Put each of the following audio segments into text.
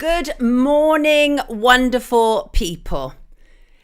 Good morning, wonderful people.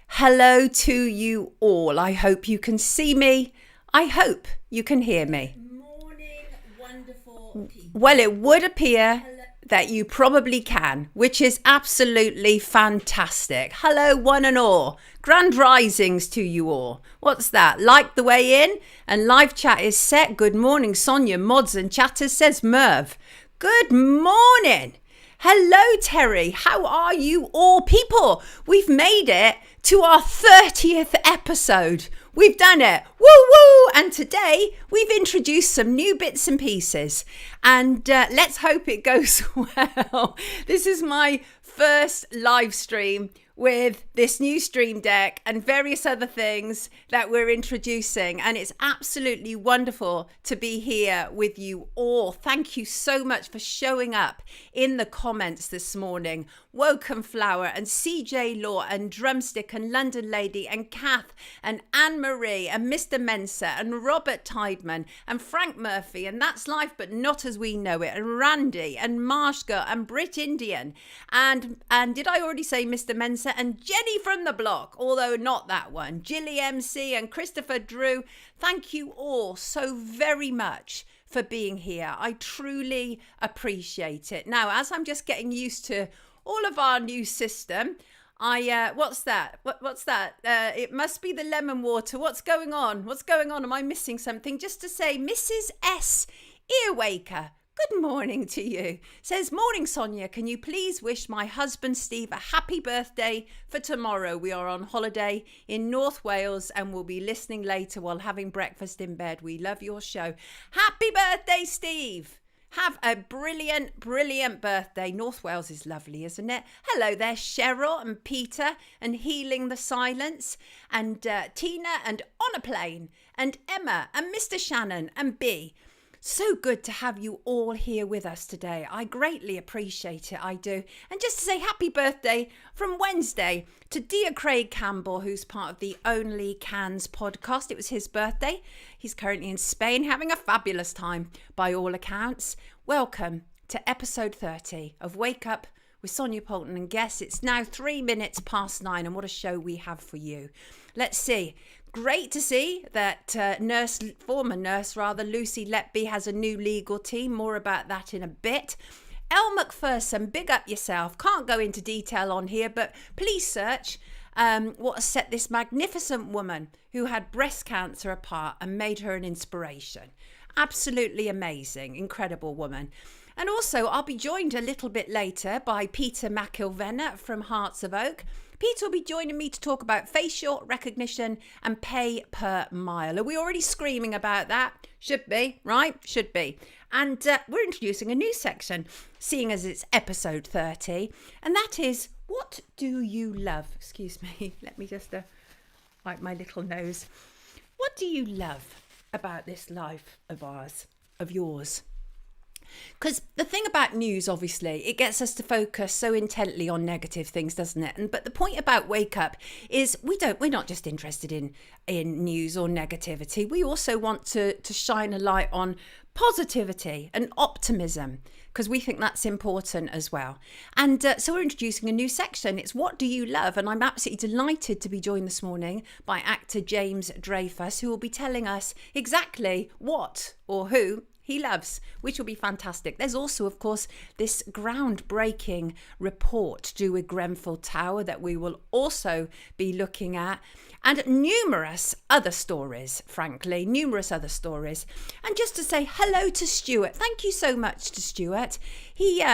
Hello to you all. I hope you can see me. I hope you can hear me. Morning, wonderful people. Well, it would appear that you probably can, which is absolutely fantastic. Hello, one and all. Grand risings to you all. What's that? Like the way in? And live chat is set. Good morning, Sonia, mods and chatters, says Merv. Good morning. Hello, Terry. How are you all? People, we've made it to our 30th episode. We've done it. Woo woo. And today we've introduced some new bits and pieces. And let's hope it goes well. This is my first live stream with this new stream deck and various other things that we're introducing. And it's absolutely wonderful to be here with you all. Thank you so much for showing up in the comments this morning. Woken Flower and CJ Law and Drumstick and London Lady and Kath and Anne-Marie and Mr. Mensa and Robert Tideman and Frank Murphy and That's Life But Not As We Know It and Randy and Marshga and Brit Indian and did I already say Mr. Mensa and Jenny from the block, although not that one, Jilly MC and Christopher Drew. Thank you all so very much for being here. I truly appreciate it. Now, as I'm just getting used to all of our new system, what's that? What's that? It must be the lemon water. What's going on? What's going on? Am I missing something? Just to say, Mrs. S. Earwaker, good morning to you. Says, morning, Sonia. Can you please wish my husband, Steve, a happy birthday for tomorrow? We are on holiday in North Wales and we'll be listening later while having breakfast in bed. We love your show. Happy birthday, Steve. Have a brilliant, brilliant birthday. North Wales is lovely, isn't it? Hello there, Cheryl and Peter and Healing the Silence and Tina and On a Plane and Emma and Mr. Shannon and B. So good to have you all here with us today. I greatly appreciate it, I do. And just to say happy birthday from Wednesday to dear Craig Campbell, who's part of the Only Cans podcast. It was his birthday. He's currently in Spain having a fabulous time by all accounts. Welcome to episode 30 of Wake Up with Sonia Poulton and guests. It's now 3 minutes past 9 and what a show we have for you. Let's see. Great to see that former nurse Lucy Letby has a new legal team. More about that in a bit. Elle McPherson, big up yourself. Can't go into detail on here, but please search what has set this magnificent woman who had breast cancer apart and made her an inspiration. Absolutely amazing, incredible woman. And also, I'll be joined a little bit later by Peter Mcilvenna from Hearts of Oak. Peter will be joining me to talk about facial recognition and pay per mile. Are we already screaming about that? Should be, right? Should be. And we're introducing a new section, seeing as it's episode 30. And that is, what do you love? Excuse me, let me just wipe my little nose. What do you love about this life of ours, of yours? Because the thing about news, obviously, it gets us to focus so intently on negative things, doesn't it? But the point about Wake Up is we're not just interested in news or negativity. We also want to shine a light on positivity and optimism, because we think that's important as well. And so we're introducing a new section. It's What Do You Love? And I'm absolutely delighted to be joined this morning by actor James Dreyfus, who will be telling us exactly what or who he loves, which will be fantastic. There's also, of course, this groundbreaking report to do with Grenfell Tower that we will also be looking at, and numerous other stories, frankly, numerous other stories. And just to say hello to Stuart. Thank you so much to Stuart. He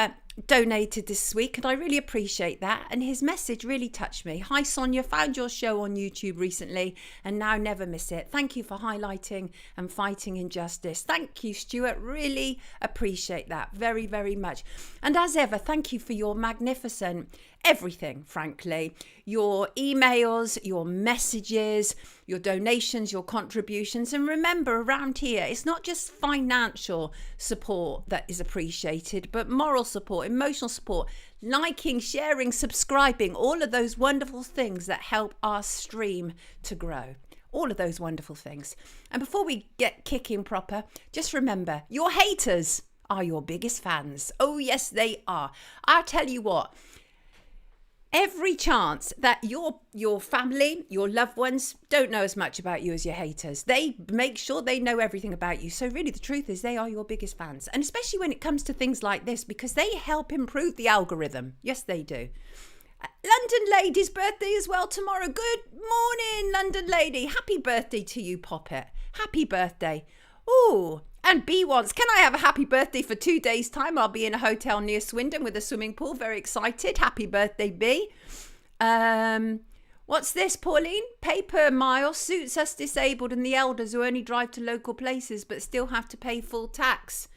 donated this week and I really appreciate that, and his message really touched me. Hi Sonia, found your show on YouTube recently and now never miss it. Thank you for highlighting and fighting injustice. Thank you, Stuart, really appreciate that very, very much. And as ever, thank you for your magnificent everything, frankly, your emails, your messages, your donations, your contributions. And remember, around here, it's not just financial support that is appreciated, but moral support, emotional support, liking, sharing, subscribing, all of those wonderful things that help our stream to grow. All of those wonderful things. And before we get kicking proper, just remember, your haters are your biggest fans. Oh, yes, they are. I'll tell you what. Every chance that your family, your loved ones don't know as much about you as your haters. They make sure they know everything about you. So really the truth is they are your biggest fans. And especially when it comes to things like this, because they help improve the algorithm. Yes, they do. London Lady's birthday as well tomorrow. Good morning, London Lady. Happy birthday to you, Poppet. Happy birthday. Ooh. And B wants, can I have a happy birthday for 2 days' time? I'll be in a hotel near Swindon with a swimming pool. Very excited. Happy birthday, B. What's this, Pauline? Paper mile suits us disabled and the elders who only drive to local places but still have to pay full tax.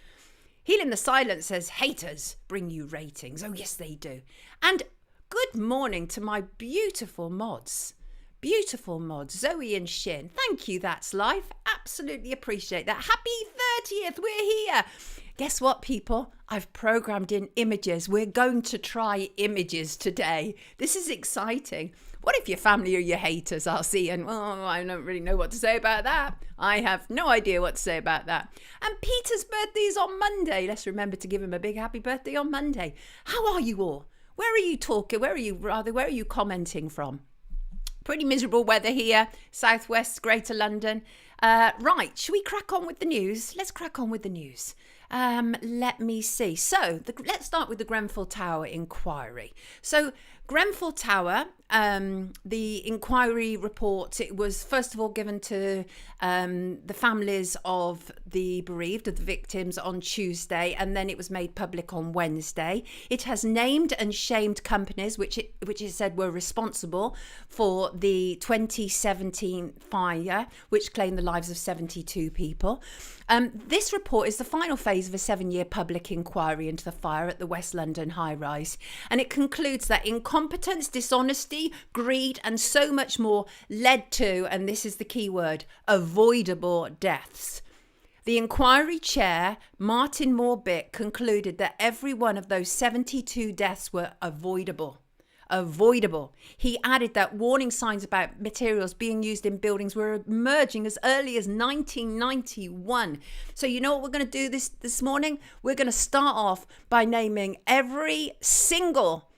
Healing the Silence says, haters bring you ratings. Oh, yes, they do. And good morning to my beautiful mods. Beautiful mods, Zoe and Shin. Thank you, that's life. Absolutely appreciate that. Happy 30th, we're here. Guess what, people? I've programmed in images. We're going to try images today. This is exciting. What if your family are your haters, RC? And I don't really know what to say about that. I have no idea what to say about that. And Peter's birthday is on Monday. Let's remember to give him a big happy birthday on Monday. How are you all? Where are you talking? Where are you commenting from? Pretty miserable weather here, southwest, Greater London. Right, should we crack on with the news? Let's crack on with the news. Let me see. So let's start with the Grenfell Tower Inquiry. So Grenfell Tower, the inquiry report, it was first of all given to the families of the bereaved, of the victims, on Tuesday, and then it was made public on Wednesday. It has named and shamed companies which it said were responsible for the 2017 fire, which claimed the lives of 72 people. This report is the final phase of a 7-year public inquiry into the fire at the West London high-rise, and it concludes that incompetence, dishonesty, greed and so much more led to, and this is the key word, avoidable deaths. The inquiry chair, Martin Moore-Bick, concluded that every one of those 72 deaths were avoidable. He added that warning signs about materials being used in buildings were emerging as early as 1991. So you know what we're going to do this morning? We're going to start off by naming every single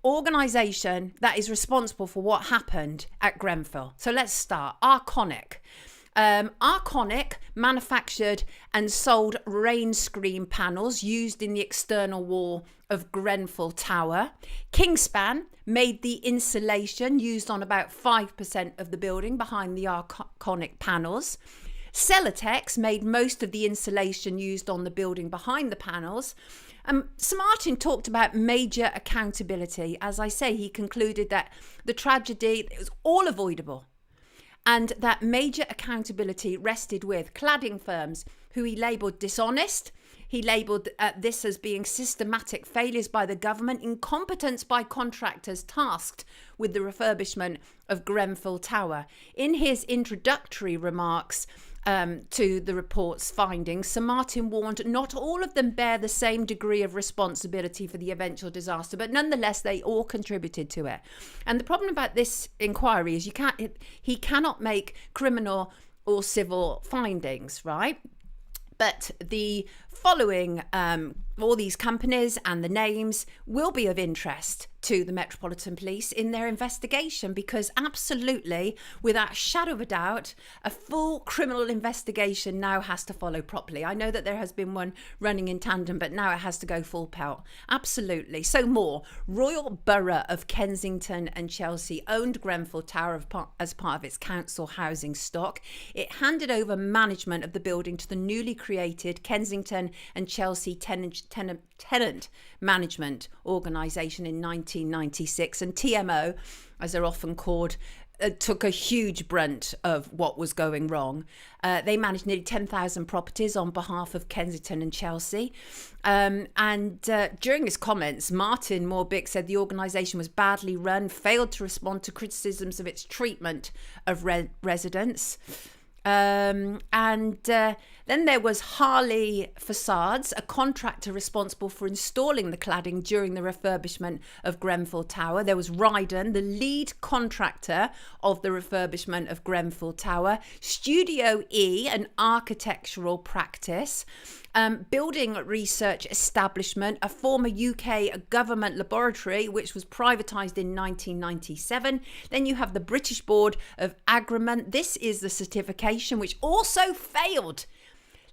organisation that is responsible for what happened at Grenfell. So let's start. Arconic. Arconic manufactured and sold rain screen panels used in the external wall of Grenfell Tower. Kingspan made the insulation used on about 5% of the building behind the Arconic panels. Celotex made most of the insulation used on the building behind the panels. Sir Martin talked about major accountability. As I say, he concluded that the tragedy was all avoidable, and that major accountability rested with cladding firms who he labelled dishonest. He labelled this as being systematic failures by the government, incompetence by contractors tasked with the refurbishment of Grenfell Tower. In his introductory remarks to the report's findings, Sir Martin warned not all of them bear the same degree of responsibility for the eventual disaster, but nonetheless they all contributed to it. And the problem about this inquiry is he cannot make criminal or civil findings, right? But the following, all these companies and the names will be of interest to the Metropolitan Police in their investigation, because absolutely, without a shadow of a doubt, a full criminal investigation now has to follow properly. I know that there has been one running in tandem, but now it has to go full pelt. Absolutely. So more. Royal Borough of Kensington and Chelsea owned Grenfell Tower as part of its council housing stock. It handed over management of the building to the newly created Kensington and Chelsea Tenant Management Organisation in 1996, and TMO, as they're often called, took a huge brunt of what was going wrong. They managed nearly 10,000 properties on behalf of Kensington and Chelsea. During his comments, Martin Moore-Bick said the organisation was badly run, failed to respond to criticisms of its treatment of residents. Then there was Harley Facades, a contractor responsible for installing the cladding during the refurbishment of Grenfell Tower. There was Ryden, the lead contractor of the refurbishment of Grenfell Tower. Studio E, an architectural practice. Building research establishment, a former UK government laboratory which was privatised in 1997. Then you have the British Board of Agreement. This is the certification which also failed.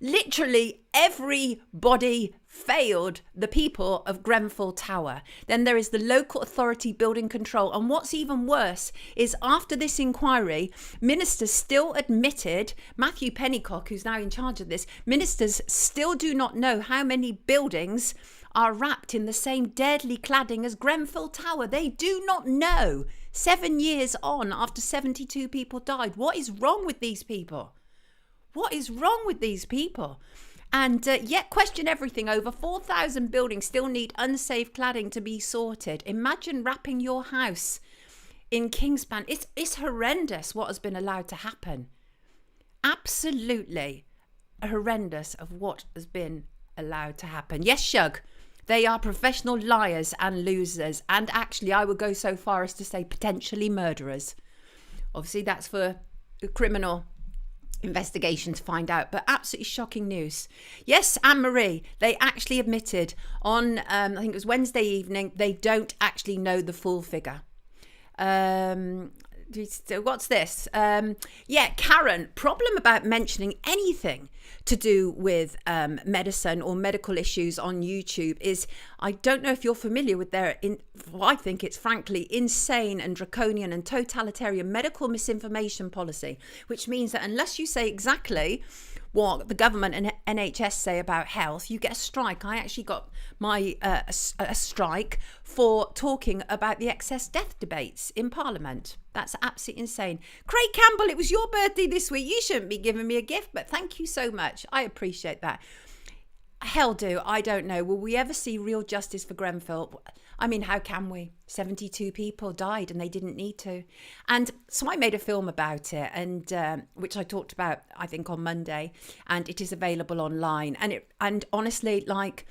Literally everybody failed the people of Grenfell Tower. Then there is the local authority building control. And what's even worse is after this inquiry, ministers still admitted, Matthew Pennycock, who's now in charge of this, ministers still do not know how many buildings are wrapped in the same deadly cladding as Grenfell Tower. They do not know. 7 years on, after 72 people died. What is wrong with these people? What is wrong with these people? And yet question everything. Over 4,000 buildings still need unsafe cladding to be sorted. Imagine wrapping your house in Kingspan. It's horrendous what has been allowed to happen. Absolutely horrendous of what has been allowed to happen. Yes, Shug, they are professional liars and losers. And actually, I would go so far as to say potentially murderers. Obviously, that's for the criminal investigation to find out, but absolutely shocking news. Yes, Anne-Marie, they actually admitted on I think it was Wednesday evening, they don't actually know the full figure. What's this? Karen, problem about mentioning anything to do with medicine or medical issues on YouTube is, I don't know if you're familiar with I think it's frankly insane and draconian and totalitarian medical misinformation policy, which means that unless you say exactly what the government and NHS say about health, you get a strike. I actually got my a strike for talking about the excess death debates in Parliament. That's absolutely insane. Craig Campbell, it was your birthday this week. You shouldn't be giving me a gift, but thank you so much. I appreciate that. Hell do. I don't know. Will we ever see real justice for Grenfell? I mean, how can we? 72 people died and they didn't need to. And so I made a film about it, and which I talked about, I think, on Monday, and it is available online. And honestly, like,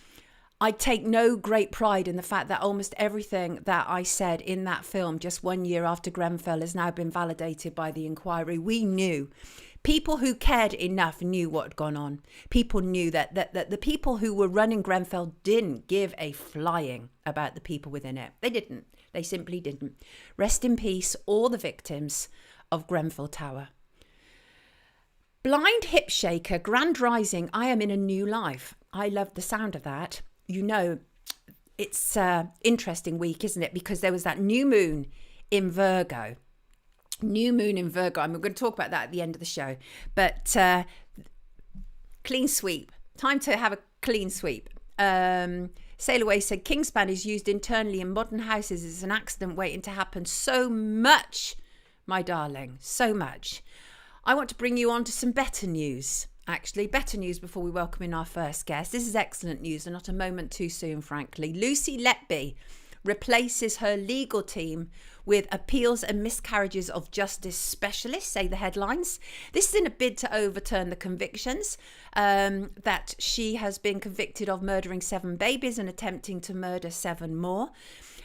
I take no great pride in the fact that almost everything that I said in that film just 1 year after Grenfell has now been validated by the inquiry. We knew. People who cared enough knew what had gone on. People knew that the people who were running Grenfell didn't give a flying about the people within it. They didn't. They simply didn't. Rest in peace, all the victims of Grenfell Tower. Blind hip shaker, grand rising, I am in a new life. I love the sound of that. You know, it's an interesting week, isn't it? Because there was that new moon in Virgo. New moon in Virgo. I'm going to talk about that at the end of the show. But clean sweep. Time to have a clean sweep. Sail Away said, Kingspan is used internally in modern houses as an accident waiting to happen so much, my darling, so much. I want to bring you on to some better news. Actually, better news before we welcome in our first guest. This is excellent news and not a moment too soon, frankly. Lucy Letby replaces her legal team with appeals and miscarriages of justice specialists, say the headlines. This is in a bid to overturn the convictions that she has been convicted of murdering 7 babies and attempting to murder 7 more.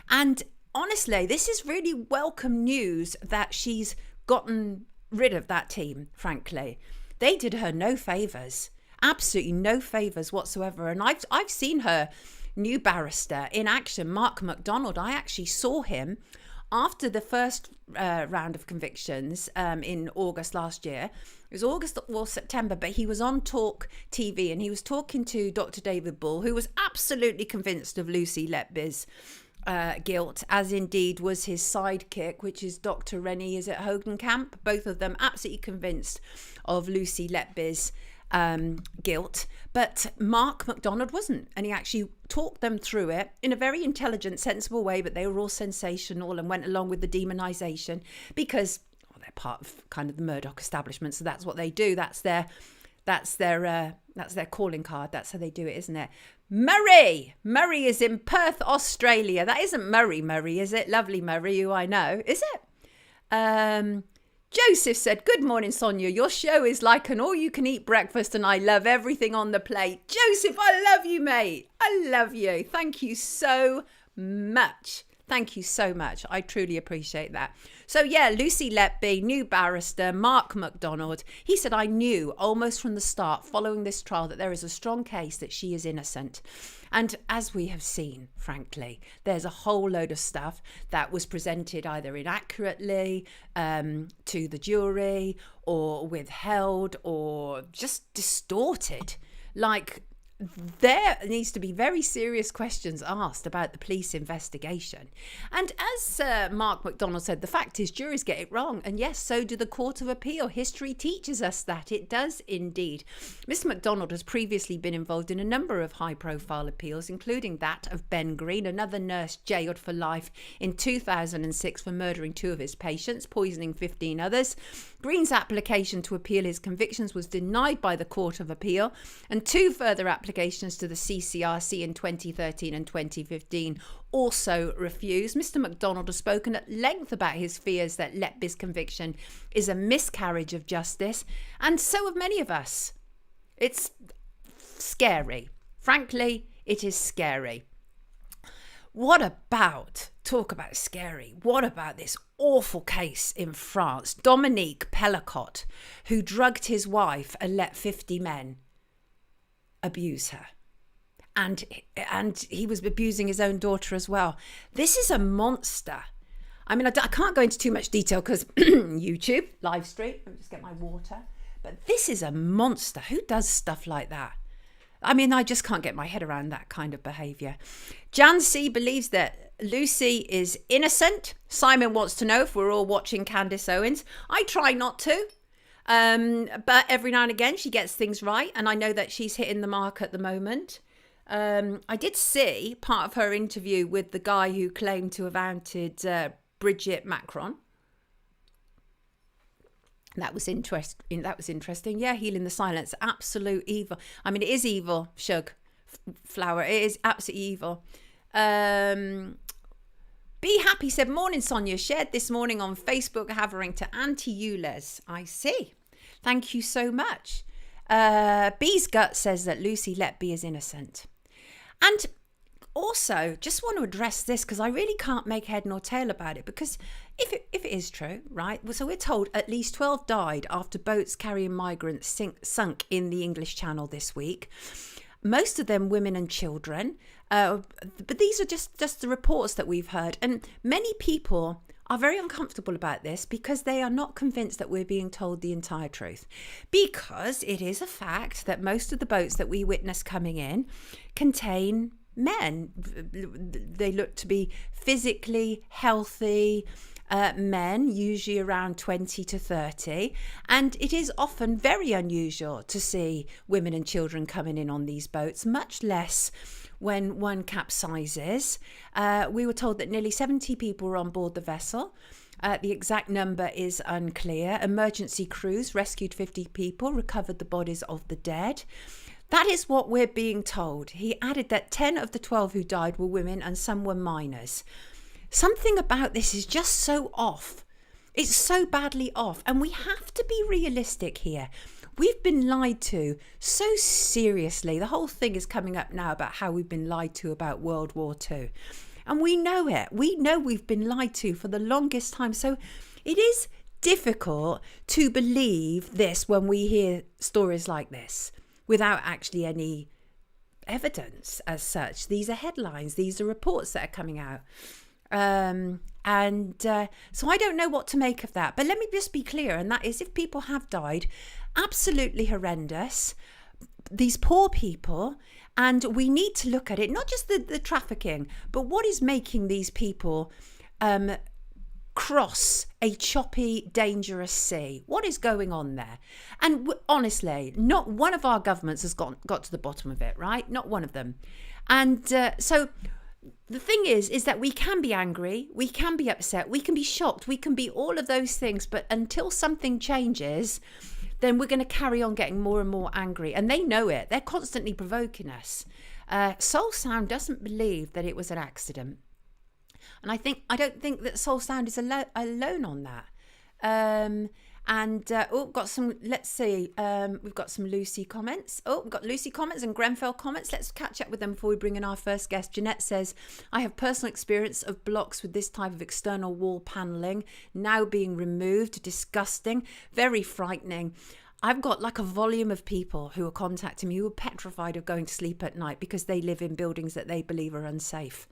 And honestly, this is really welcome news that she's gotten rid of that team, frankly. They did her no favours, absolutely no favours whatsoever. And I've seen her new barrister in action, Mark MacDonald. I actually saw him after the first round of convictions in August last year. It was August or September, but he was on Talk TV and he was talking to Dr. David Bull, who was absolutely convinced of Lucy Letby's guilt, as indeed was his sidekick, which is Dr. Rennie, is it Hogenkamp? Both of them absolutely convinced of Lucy Letby's guilt, but Mark MacDonald wasn't, and he actually talked them through it in a very intelligent, sensible way, but they were all sensational and went along with the demonisation because they're part of kind of the Murdoch establishment, so that's what they do. That's their calling card. That's how they do it, isn't it? Murray is in Perth, Australia. That isn't Murray, is it? Lovely Murray, who I know. Is it? Joseph said, good morning, Sonia. Your show is like an all-you-can-eat breakfast and I love everything on the plate. Joseph, I love you, mate. I love you. Thank you so much. Thank you so much. I truly appreciate that. So yeah, Lucy Letby, new barrister, Mark MacDonald. He said, I knew almost from the start following this trial that there is a strong case that she is innocent. And as we have seen, frankly, there's a whole load of stuff that was presented either inaccurately to the jury or withheld or just distorted. Like, there needs to be very serious questions asked about the police investigation. And as Mark MacDonald said, the fact is juries get it wrong. And yes, so do the Court of Appeal. History teaches us that. It does indeed. Mr. MacDonald has previously been involved in a number of high-profile appeals, including that of Ben Green, another nurse jailed for life in 2006 for murdering 2 of his patients, poisoning 15 others. Green's application to appeal his convictions was denied by the Court of Appeal, and 2 further applications to the CCRC in 2013 and 2015 also refused. Mr. MacDonald has spoken at length about his fears that Letby's conviction is a miscarriage of justice, and so have many of us. It's scary. Frankly, it is scary. Talk about scary, what about this awful case in France? Dominique Pellicot, who drugged his wife and let 50 men abuse her. And he was abusing his own daughter as well. This is a monster. I mean, I can't go into too much detail because YouTube, live stream, let me just get my water. But this is a monster. Who does stuff like that? I mean, I just can't get my head around that kind of behaviour. Jan C believes that Lucy is innocent. Simon wants to know if we're all watching Candace Owens. I try not to. But every now and again she gets things right. And I know that she's hitting the mark at the moment. I did see part of her interview with the guy who claimed to have outed Brigitte Macron. That was interesting. Yeah, healing the silence. Absolute evil. I mean, it is evil, Shug Flower. It is absolutely evil. Be Happy said, morning, Sonia. Shared this morning on Facebook, havering to anti-ULEZ. I see. Thank you so much. Bee's Gut says that Lucy Letby is innocent. And also, just want to address this because I really can't make head nor tail about it, because if it is true, right? So we're told at least 12 died after boats carrying migrants sunk in the English Channel this week. Most of them women and children. But these are just the reports that we've heard. And many people are very uncomfortable about this because they are not convinced that we're being told the entire truth. Because it is a fact that most of the boats that we witness coming in contain men. They look to be physically healthy men, usually around 20 to 30, and it is often very unusual to see women and children coming in on these boats, much less when one capsizes. We were told that nearly 70 people were on board the vessel. The exact number is unclear. Emergency crews rescued 50 people, recovered the bodies of the dead. That is what we're being told. He added that 10 of the 12 who died were women and some were minors. Something about this is just so off. It's so badly off. And we have to be realistic here. We've been lied to so seriously. The whole thing is coming up now about how we've been lied to about World War II. And we know it. We know we've been lied to for the longest time. So it is difficult to believe this when we hear stories like this without actually any evidence as such. These are headlines. These are reports that are coming out. So I don't know what to make of that. But let me just be clear, and that is, if people have died, absolutely horrendous, these poor people, and we need to look at it, not just the trafficking, but what is making these people cross a choppy, dangerous sea. What is going on there? And honestly, not one of our governments has got to the bottom of it, right? Not one of them. And so the thing is that we can be angry, we can be upset, we can be shocked, we can be all of those things, but until something changes, then we're going to carry on getting more and more angry. And they know it. They're constantly provoking us. Soul Sound doesn't believe that it was an accident. And I don't think that Soul Sound is alone on that. Got some, let's see, we've got some Lucy comments. We've got Lucy comments and Grenfell comments. Let's catch up with them before we bring in our first guest. Jeanette says, I have personal experience of blocks with this type of external wall panelling now being removed. Disgusting, very frightening. I've got like a volume of people who are contacting me who are petrified of going to sleep at night because they live in buildings that they believe are unsafe.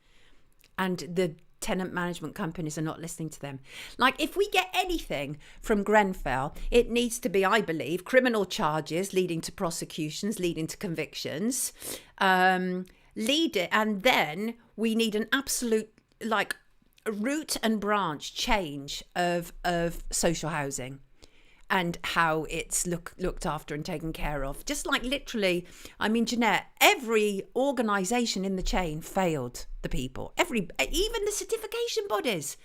And the tenant management companies are not listening to them. Like, if we get anything from Grenfell, it needs to be, I believe, criminal charges leading to prosecutions, leading to convictions, and then we need an absolute, like, root and branch change of social housing and how it's looked after and taken care of. Just like literally, I mean, Jeanette, every organisation in the chain failed the people. Even the certification bodies.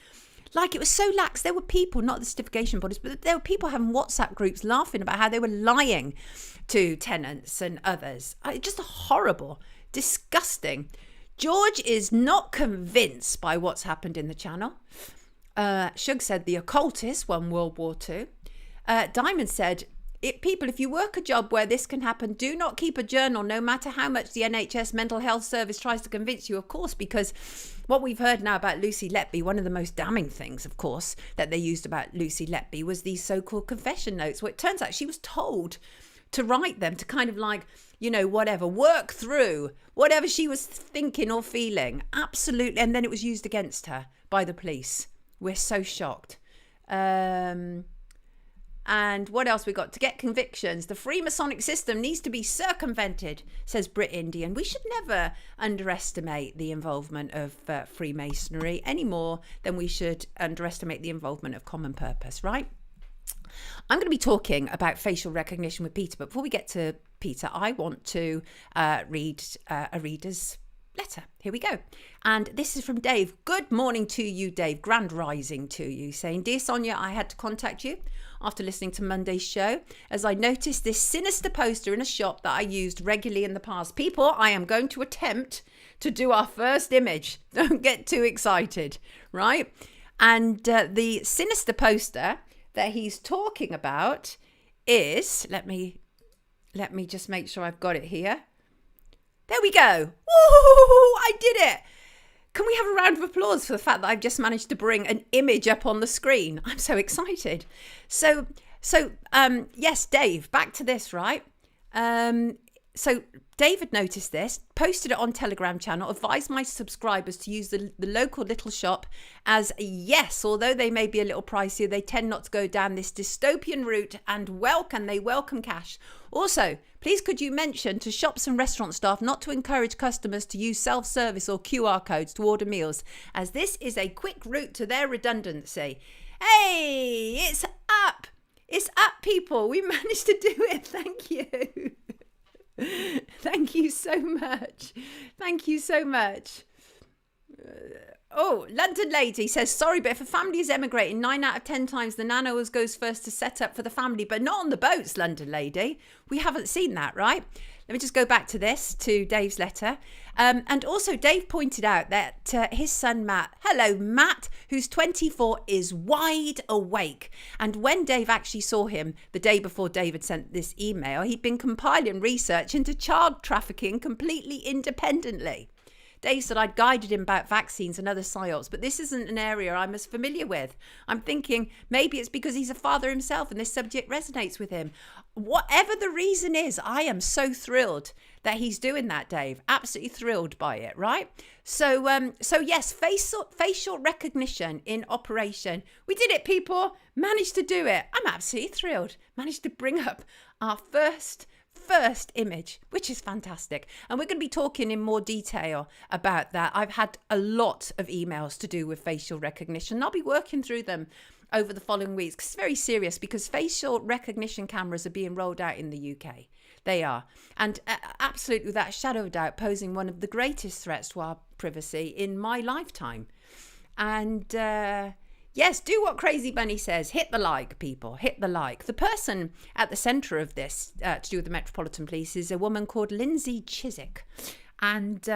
Like, it was so lax. There were people, not the certification bodies, but there were people having WhatsApp groups laughing about how they were lying to tenants and others. Just horrible, disgusting. George is not convinced by what's happened in the channel. Shug said the occultists won World War II. Diamond said, if you work a job where this can happen, do not keep a journal, no matter how much the NHS mental health service tries to convince you, of course, because what we've heard now about Lucy Letby, one of the most damning things, of course, that they used about Lucy Letby was these so-called confession notes, where it turns out she was told to write them to kind of like, work through whatever she was thinking or feeling. Absolutely. And then it was used against her by the police. We're so shocked. And what else we got? To get convictions, the Freemasonic system needs to be circumvented, says Brit Indian. We should never underestimate the involvement of Freemasonry any more than we should underestimate the involvement of Common Purpose, right? I'm going to be talking about facial recognition with Peter, but before we get to Peter, I want to read a reader's letter. Here we go. And this is from Dave. Good morning to you, Dave. Grand rising to you. Saying, Dear Sonia, I had to contact you after listening to Monday's show as I noticed this sinister poster in a shop that I used regularly in the past. People, I am going to attempt to do our first image. Don't get too excited, right? And the sinister poster that he's talking about is, let me just make sure I've got it here. There we go. Woo! I did it. Can we have a round of applause for the fact that I've just managed to bring an image up on the screen? I'm so excited. So yes, Dave, back to this, right? So David noticed this, posted it on Telegram channel, advised my subscribers to use the local little shop as yes, although they may be a little pricier, they tend not to go down this dystopian route and they welcome cash. Also, please could you mention to shops and restaurant staff not to encourage customers to use self-service or QR codes to order meals, as this is a quick route to their redundancy. Hey, it's up. It's up, people. We managed to do it. Thank you. Thank you so much. Thank you so much. London Lady says, sorry, but if a family is emigrating, 9 out of 10 times the nan always goes first to set up for the family, but not on the boats, London Lady. We haven't seen that, right? Let me just go back to Dave's letter. And also Dave pointed out that his son Matt, hello Matt, who's 24, is wide awake. And when Dave actually saw him the day before David sent this email, he'd been compiling research into child trafficking completely independently. Dave said I'd guided him about vaccines and other psyops, but this isn't an area I'm as familiar with. I'm thinking maybe it's because he's a father himself and this subject resonates with him. Whatever the reason is, I am so thrilled that he's doing that, Dave. Absolutely thrilled by it, right? So yes, facial recognition in operation. We did it, people. Managed to do it. I'm absolutely thrilled. Managed to bring up our first image, which is fantastic. And we're going to be talking in more detail about that. I've had a lot of emails to do with facial recognition. I'll be working through them over the following weeks because it's very serious, because facial recognition cameras are being rolled out in the UK. They are. And absolutely, without a shadow of a doubt, posing one of the greatest threats to our privacy in my lifetime. And yes, do what Crazy Bunny says. Hit the like, people. Hit the like. The person at the centre of this to do with the Metropolitan Police is a woman called Lindsay Chiswick. And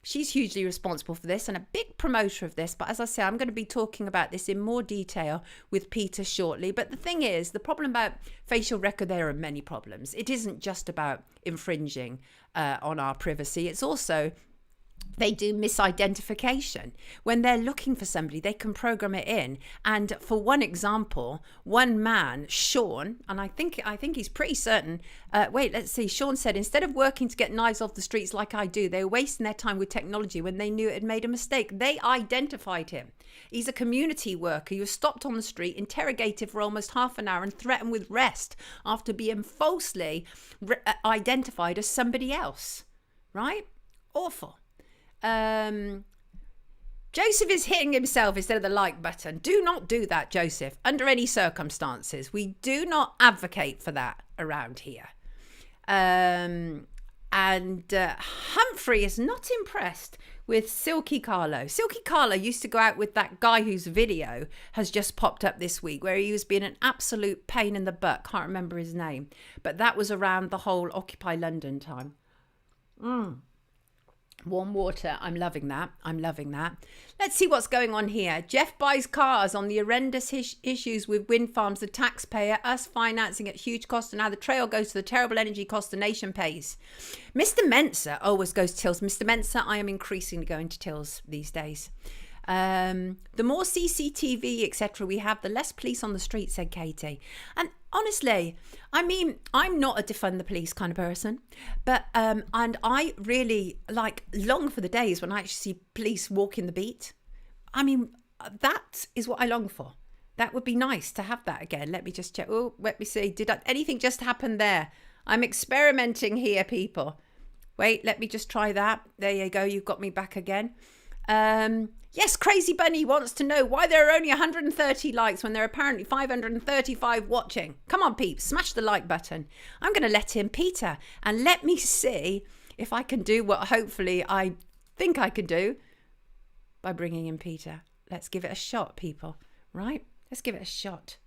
She's hugely responsible for this and a big promoter of this. But as I say, I'm going to be talking about this in more detail with Peter shortly. But the thing is, the problem about facial record, there are many problems. It isn't just about infringing on our privacy. It's also they do misidentification. When they're looking for somebody, they can program it in. And for one example, one man, Sean, and I think he's pretty certain. Let's see. Sean said, instead of working to get knives off the streets like I do, they were wasting their time with technology when they knew it had made a mistake. They identified him. He's a community worker. He was stopped on the street, interrogated for almost half an hour and threatened with arrest after being falsely identified as somebody else. Right? Awful. Joseph is hitting himself instead of the like button. Do not do that, Joseph, under any circumstances. We do not advocate for that around here. Humphrey is not impressed with Silky Carlo. Silky Carlo used to go out with that guy whose video has just popped up this week, where he was being an absolute pain in the butt. Can't remember his name, but that was around the whole Occupy London time. Warm water. I'm loving that. Let's see what's going on here. Jeff buys cars on the horrendous issues with wind farms, the taxpayer, us financing at huge cost, and now the trail goes to the terrible energy cost the nation pays. Mr. Mensa always goes to Tills. Mr. Mensa, I am increasingly going to Tills these days. The more CCTV, etc. we have, the less police on the street, said Katie. And honestly, I mean, I'm not a defund the police kind of person, but and I really long for the days when I actually see police walking the beat. I mean, that is what I long for. That would be nice to have that again. Let me just check. Oh, let me see. Anything just happen there? I'm experimenting here, people. Wait, let me just try that. There you go. You've got me back again. Yes, Crazy Bunny wants to know why there are only 130 likes when there are apparently 535 watching. Come on, peeps, smash the like button. I'm going to let in Peter and let me see if I can do what hopefully I think I can do by bringing in Peter. Let's give it a shot, people, right? Let's give it a shot.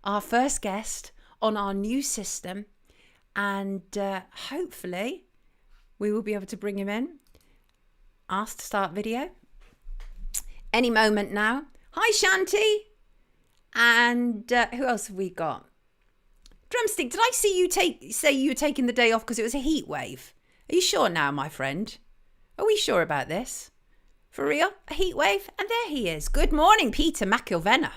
Our first guest on our new system, and hopefully we will be able to bring him in. Asked to start video any moment now. Hi, Shanti. And who else have we got? Drumstick, did I see you say you were taking the day off because it was a heat wave? Are you sure now, my friend? Are we sure about this? For real? A heat wave? And there he is. Good morning, Peter Mcilvenna.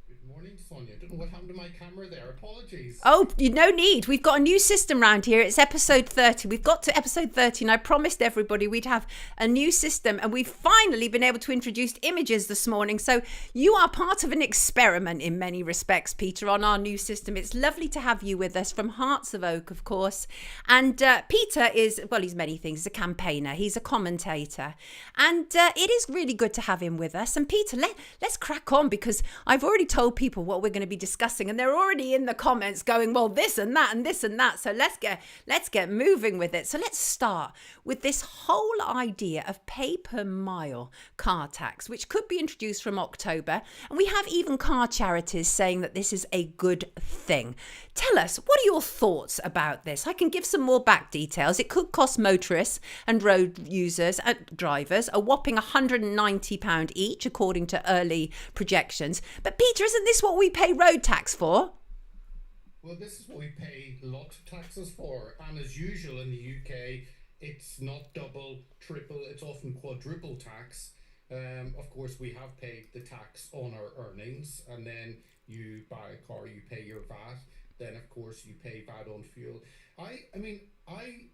Good morning, Sonia. I don't know what happened to my camera there. Apologies. Oh, no need. We've got a new system around here. It's episode 30. We've got to episode 30, and I promised everybody we'd have a new system, and we've finally been able to introduce images this morning. So you are part of an experiment in many respects, Peter, on our new system. It's lovely to have you with us from Hearts of Oak, of course. And Peter is, well, he's many things. He's a campaigner. He's a commentator. And it is really good to have him with us. And Peter, let's crack on, because I've already told people what we're going to be discussing, and they're already in the comments going, well, this and that and this and that. So let's get moving with it. So let's start with this whole idea of pay per mile car tax, which could be introduced from October. And we have even car charities saying that this is a good thing. Tell us, what are your thoughts about this? I can give some more back details. It could cost motorists and road users and drivers a whopping £190 each, according to early projections. But Peter, isn't this what we pay road tax for? Well, this is what we pay lot of taxes for. And as usual in the UK, it's not double, triple, it's often quadruple tax. Of course, we have paid the tax on our earnings, and then you buy a car, you pay your VAT. Then, of course, you pay VAT on fuel. I mean, I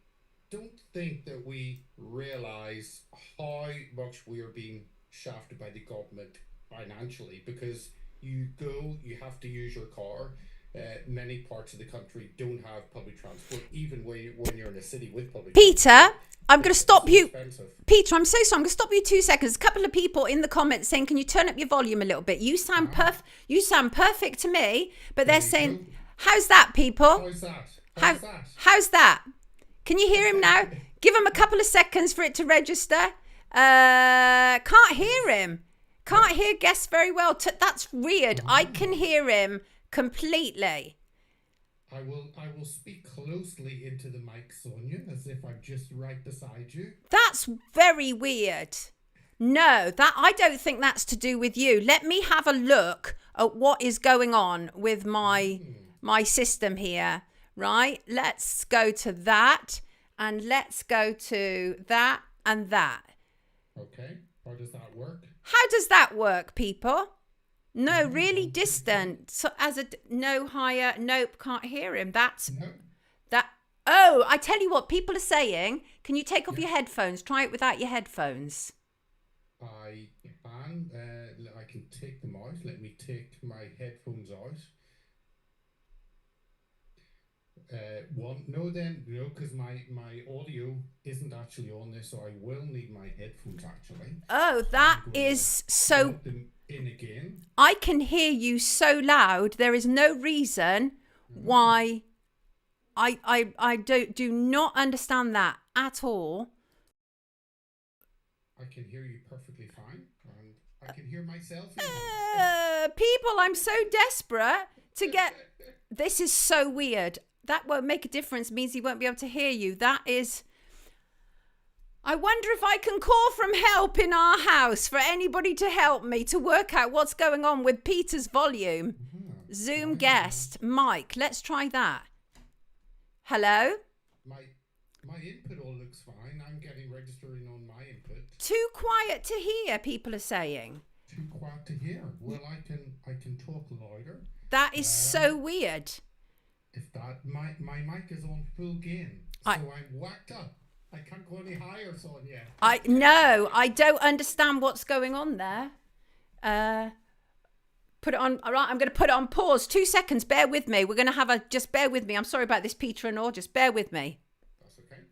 don't think that we realise how much we are being shafted by the government financially, because you have to use your car. Many parts of the country don't have public transport, even when you're in a city with public Peter, transport. I'm going to stop you. Expensive. Peter, I'm so sorry. I'm going to stop you 2 seconds. A couple of people in the comments saying, can you turn up your volume a little bit? You sound perfect to me, but they're saying, how's that, people? How's that? Can you hear him now? Give him a couple of seconds for it to register. Can't hear him. Can't hear guests very well. That's weird. I can hear him completely. I will speak closely into the mic, Sonia, as if I'm just right beside you. That's very weird. No, that I don't think that's to do with you. Let me have a look at what is going on with my system here. Right? Let's go to that and let's go to that and that. Okay. How does that work? How does that work, people? No, really distant. So no higher. Nope, can't hear him. That's No. that. Oh, I tell you what, people are saying. Can you take off your headphones? Try it without your headphones. I can. I can take them out. Let me take my headphones out. No, because my audio isn't actually on this, so I will need my headphones actually. Oh, that is so. Put them in again. I can hear you so loud. There is no reason why. I do not understand that at all. I can hear you perfectly fine, and I can hear myself. People, I'm so desperate to get. This is so weird. That won't make a difference. Means he won't be able to hear you. That is. I wonder if I can call from help in our house for anybody to help me to work out what's going on with Peter's volume. Zoom guest, Mike. Let's try that. Hello? My input all looks fine. I'm getting registering on my input. Too quiet to hear, people are saying. Too quiet to hear. Well, I can talk louder. That is so weird. If that my mic is on full gain, so I'm whacked up. I can't go any higher, Sonia. I don't understand what's going on there. Put it on. All right, I'm going to put it on pause. 2 seconds. Bear with me. We're going to have just bear with me. I'm sorry about this, Peter and all. Just bear with me. That's okay.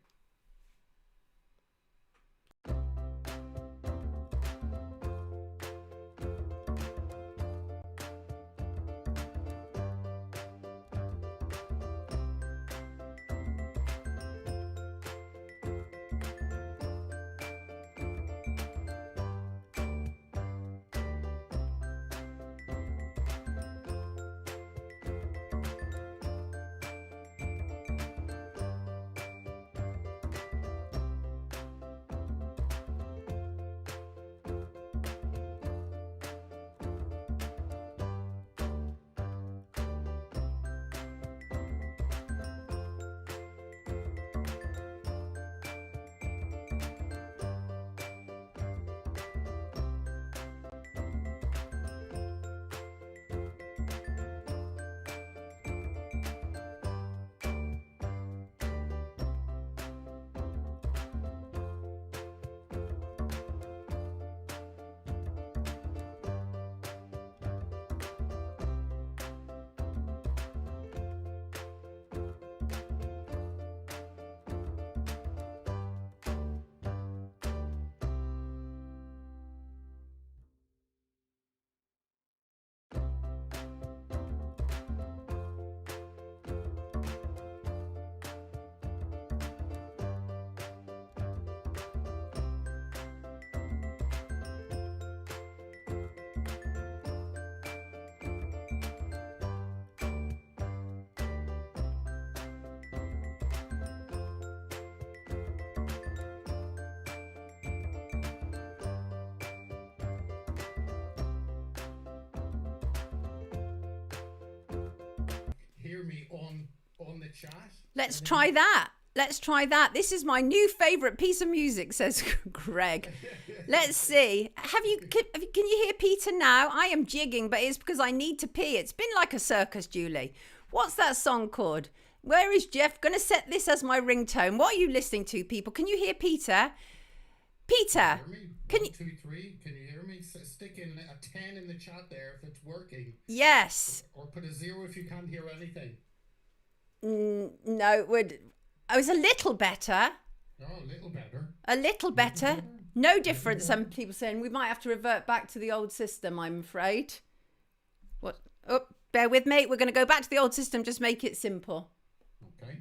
Hear me on the chat. Let's try that. Let's try that. This is my new favourite piece of music, says Greg. Let's see. Can you hear Peter now? I am jigging, but it's because I need to pee. It's been like a circus, Julie. What's that song called? Where is Jeff? Going to set this as my ringtone. What are you listening to, people? Can you hear Peter? Peter, can you? 1, 2, 3. Can you hear me? Stick in a 10 in the chat there if it's working. Yes. Or put a 0 if you can't hear anything. No, it would. I was a little better. Oh, a little better. A little better. No difference. Some people saying we might have to revert back to the old system, I'm afraid. What? Oh, bear with me. We're going to go back to the old system. Just make it simple. Okay.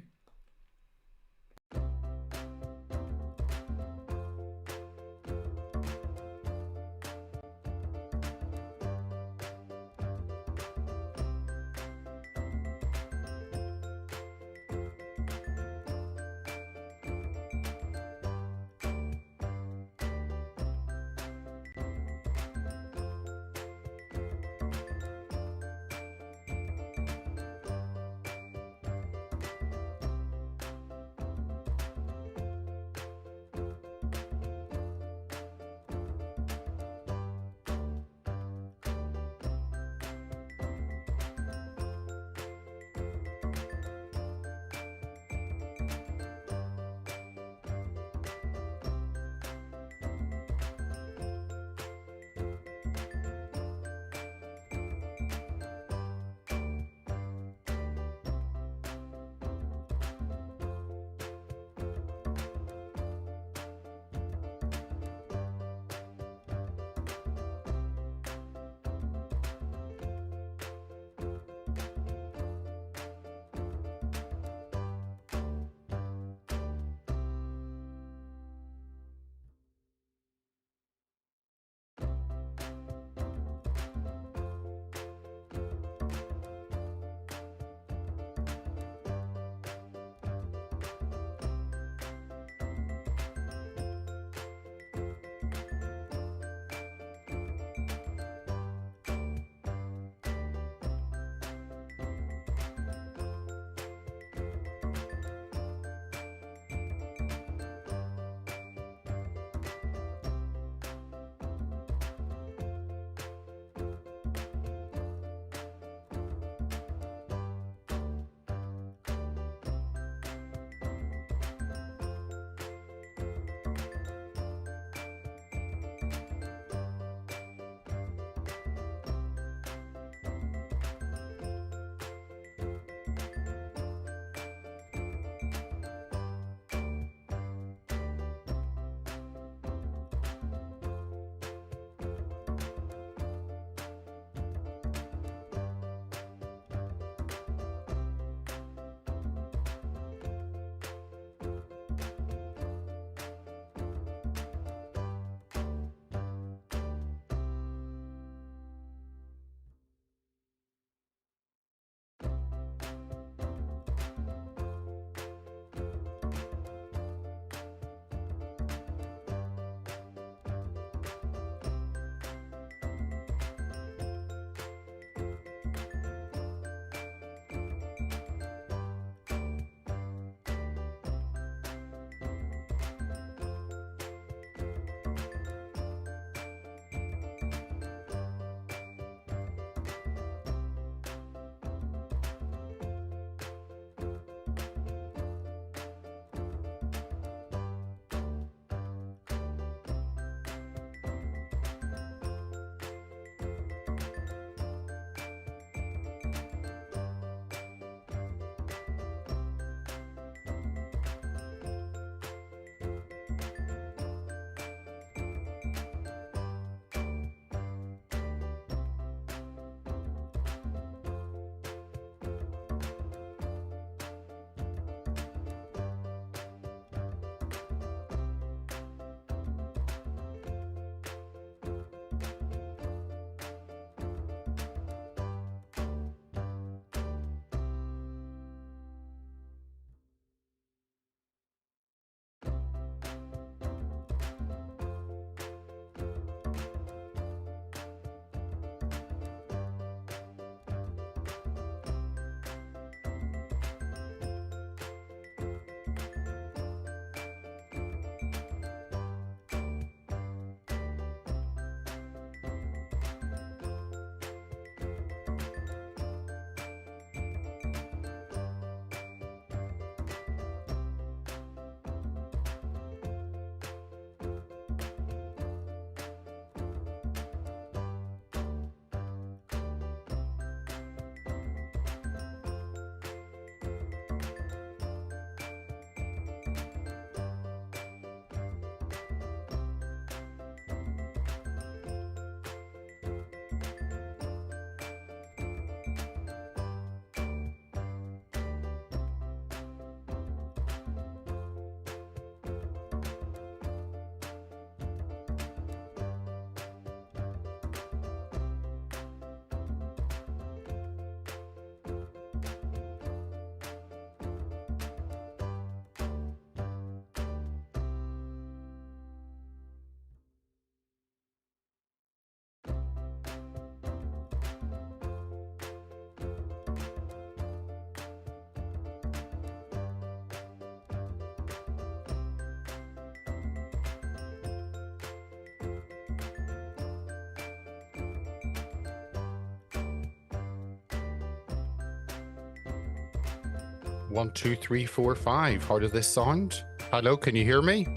1, 2, 3, 4, 5. How does this sound? Hello, can you hear me?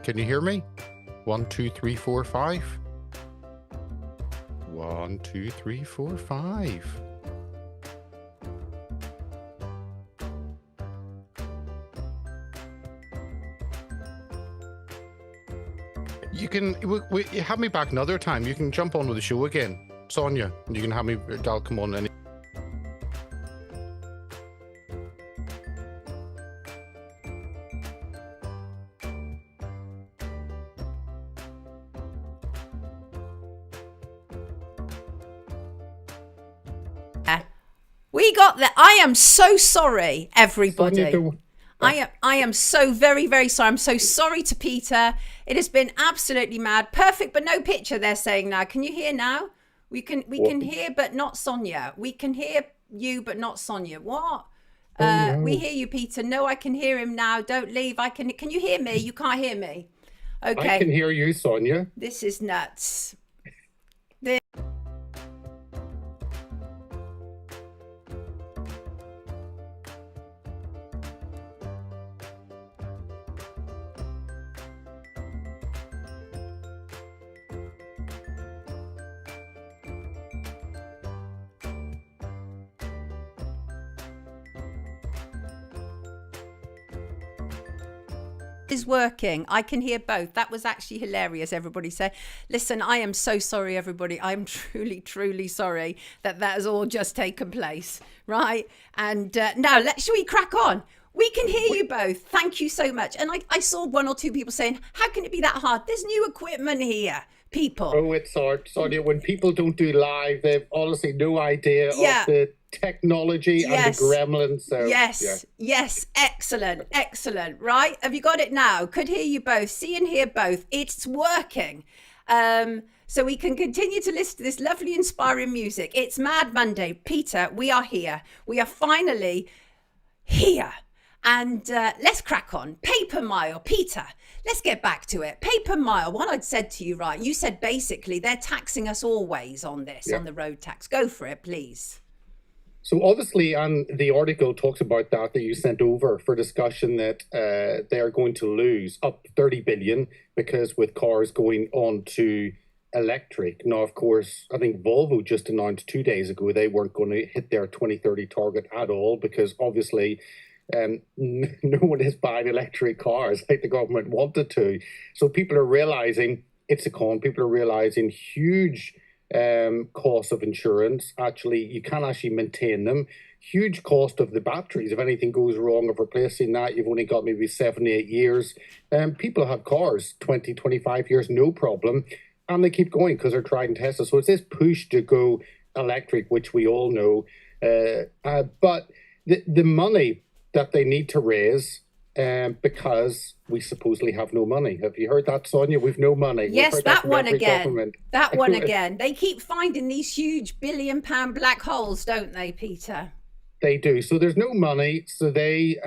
Can you hear me? 1, 2, 3, 4, 5. 1, 2, 3, 4, 5. You can have me back another time. You can jump on with the show again, Sonia, and you can have me. I'll come on any. We got there. I am so sorry, everybody. Sonia, I am so very, very sorry. I'm so sorry to Peter. It has been absolutely mad. Perfect, but no picture, they're saying now. Can you hear now? We can hear, but not Sonia. We can hear you, but not Sonia. What? No. We hear you, Peter. No, I can hear him now. Don't leave. Can you hear me? You can't hear me. Okay. I can hear you, Sonia. This is nuts. Is working. I can hear both. That was actually hilarious. Everybody say, listen, I am so sorry, everybody. I'm truly sorry that has all just taken place, right? And now shall we crack on? We can hear you both. Thank you so much. And I saw one or two people saying, how can it be that hard? There's new equipment here, people. Oh, it's hard. Sonia, when people don't do live, they've honestly no idea of the technology and the gremlins. So, yes. Excellent. Right? Have you got it now? Could hear you both. See and hear both. It's working. So we can continue to listen to this lovely, inspiring music. It's Mad Monday. Peter, we are here. We are finally here. And let's crack on. Paper Mile. Peter, let's get back to it. Paper Mile, what I'd said to you, right? You said basically they're taxing us always on this, on the road tax. Go for it, please. So obviously, the article talks about that you sent over for discussion that they are going to lose up 30 billion because with cars going on to electric. Now, of course, I think Volvo just announced 2 days ago they weren't going to hit their 2030 target at all because obviously no one is buying electric cars like the government wanted to. So people are realizing it's a con. People are realizing huge cost of insurance. Actually, you can't actually maintain them. Huge cost of the batteries. If anything goes wrong of replacing that, you've only got maybe 7, 8 years. People have cars 20, 25 years, no problem. And they keep going because they're trying to test it. So it's this push to go electric, which we all know. But the money that they need to raise because we supposedly have no money. Have you heard that, Sonia? We've no money. Yes, that one again. That one again. They keep finding these huge £1 billion black holes, don't they, Peter? They do. So there's no money. So they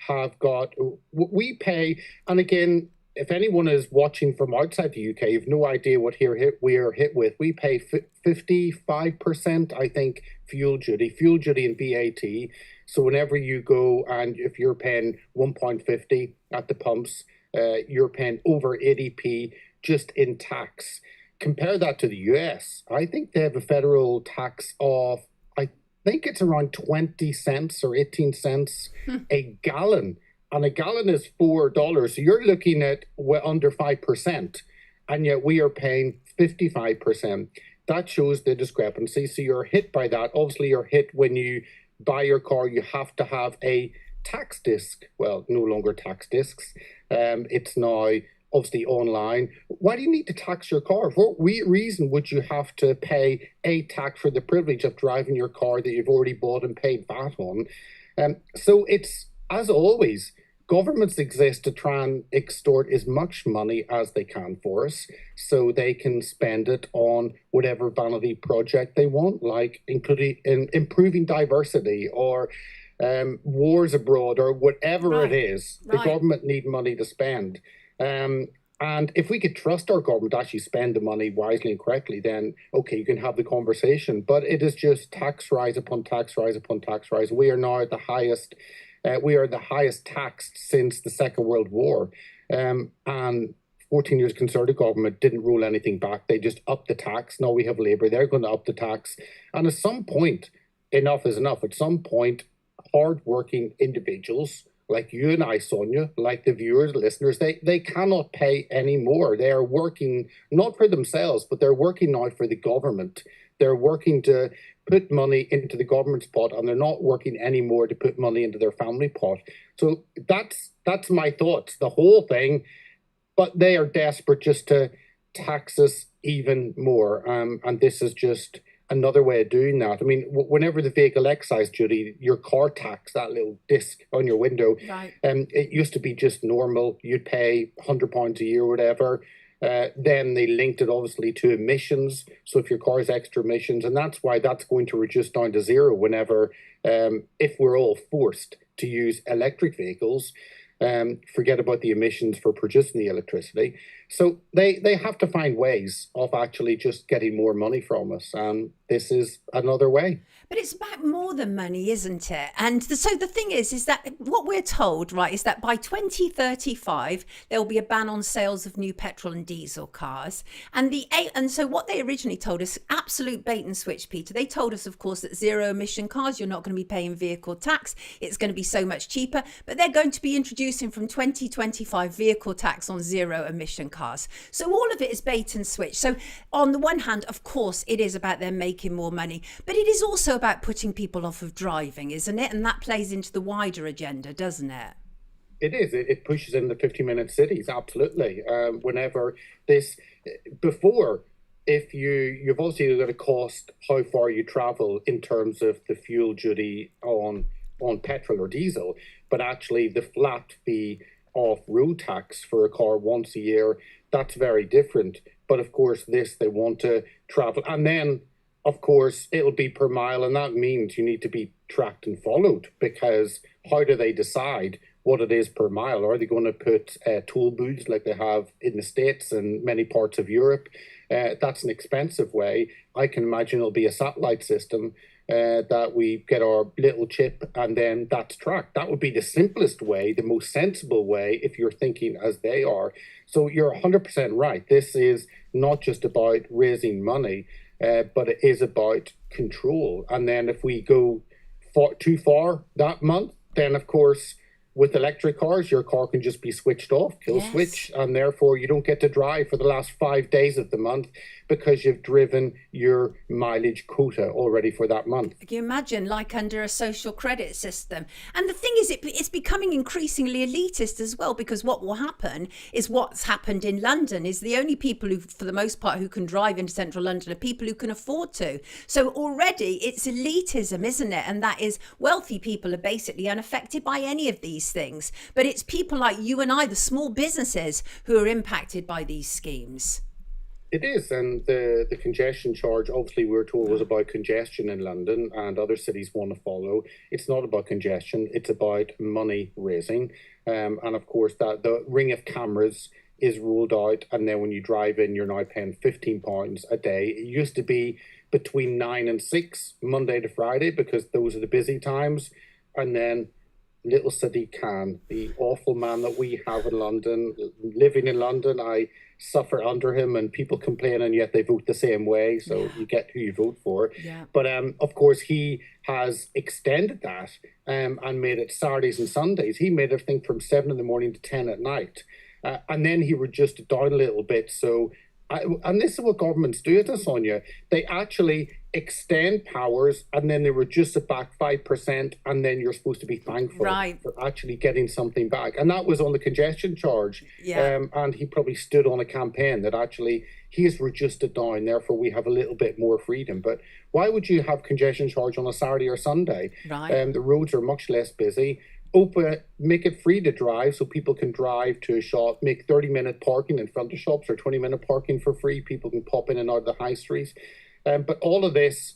have got, we pay, and again, if anyone is watching from outside the UK, you've no idea what we are hit with. We pay 55%, I think, fuel duty and VAT. So whenever you go and if you're paying £1.50 at the pumps, you're paying over 80p just in tax. Compare that to the US. I think they have a federal tax of, I think it's around 20 cents or 18 cents a gallon. And a gallon is $4. So you're looking at under 5%. And yet we are paying 55%. That shows the discrepancy. So you're hit by that. Obviously, you're hit when you buy your car. You have to have a tax disc. Well, no longer tax discs. It's now obviously online. Why do you need to tax your car? For what reason would you have to pay a tax for the privilege of driving your car that you've already bought and paid VAT on? So it's, as always, governments exist to try and extort as much money as they can for us so they can spend it on whatever vanity project they want, like including improving diversity or wars abroad or whatever it is. The government need money to spend. And if we could trust our government to actually spend the money wisely and correctly, then, okay, you can have the conversation. But it is just tax rise upon tax rise upon tax rise. We are now at the highest We are the highest taxed since the Second World War. And 14 years Conservative government didn't roll anything back. They just upped the tax. Now we have Labour. They're going to up the tax. And at some point, enough is enough. At some point, hardworking individuals like you and I, Sonia, like the viewers, listeners, they cannot pay any more. They are working not for themselves, but they're working now for the government. They're working to put money into the government's pot, and they're not working anymore to put money into their family pot. So that's my thoughts, the whole thing. But they are desperate just to tax us even more. And this is just another way of doing that. I mean, whenever the vehicle excise duty, your car tax, that little disc on your window, right. It used to be just normal. You'd pay £100 a year or whatever. Then they linked it obviously to emissions. So if your car has extra emissions, and that's why that's going to reduce down to zero whenever, if we're all forced to use electric vehicles, forget about the emissions for producing the electricity. So they have to find ways of actually just getting more money from us. And this is another way. But it's about more than money, isn't it? And so the thing is that what we're told, right, is that by 2035, there will be a ban on sales of new petrol and diesel cars. And so what they originally told us, absolute bait and switch, Peter. They told us, of course, that zero emission cars, you're not going to be paying vehicle tax. It's going to be so much cheaper. But they're going to be introducing from 2025 vehicle tax on zero emission cars. So all of it is bait and switch. So on the one hand, of course, it is about them making more money, but it is also about putting people off of driving, isn't it? And that plays into the wider agenda, doesn't it? It is. It pushes in the 50-minute cities, absolutely. Whenever this, before, if you've obviously got to cost how far you travel in terms of the fuel duty on petrol or diesel, but actually the flat fee of road tax for a car once a year, that's very different. But of course, this, they want to travel. And then, of course, it'll be per mile, and that means you need to be tracked and followed, because how do they decide what it is per mile? Are they going to put toll booths like they have in the States and many parts of Europe? That's an expensive way. I can imagine it'll be a satellite system that we get our little chip and then that's tracked. That would be the simplest way, the most sensible way, if you're thinking as they are. So you're 100% right. This is not just about raising money, but it is about control. And then if we go too far that month, then of course, with electric cars, your car can just be switched off, kill switch, and therefore you don't get to drive for the last 5 days of the month because you've driven your mileage quota already for that month. Can you imagine, like under a social credit system? And the thing is, it's becoming increasingly elitist as well, because what will happen is what's happened in London is the only people who, for the most part, who can drive into central London are people who can afford to. So already it's elitism, isn't it? And that is wealthy people are basically unaffected by any of these things. But it's people like you and I, the small businesses, who are impacted by these schemes. It is, and the congestion charge, obviously we were told was about congestion in London, and other cities want to follow. It's not about congestion, it's about money raising. And of course that the ring of cameras is rolled out, and then when you drive in, you're now paying £15 a day. It used to be between 9 and 6, Monday to Friday, because those are the busy times. And then little city Can, the awful man that we have in London, living in London, I suffer under him, and people complain, and yet they vote the same way. So you get who you vote for. Yeah. But of course, he has extended that and made it Saturdays and Sundays. He made everything from 7 in the morning to 10 at night. And then he reduced it down a little bit. So, and this is what governments do, isn't it, Sonia? They actually extend powers and then they reduce it back 5%, and then you're supposed to be thankful for actually getting something back. And that was on the congestion charge. And he probably stood on a campaign that actually he has reduced it down, therefore we have a little bit more freedom. But why would you have congestion charge on a Saturday or Sunday? The roads are much less busy. Make it free to drive so people can drive to a shop, make 30-minute parking in front of shops or 20-minute parking for free. People can pop in and out of the high streets. But all of this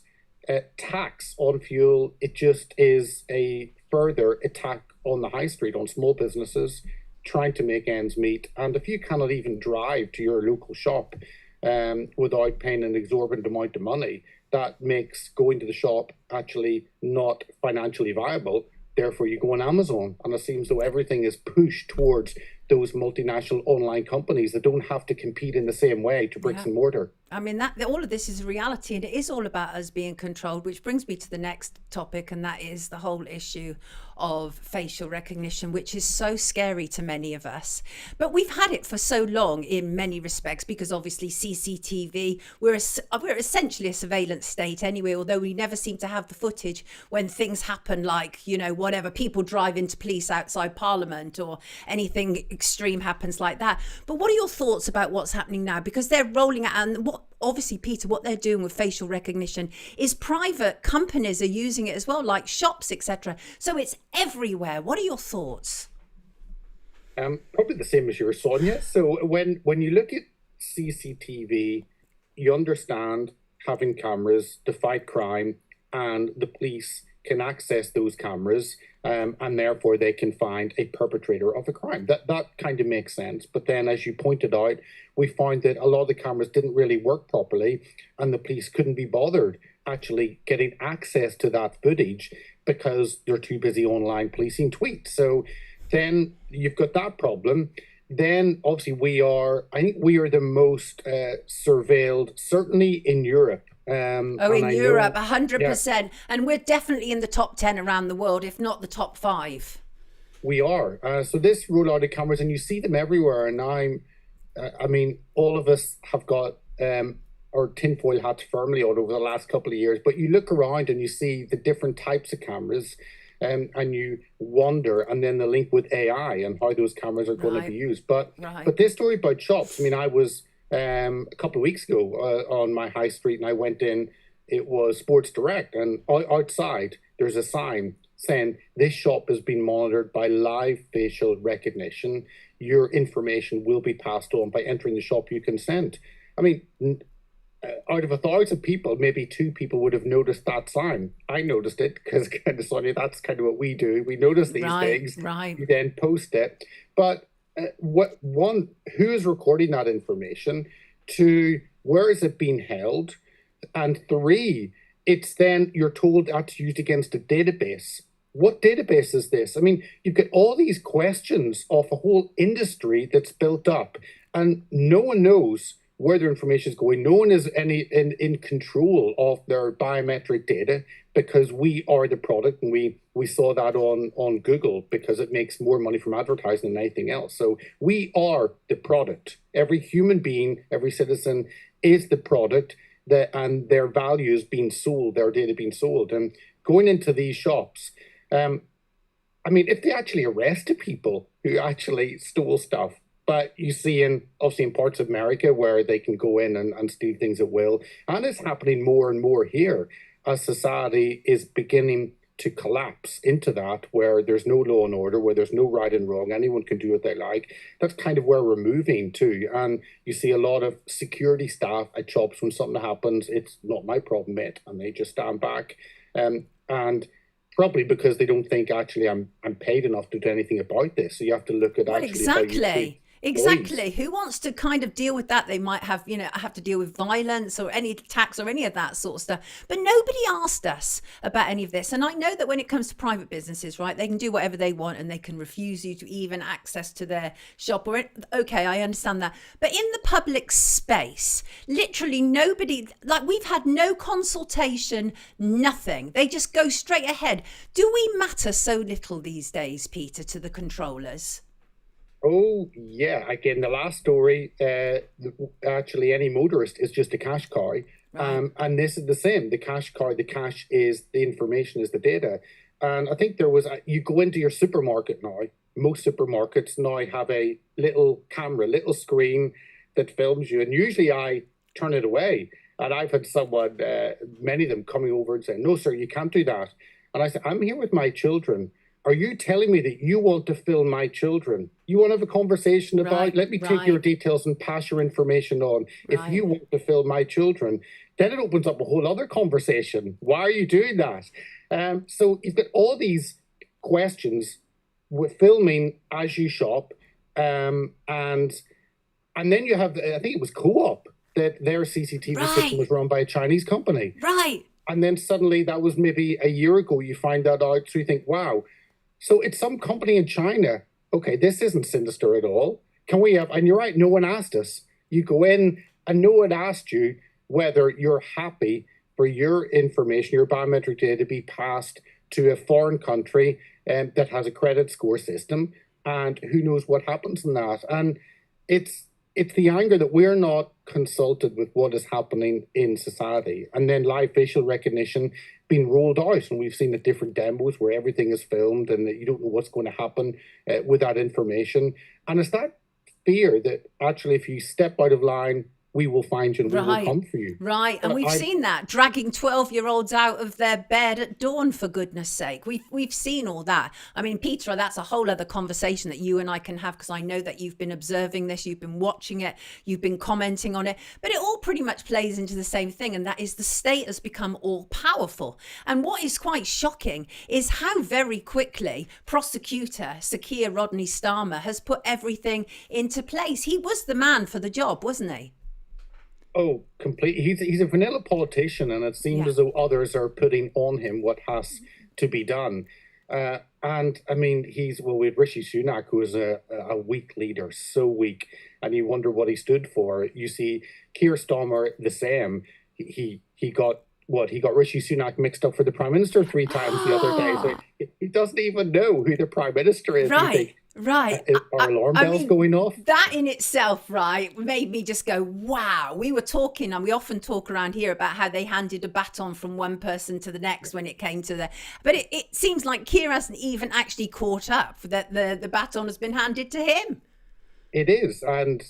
tax on fuel, it just is a further attack on the high street, on small businesses trying to make ends meet. And if you cannot even drive to your local shop without paying an exorbitant amount of money, that makes going to the shop actually not financially viable. Therefore, you go on Amazon, and it seems though everything is pushed towards those multinational online companies that don't have to compete in the same way to bricks and mortar. I mean, that all of this is reality, and it is all about us being controlled, which brings me to the next topic, and that is the whole issue of facial recognition, which is so scary to many of us. But we've had it for so long in many respects, because obviously CCTV, we're essentially a surveillance state anyway, although we never seem to have the footage when things happen, like, you know, whatever, people drive into police outside Parliament or anything extreme happens like that. But what are your thoughts about what's happening now? Because they're rolling out, and what obviously, Peter, what they're doing with facial recognition is private companies are using it as well, like shops, etc. So it's everywhere. What are your thoughts? Probably the same as yours, Sonia. So when you look at CCTV, you understand having cameras to fight crime, and the police can access those cameras, and therefore they can find a perpetrator of a crime. That kind of makes sense. But then, as you pointed out, we found that a lot of the cameras didn't really work properly, and the police couldn't be bothered actually getting access to that footage because they're too busy online policing tweets. So then you've got that problem. Then obviously I think we are the most surveilled, certainly in Europe. In Europe, 100%. Yeah. And we're definitely in the top 10 around the world, if not the top 5. We are. So this rollout of cameras, and you see them everywhere. And I mean, all of us have got our tinfoil hats firmly on over the last couple of years. But you look around and you see the different types of cameras, and you wonder, and then the link with AI and how those cameras are going to be used. But this story about shops, I mean, I was a couple of weeks ago on my high street, and I went in. It was Sports Direct, and outside there's a sign saying this shop has been monitored by live facial recognition. Your information will be passed on by entering the shop you consent. I mean, out of 1,000 people, maybe 2 people would have noticed that sign. I noticed it because, kind of, Sonia, that's kind of what we do. We notice these things. Right. You then post it. But who is recording that information? 2, where is it being held? And 3, it's then you're told that's used against a database. What database is this? I mean, you've got all these questions of a whole industry that's built up, and no one knows where their information is going. No one is in control of their biometric data, because we are the product, and we saw that on Google, because it makes more money from advertising than anything else. So we are the product. Every human being, every citizen is the product, and their values being sold, their data being sold. And going into these shops, I mean, if they actually arrested people who actually stole stuff, but you see obviously in parts of America where they can go in and steal things at will. And it's happening more and more here as society is beginning to collapse into that, where there's no law and order, where there's no right and wrong. Anyone can do what they like. That's kind of where we're moving to. And you see a lot of security staff at shops, when something happens, it's not my problem, mate. And they just stand back. And probably because they don't think, actually, I'm paid enough to do anything about this. So you have to look at Exactly. Who wants to kind of deal with that? They might have to deal with violence or any attacks or any of that sort of stuff. But nobody asked us about any of this. And I know that when it comes to private businesses, right, they can do whatever they want, and they can refuse you to even access to their shop. Okay, I understand that. But in the public space, literally nobody, like, we've had no consultation, nothing. They just go straight ahead. Do we matter so little these days, Peter, to the controllers? Oh, yeah. Again, the last story, actually, any motorist is just a cash cow. Right. And this is the same. The cash cow, the cash is the information, is the data. And I think you go into your supermarket now. Most supermarkets now have a little camera, little screen that films you. And usually I turn it away. And I've had someone, many of them, coming over and saying, "No, sir, you can't do that." And I said, "I'm here with my children. Are you telling me that you want to film my children? You want to have a conversation about, let me take your details and pass your information on. If you want to film my children," then it opens up a whole other conversation. Why are you doing that? So you've got all these questions with filming as you shop. And then you have, I think it was Co-op, that their CCTV system was run by a Chinese company. Right. And then suddenly, that was maybe a year ago, you find that out. So you think, wow. So it's some company in China. Okay, this isn't sinister at all. Can we have, and you're right, no one asked us. You go in and no one asked you whether you're happy for your information, your biometric data to be passed to a foreign country that has a credit score system, and who knows what happens in that. And it's the anger that we're not consulted with what is happening in society. And then live facial recognition being rolled out, and we've seen the different demos where everything is filmed and that you don't know what's going to happen with that information. And it's that fear that actually if you step out of line, we will find you and we will come for you. Right. And we've seen that, dragging 12-year-olds out of their bed at dawn, for goodness sake. We've seen all that. I mean, Peter, that's a whole other conversation that you and I can have, because I know that you've been observing this, you've been watching it, you've been commenting on it, but it all pretty much plays into the same thing, and that is the state has become all powerful. And what is quite shocking is how very quickly prosecutor Sir Keir Rodney Starmer has put everything into place. He was the man for the job, wasn't he? Oh, completely. He's a vanilla politician, and it seems as though others are putting on him what has to be done. And I mean, we had Rishi Sunak, who is a weak leader, so weak, and you wonder what he stood for. You see, Keir Starmer, the same. He got Rishi Sunak mixed up for the Prime Minister 3 times the other day. So he doesn't even know who the Prime Minister is. Right. Are alarm bells going off? That in itself, right, made me just go, wow. We were talking, and we often talk around here about how they handed a baton from one person to the next when it came to but it seems like Keir hasn't even actually caught up, that the baton has been handed to him. It is. And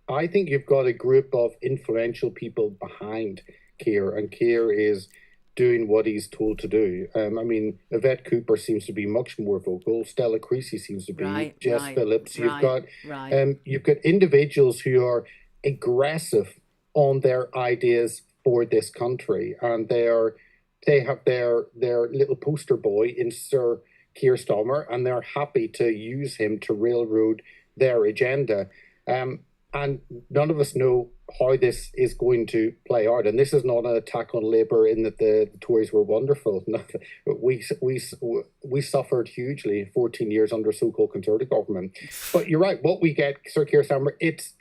I think you've got a group of influential people behind Keir, and Keir is doing what he's told to do. I mean, Yvette Cooper seems to be much more vocal. Stella Creasy seems to be. Jess Phillips. You've got individuals who are aggressive on their ideas for this country, and they have their little poster boy in Sir Keir Starmer, and they're happy to use him to railroad their agenda. And none of us know how this is going to play out. And this is not an attack on Labour in that the Tories were wonderful. We suffered hugely 14 years under so-called Conservative government. But you're right, what we get, Sir Keir Starmer, it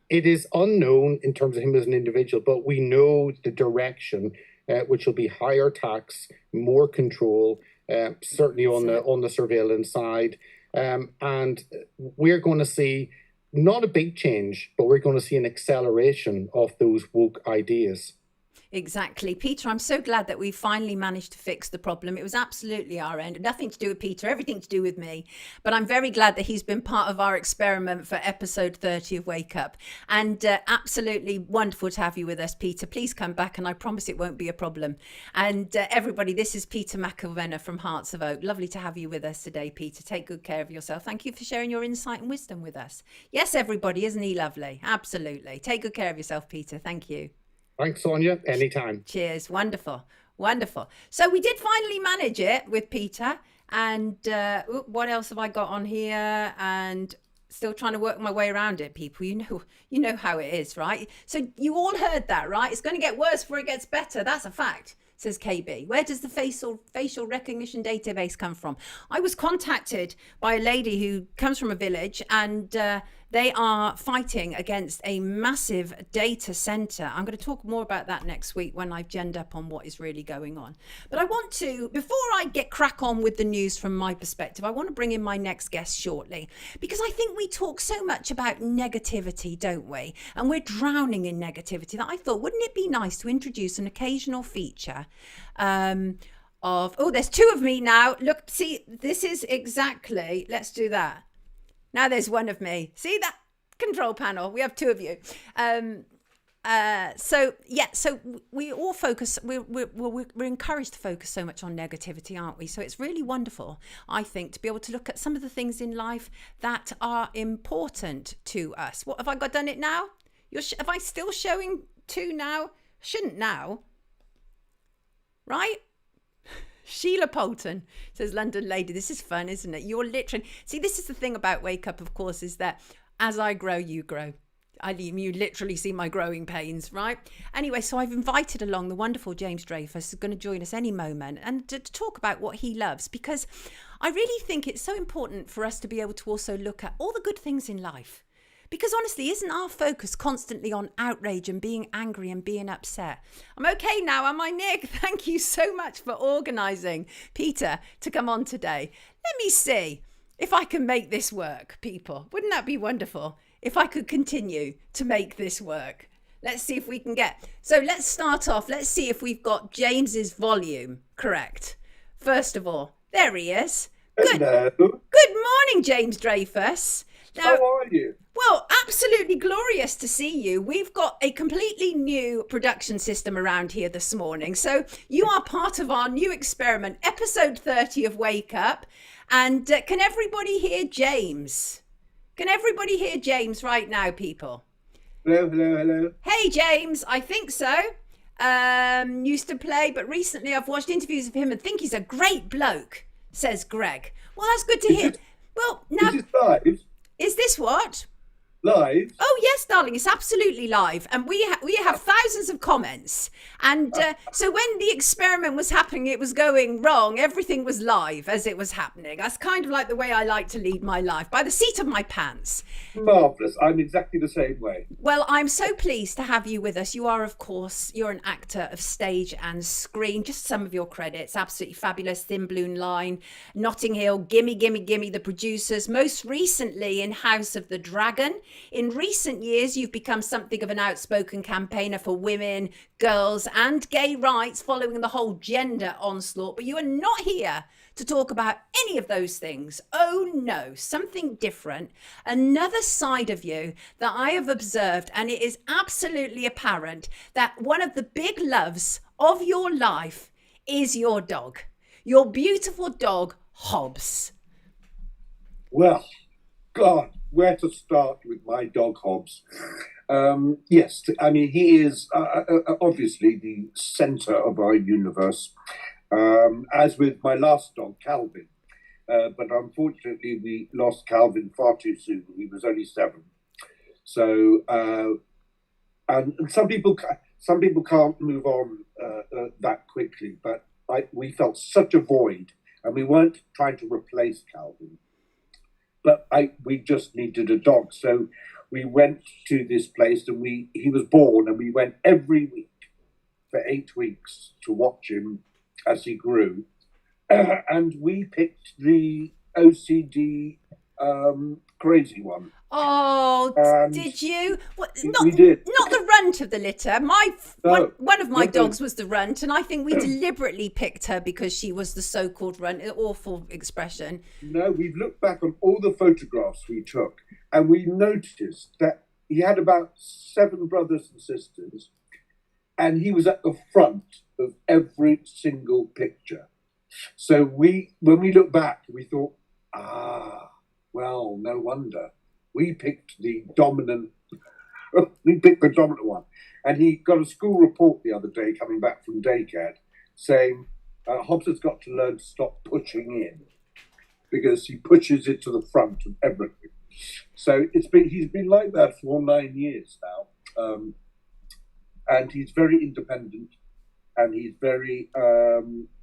is unknown in terms of him as an individual, but we know the direction, which will be higher tax, more control, certainly on the surveillance side. And we're going to see not a big change, but we're going to see an acceleration of those woke ideas. Exactly. Peter, I'm so glad that we finally managed to fix the problem. It was absolutely our end. Nothing to do with Peter, everything to do with me. But I'm very glad that he's been part of our experiment for episode 30 of Wake Up. And absolutely wonderful to have you with us, Peter. Please come back, and I promise it won't be a problem. And everybody, this is Peter Mcilvenna from Hearts of Oak. Lovely to have you with us today, Peter. Take good care of yourself. Thank you for sharing your insight and wisdom with us. Yes, everybody, isn't he lovely? Absolutely. Take good care of yourself, Peter. Thank you. Thanks, Sonia. Anytime. Cheers. Wonderful. Wonderful. So we did finally manage it with Peter. And what else have I got on here? And still trying to work my way around it, people. You know how it is, right? So you all heard that, right? It's going to get worse before it gets better. That's a fact, says KB. Where does the facial recognition database come from? I was contacted by a lady who comes from a village, and they are fighting against a massive data center. I'm going to talk more about that next week when I've genned up on what is really going on. But I want to, before I get crack on with the news from my perspective, I want to bring in my next guest shortly, because I think we talk so much about negativity, don't we? And we're drowning in negativity that I thought, wouldn't it be nice to introduce an occasional feature there's 2 of me now. Look, see, this is exactly, let's do that. Now there's 1 of me. See that control panel? We have 2 of you. So we all focus. We're encouraged to focus so much on negativity, aren't we? So it's really wonderful, I think, to be able to look at some of the things in life that are important to us. What have I done it now? Am I still showing 2 now? Shouldn't now, right? Sheila Poulton says, London lady, this is fun, isn't it? You're literally, see, this is the thing about Wake Up, of course, is that as I grow, you grow. You literally see my growing pains, right? Anyway, so I've invited along the wonderful James Dreyfus, who's going to join us any moment, and to talk about what he loves, because I really think it's so important for us to be able to also look at all the good things in life. Because honestly, isn't our focus constantly on outrage and being angry and being upset? I'm okay now, am I, Nick? Thank you so much for organising Peter to come on today. Let me see if I can make this work, people. Wouldn't that be wonderful if I could continue to make this work? Let's see if we can get... So let's start off. Let's see if we've got James's volume correct. First of all, there he is. Hello. Good morning, James Dreyfus. Now, how are you? Well, absolutely glorious to see you. We've got a completely new production system around here this morning. So you are part of our new experiment, episode 30 of Wake Up. And can everybody hear James? Can everybody hear James right now, people? Hello, hello, hello. Hey, James, I think so. Used to play, but recently I've watched interviews of him and think he's a great bloke, says Greg. Well, that's good to hear. Well, now... Is this live? Is this what? Live? Oh, yes, darling, it's absolutely live. And we have thousands of comments. And so when the experiment was happening, it was going wrong. Everything was live as it was happening. That's kind of like the way I like to lead my life, by the seat of my pants. Marvellous. I'm exactly the same way. Well, I'm so pleased to have you with us. You are, of course, you're an actor of stage and screen. Just some of your credits. Absolutely fabulous. Thin Blue Line, Notting Hill, Gimme, Gimme, Gimme, The Producers. Most recently in House of the Dragon. In recent years, you've become something of an outspoken campaigner for women, girls and gay rights following the whole gender onslaught. But you are not here to talk about any of those things. Oh no, something different. Another side of you that I have observed, and it is absolutely apparent that one of the big loves of your life is your dog. Your beautiful dog, Hobbes. Well, God, where to start with my dog Hobbes? Yes, I mean, he is obviously the centre of our universe, as with my last dog, Calvin. But unfortunately, we lost Calvin far too soon. He was only 7. So, and some people can't move on that quickly, but we felt such a void, and we weren't trying to replace Calvin. But we just needed a dog. So we went to this place and he was born, and we went every week for 8 weeks to watch him as he grew. And we picked the OCD crazy one. Oh, And did you? we did. Not the runt of the litter. One of my dogs was the runt, and I think we deliberately picked her because she was the so-called runt. An awful expression. No, we've looked back on all the photographs we took, and we noticed that he had about 7 brothers and sisters, and he was at the front of every single picture. So when we look back, we thought, well, no wonder. We picked the dominant one. And he got a school report the other day coming back from daycare saying Hobbes has got to learn to stop pushing in because he pushes it to the front of everything. So he's been like that for 9 years now. And he's very independent, and he's very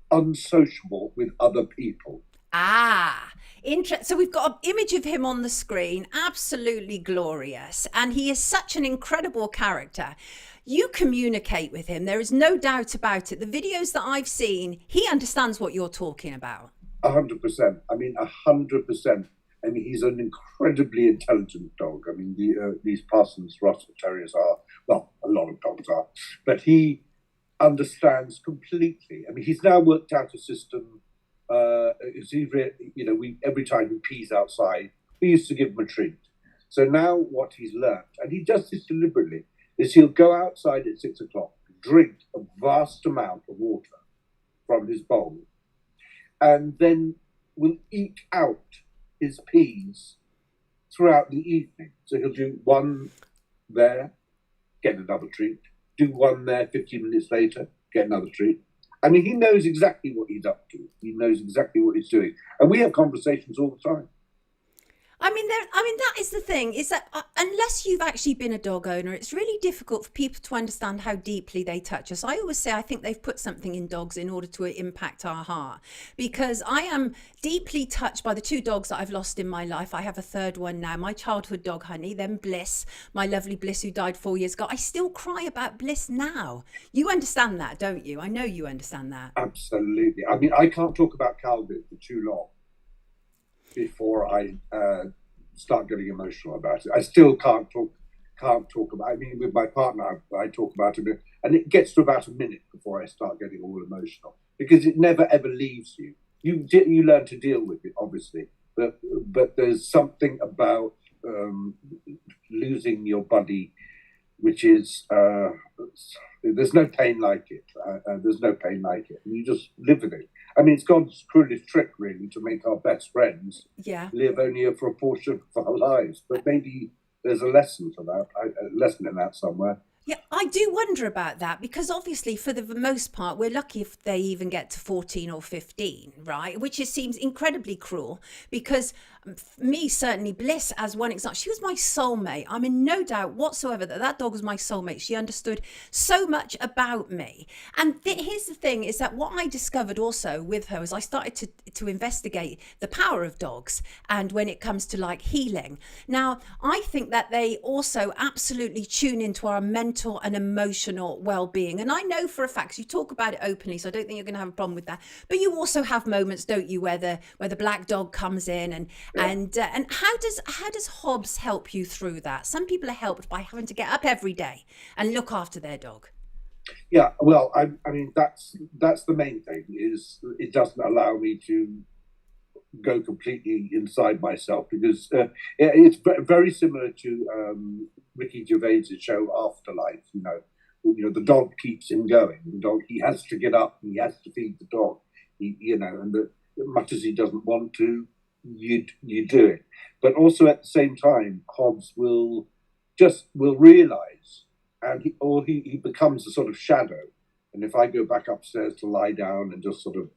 unsociable with other people. So we've got an image of him on the screen, absolutely glorious, and he is such an incredible character. You communicate with him, there is no doubt about it. The videos that I've seen, he understands what you're talking about. 100%. I mean, 100%. I mean, he's an incredibly intelligent dog. I mean, these Parsons Russell Terriers are, well, a lot of dogs are, but he understands completely. I mean, he's now worked out a system. Every time he pees outside, we used to give him a treat. So now what he's learned, and he does this deliberately, is he'll go outside at 6 o'clock, drink a vast amount of water from his bowl, and then will eke out his peas throughout the evening. So he'll do one there, get another treat, do one there 15 minutes later, get another treat. I mean, he knows exactly what he's up to. He knows exactly what he's doing. And we have conversations all the time. That is the thing, is that unless you've actually been a dog owner, it's really difficult for people to understand how deeply they touch us. I always say I think they've put something in dogs in order to impact our heart, because I am deeply touched by the two dogs that I've lost in my life. I have a third one now, my childhood dog Honey, then Bliss, my lovely Bliss, who died 4 years ago. I still cry about Bliss now. You understand that, don't you? I know you understand that. Absolutely. I mean, I can't talk about Calvin for too long before I start getting emotional about it. I still can't talk about. I mean, with my partner, I talk about it, and it gets to about a minute before I start getting all emotional, because it never ever leaves you. You learn to deal with it, obviously, but there's something about losing your buddy, which is there's no pain like it. There's no pain like it, and you just live with it. I mean, it's God's cruelest trick, really, to make our best friends live only for a portion of our lives. But maybe there's a lesson for that, a lesson in that somewhere. Yeah, I do wonder about that, because obviously for the most part, we're lucky if they even get to 14 or 15, right? Which seems incredibly cruel, because me, certainly Bliss, as one example, she was my soulmate. I'm in no doubt whatsoever that dog was my soulmate. She understood so much about me. And here's the thing, is that what I discovered also with her is I started to investigate the power of dogs, and when it comes to like healing. Now, I think that they also absolutely tune into our mental and emotional well-being. And I know for a fact, 'cause you talk about it openly, so I don't think you're going to have a problem with that. But you also have moments, don't you, where the black dog comes in, and how does Hobbes help you through that? Some people are helped by having to get up every day and look after their dog. Yeah, well, I mean, that's the main thing, is it doesn't allow me to go completely inside myself, because it's very similar to Ricky Gervais's show Afterlife. You know, the dog keeps him going. The dog, he has to get up, he has to feed the dog. And much as he doesn't want to, you do it. But also at the same time, Hobbes will realise, and he becomes a sort of shadow. And if I go back upstairs to lie down and just sort of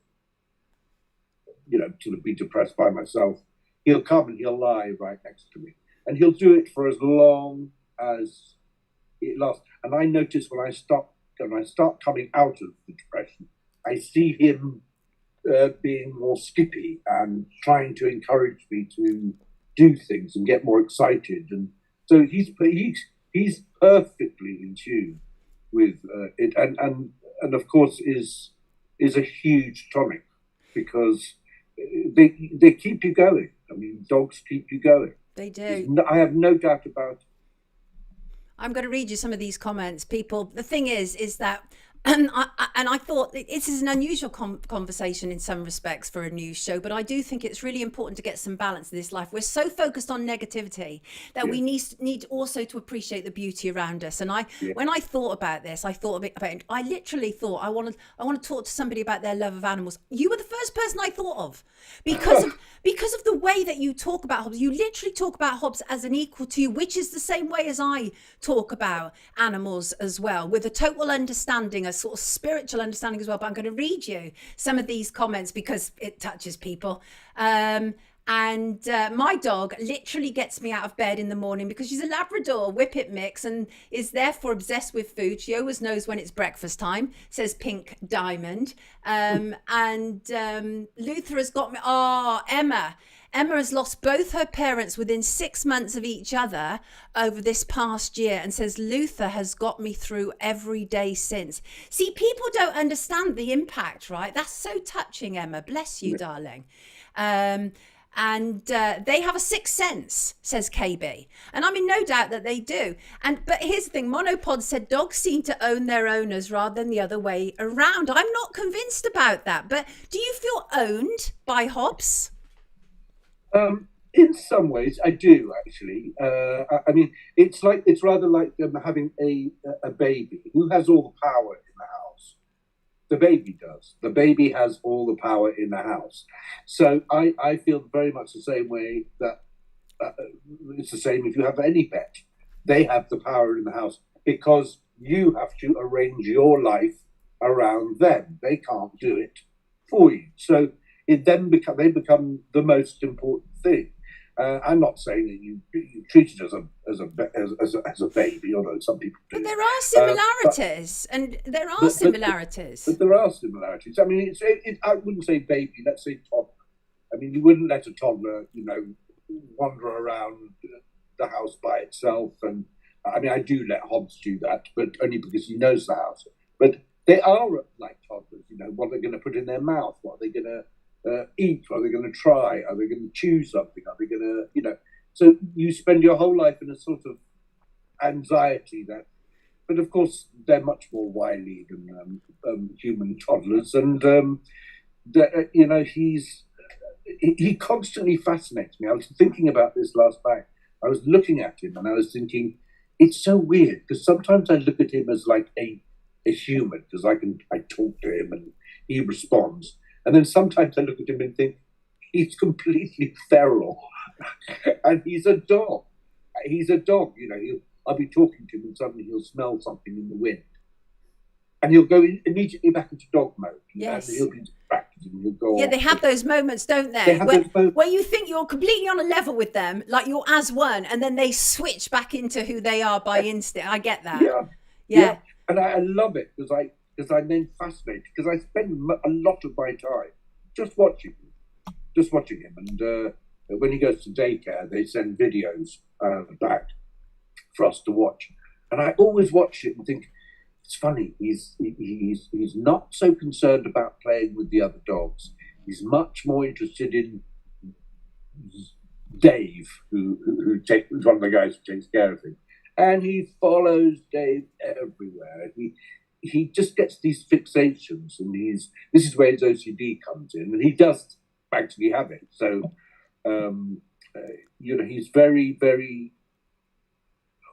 be depressed by myself, he'll come and he'll lie right next to me, and he'll do it for as long as it lasts. And I notice when I start coming out of the depression, I see him being more skippy and trying to encourage me to do things and get more excited. And so he's perfectly in tune with it, and of course is a huge tonic, because they keep you going. I mean, dogs keep you going. They do. I have no doubt about it. I'm going to read you some of these comments. People, the thing is that, and I thought this is an unusual conversation in some respects for a news show, but I do think it's really important to get some balance in this life. We're so focused on negativity that we need also to appreciate the beauty around us. And when I thought about this, I thought about it. I literally thought I want to talk to somebody about their love of animals. You were the first person I thought of, because of the way that you talk about Hobbes. You literally talk about Hobbes as an equal to you, which is the same way as I talk about animals as well, with a total understanding, a sort of spiritual understanding as well. But I'm going to read you some of these comments because it touches people. And my dog literally gets me out of bed in the morning, because she's a Labrador Whippet mix and is therefore obsessed with food. She always knows when it's breakfast time, says Pink Diamond. And Luther has got me. Oh, Emma has lost both her parents within 6 months of each other over this past year, and says Luther has got me through every day since. See, people don't understand the impact, right? That's so touching, Emma. Bless you, darling. And they have a sixth sense, says KB. And I'm in no doubt that they do. But here's the thing, Monopod said dogs seem to own their owners rather than the other way around. I'm not convinced about that, but do you feel owned by Hobbes? In some ways, I do actually. I mean, it's rather like them having a baby. Who has all the power in the house? The baby does. The baby has all the power in the house. So I feel very much the same way, that it's the same if you have any pet. They have the power in the house, because you have to arrange your life around them. They can't do it for you. So they become the most important thing. I'm not saying that you treat it as a baby, although some people do. But there are similarities, and there are similarities. But there are similarities. I mean, I wouldn't say baby. Let's say toddler. I mean, you wouldn't let a toddler, wander around the house by itself. And I mean, I do let Hobbes do that, but only because he knows the house. But they are like toddlers. What are they going to put in their mouth? What are they going to eat? What are they going to try? Are they going to choose something? Are they going to, So you spend your whole life in a sort of anxiety that. But of course, they're much more wily than human toddlers, and he constantly fascinates me. I was thinking about this last night. I was looking at him and I was thinking, it's so weird because sometimes I look at him as like a human because I talk to him and he responds, and then sometimes I look at him and think he's completely feral, and he's a dog. He's a dog. I'll be talking to him and suddenly he'll smell something in the wind. And he'll go immediately back into dog mode. Yes. And he'll be distracted and he'll go Yeah, off. they have those moments, don't they? Where you think you're completely on a level with them, like you're as one, and then they switch back into who they are by instinct. I get that. Yeah. And I love it because I'm then fascinated because I spend a lot of my time just watching him. And when he goes to daycare, they send videos back for us to watch. And I always watch it and think, it's funny, he's not so concerned about playing with the other dogs. He's much more interested in Dave, who's one of the guys who takes care of him. And he follows Dave everywhere. He just gets these fixations, and this is where his OCD comes in, and he does actually have it. So, he's very, very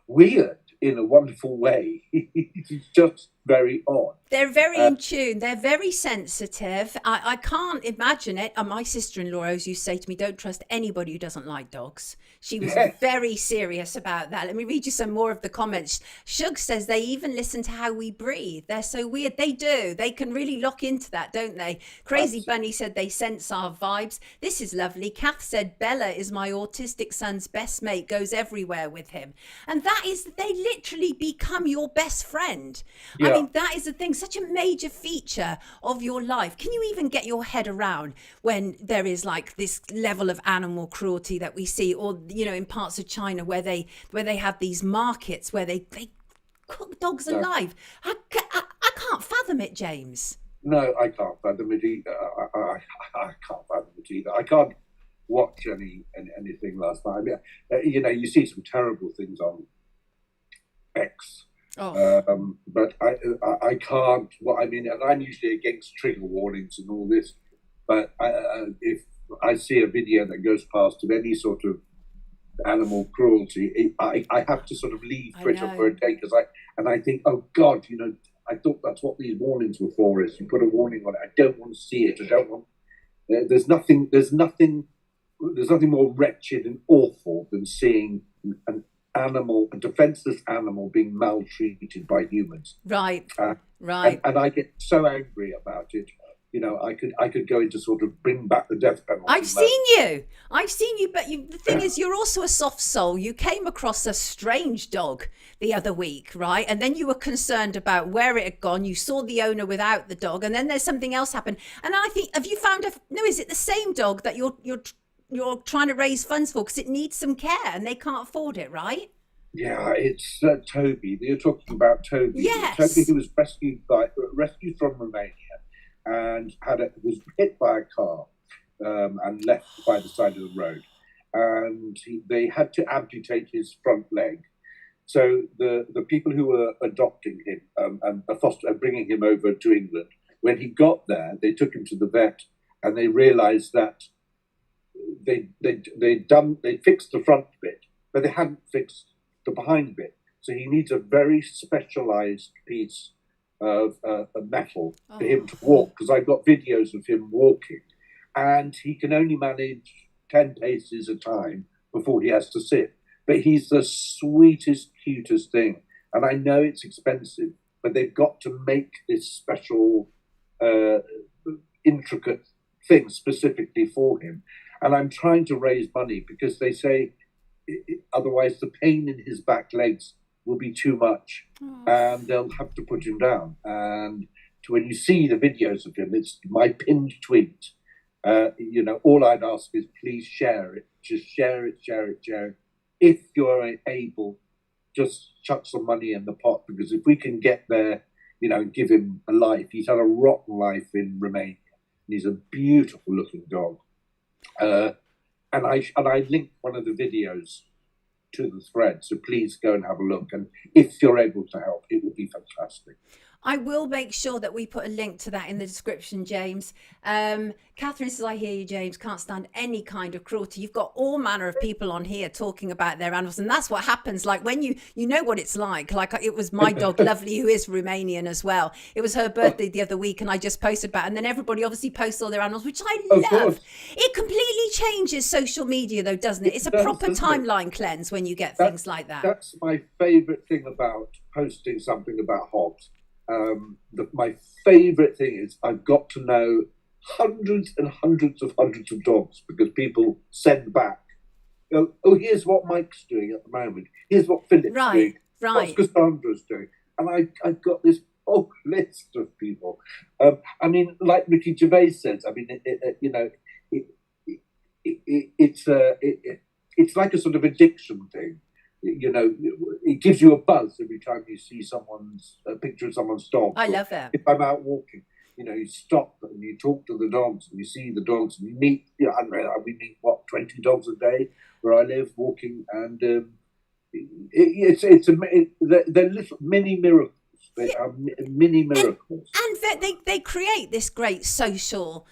weird in a wonderful way. He's just very odd. They're very in tune. They're very sensitive. I can't imagine it. My sister-in-law always used to say to me, don't trust anybody who doesn't like dogs. She was very serious about that. Let me read you some more of the comments. Shug says they even listen to how we breathe. They're so weird. They do. They can really lock into that, don't they? Crazy Bunny said they sense our vibes. This is lovely. Kath said Bella is my autistic son's best mate, goes everywhere with him. And that is, they literally become your best friend. Yeah. I mean, that is the thing. Such a major feature of your life. Can you even get your head around when there is like this level of animal cruelty that we see, or in parts of China where they have these markets where they cook dogs alive? I can't fathom it, James. No, I can't fathom it either. I can't fathom it either. I can't watch anything last night. You see some terrible things on X. But I can't. And I'm usually against trigger warnings and all this. But if I see a video that goes past of any sort of animal cruelty, I have to sort of leave Twitter for a day because I think, oh God, I thought that's what these warnings were for. Is you put a warning on it. I don't want to see it. I don't want. There's nothing more wretched and awful than seeing a defenseless animal being maltreated by humans. Right. And I get so angry about it. I could go into sort of bring back the death penalty. I've seen you, but the thing is, you're also a soft soul. You came across a strange dog the other week, right? And then you were concerned about where it had gone. You saw the owner without the dog, and then there's something else happened. And I think, have you found is it the same dog that you're trying to raise funds for because it needs some care and they can't afford it, right? Yeah, it's Toby. You're talking about Toby. Yes. Toby, who was rescued from Romania and was hit by a car and left by the side of the road. And they had to amputate his front leg. So the people who were adopting him and bringing him over to England, when he got there, they took him to the vet and they realised that they fixed the front bit, but they hadn't fixed the behind bit. So he needs a very specialised piece of metal for him to walk, because I've got videos of him walking, and he can only manage 10 paces a time before he has to sit. But he's the sweetest, cutest thing. And I know it's expensive, but they've got to make this special, intricate thing specifically for him. And I'm trying to raise money because they say otherwise the pain in his back legs will be too much, and they'll have to put him down. And when you see the videos of him, it's my pinned tweet. All I'd ask is please share it. Just share it. If you're able, just chuck some money in the pot, because if we can get there, give him a life. He's had a rotten life in Romania. He's a beautiful looking dog. And I linked one of the videos to the thread, so please go and have a look. And if you're able to help, it would be fantastic. I will make sure that we put a link to that in the description, James. Catherine says, I hear you, James. Can't stand any kind of cruelty. You've got all manner of people on here talking about their animals. And that's what happens. Like when you know what it's like. Like it was my dog, Lovely, who is Romanian as well. It was her birthday the other week and I just posted about it. And then everybody obviously posts all their animals, which I love. It completely changes social media though, doesn't it? It's a proper timeline cleanse when you get things like that. That's my favourite thing about posting something about Hobbes. My favourite thing is I've got to know hundreds and hundreds of dogs, because people send back, here's what Mike's doing at the moment. Here's what Philip's doing. What's Cassandra's doing. And I've got this whole list of people. Like Ricky Gervais says, it's like a sort of addiction thing. It gives you a buzz every time you see a picture of someone's dog. I love it. If I'm out walking, you stop and you talk to the dogs and you see the dogs and you meet, we meet 20 dogs a day where I live walking, and they're little mini miracles. They are mini miracles. And they create this great social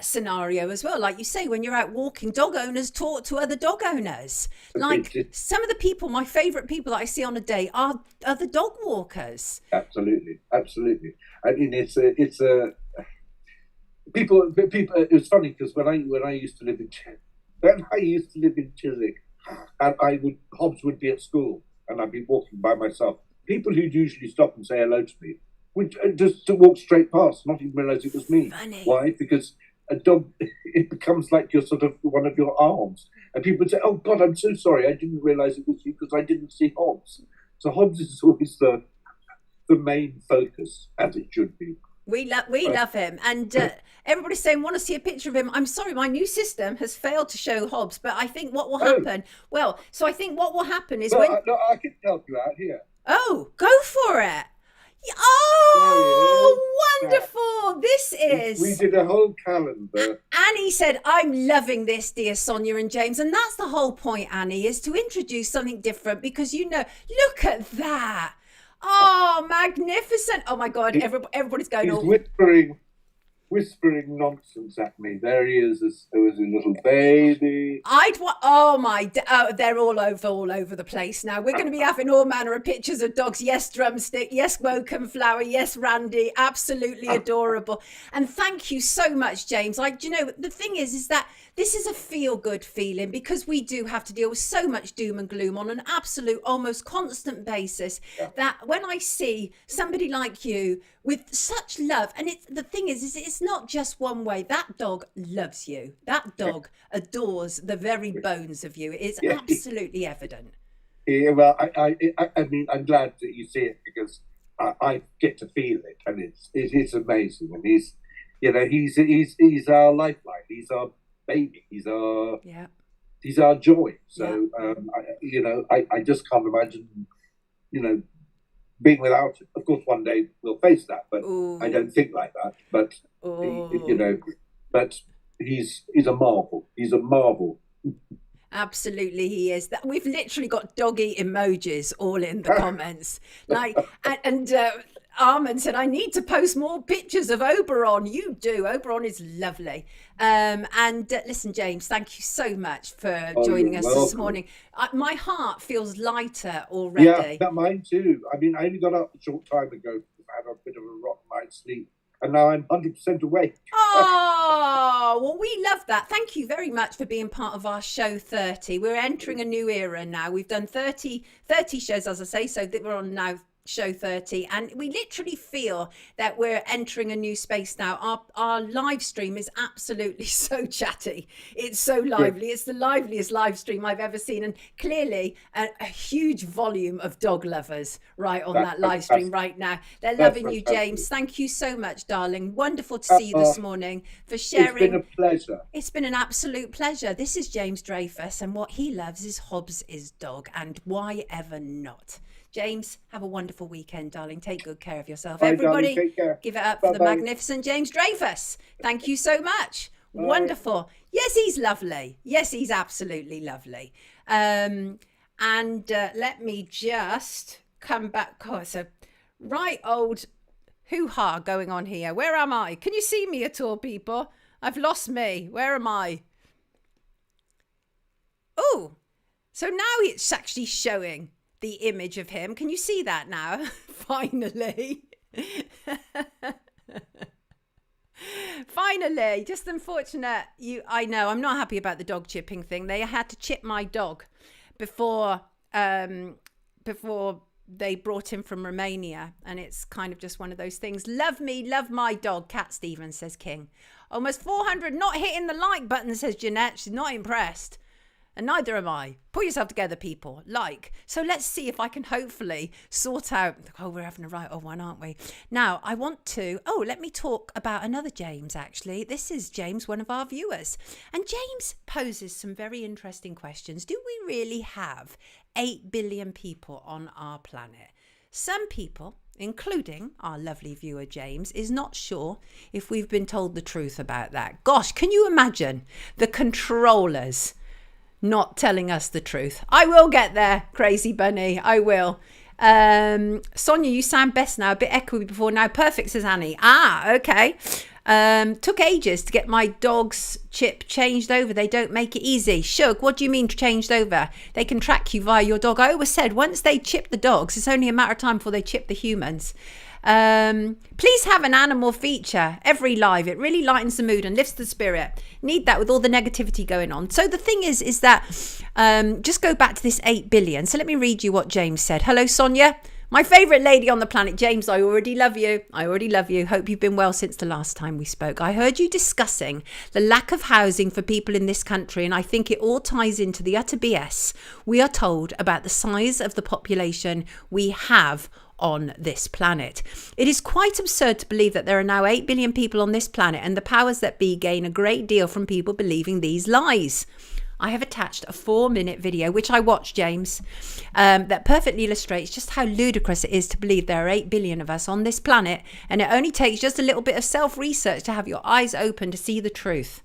scenario as well. Like you say, when you're out walking, dog owners talk to other dog owners. Like some of the people, my favourite people that I see on a day are the dog walkers. Absolutely. It's people. It was funny because when I used to live in Chiswick, and Hobbes would be at school and I'd be walking by myself. People who'd usually stop and say hello to me would just walk straight past, not even realise it was me. Funny. Why? Because a dog, it becomes like you're sort of one of your arms. And people would say, oh God, I'm so sorry, I didn't realise it was you because I didn't see Hobbes. So Hobbes is always the main focus, as it should be. We love him, and everybody's saying want to see a picture of him. I'm sorry, my new system has failed to show Hobbes, but I think what will happen. Well, so I think what will happen is I can help you out here. Oh, go for it! Oh, wonderful! This is. We did a whole calendar. Annie said, "I'm loving this, dear Sonia and James," and that's the whole point. Annie is to introduce something different because look at that. Oh, magnificent! Oh my God, everybody's going all whispering nonsense at me. There he is. There was a little baby. They're all over the place now. We're going to be having all manner of pictures of dogs. Yes, Drumstick. Yes, Woken Flower. Yes, Randy. Absolutely adorable. And thank you so much, James. The thing is that this is a feel-good feeling because we do have to deal with so much doom and gloom on an absolute, almost constant basis. Yeah. That when I see somebody like you with such love, and the thing is it's not just one way. That dog loves you. That dog adores the very bones of you. It's absolutely evident. Yeah, well, I'm glad that you see it because I get to feel it, and it is amazing. And he's our lifeline. He's our baby. He's our joy. So I just can't imagine being without it. Of course, one day we'll face that, but I don't think like that. But but he's a marvel. He's a marvel. Absolutely, he is. That we've literally got doggy emojis all in the comments. And Armand said, I need to post more pictures of Oberon. You do. Oberon is lovely. Listen, James, thank you so much for joining us this morning. My heart feels lighter already. Yeah, mine too. I only got up a short time ago. I had a bit of a rotten night's sleep. And now I'm 100% awake. Oh, well, we love that. Thank you very much for being part of our show 30. We're entering a new era now. We've done 30 shows, as I say, so we're on now show 30, and we literally feel that we're entering a new space now. Our live stream is absolutely so chatty. It's so lively. It's the liveliest live stream I've ever seen, and clearly a huge volume of dog lovers right on that live stream right now. They're loving you, James. Thank you so much, darling. Wonderful to see you this morning, for sharing. It's been a pleasure. It's been an absolute pleasure. This is James Dreyfus, and what he loves is Hobbes is dog, and why ever not? James, have a wonderful weekend, darling. Take good care of yourself. Bye, Everybody, darling. Take care. give it up Bye-bye. for the magnificent James Dreyfus. Thank you so much. Bye. Wonderful. Yes, he's lovely. Yes, he's absolutely lovely. And let me just come back. Oh, it's a right old hoo-ha going on here. Where am I? Can you see me at all, people? I've lost me. Where am I? Oh, so now it's actually showing the image of him. Can you see that now? Finally. Finally. Just unfortunate. I know, I'm not happy about the dog chipping thing. They had to chip my dog before they brought him from Romania, and it's kind of just one of those things. Love me, love my dog, Cat Stevens, says King. Almost 400 not hitting the like button, says Jeanette. She's not impressed. And neither am I. Pull yourself together, people. Like. So let's see if I can hopefully sort out. Oh, we're having a right old one, aren't we? Now, I want to. Oh, let me talk about another James, actually. This is James, one of our viewers. And James poses some very interesting questions. Do we really have 8 billion people on our planet? Some people, including our lovely viewer James, is not sure if we've been told the truth about that. Gosh, can you imagine the controllers not telling us the truth? I will get there, crazy bunny. I will. Sonia, you sound best now. A bit echoey before now. Perfect, says Annie. Okay. Took ages to get my dog's chip changed over. They don't make it easy. Shug, what do you mean changed over? They can track you via your dog. I always said once they chip the dogs, it's only a matter of time before they chip the humans. Please have an animal feature every live. It really lightens the mood and lifts the spirit. Need that with all the negativity going on. So the thing is that just go back to this 8 billion. So let me read you what James said. Hello, Sonia. My favourite lady on the planet. James, I already love you. I already love you. Hope you've been well since the last time we spoke. I heard you discussing the lack of housing for people in this country, and I think it all ties into the utter BS we are told about the size of the population we have on this planet. It is quite absurd to believe that there are now 8 billion people on this planet, and the powers that be gain a great deal from people believing these lies. I have attached a 4-minute video, which I watched, James, that perfectly illustrates just how ludicrous it is to believe there are 8 billion of us on this planet, and it only takes just a little bit of self-research to have your eyes open to see the truth.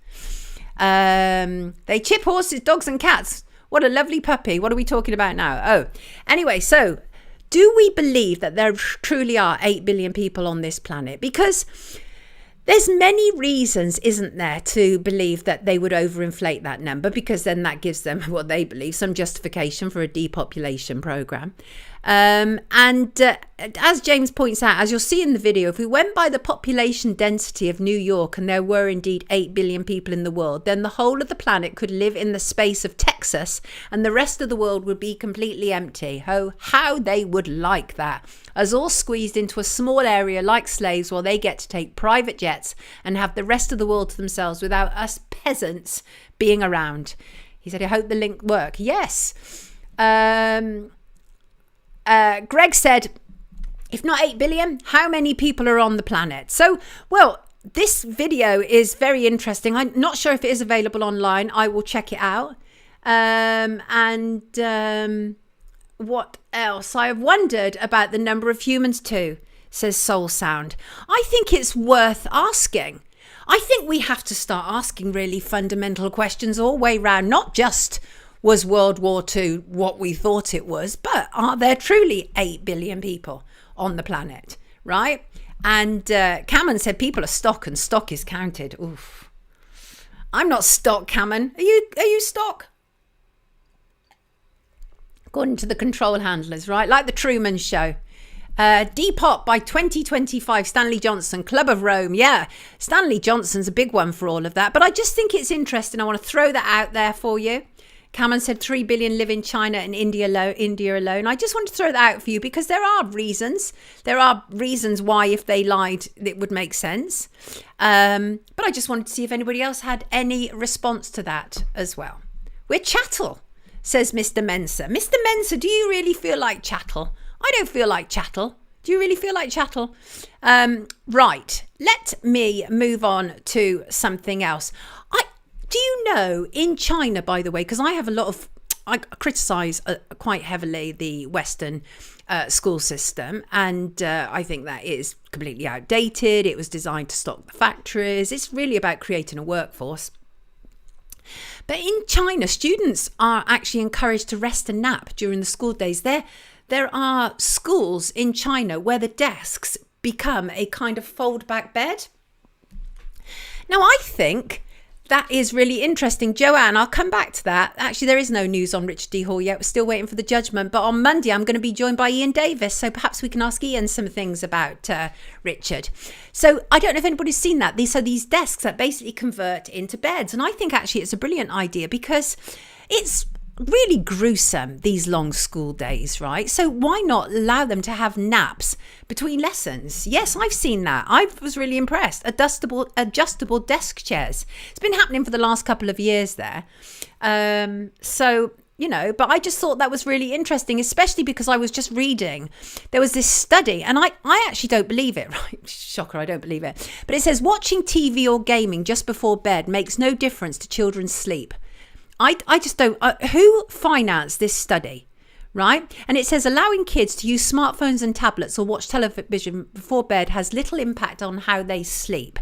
They chip horses, dogs and cats. What a lovely puppy. What are we talking about now? Oh, anyway, so do we believe that there truly are 8 billion people on this planet? Because there's many reasons, isn't there, to believe that they would overinflate that number, because then that gives them what they believe, some justification for a depopulation program. As James points out, as you'll see in the video, if we went by the population density of New York, and there were indeed 8 billion people in the world, then the whole of the planet could live in the space of Texas, and the rest of the world would be completely empty. Oh, how they would like that. Us all squeezed into a small area like slaves, while they get to take private jets and have the rest of the world to themselves without us peasants being around. He said, I hope the link work. Yes. Greg said, if not 8 billion, how many people are on the planet? So, well, this video is very interesting. I'm not sure if it is available online. I will check it out. What else? I have wondered about the number of humans too, says Soul Sound. I think it's worth asking. I think we have to start asking really fundamental questions all the way around, not just was World War II what we thought it was, but are there truly 8 billion people on the planet, right? And Cameron said people are stock and stock is counted. Oof. I'm not stock, Cameron. Are you stock? According to the control handlers, right? Like the Truman Show. Depop by 2025, Stanley Johnson, Club of Rome. Yeah, Stanley Johnson's a big one for all of that. But I just think it's interesting. I want to throw that out there for you. Cameron said 3 billion live in China and India alone. I just want to throw that out for you because there are reasons. There are reasons why if they lied, it would make sense. But I just wanted to see if anybody else had any response to that as well. We're chattel, says Mr. Mensa. Mr. Mensa, do you really feel like chattel? I don't feel like chattel. Do you really feel like chattel? Right, let me move on to something else. Do you know in China, by the way, because I criticise quite heavily the Western school system, and I think that is completely outdated. It was designed to stock the factories. It's really about creating a workforce. But in China, students are actually encouraged to rest and nap during the school days. There are schools in China where the desks become a kind of fold-back bed. Now, I think that is really interesting. Joanne, I'll come back to that. Actually, there is no news on Richard D. Hall yet. We're still waiting for the judgment. But on Monday, I'm going to be joined by Ian Davis. So perhaps we can ask Ian some things about Richard. So I don't know if anybody's seen that. These desks that basically convert into beds. And I think actually it's a brilliant idea because it's really gruesome, these long school days, right? So why not allow them to have naps between lessons? Yes, I've seen that. I was really impressed. Adjustable desk chairs. It's been happening for the last couple of years there. But I just thought that was really interesting, especially because I was just reading. There was this study, and I actually don't believe it, right? Shocker, I don't believe it. But it says watching TV or gaming just before bed makes no difference to children's sleep. I just don't. Who financed this study, right? And it says allowing kids to use smartphones and tablets or watch television before bed has little impact on how they sleep.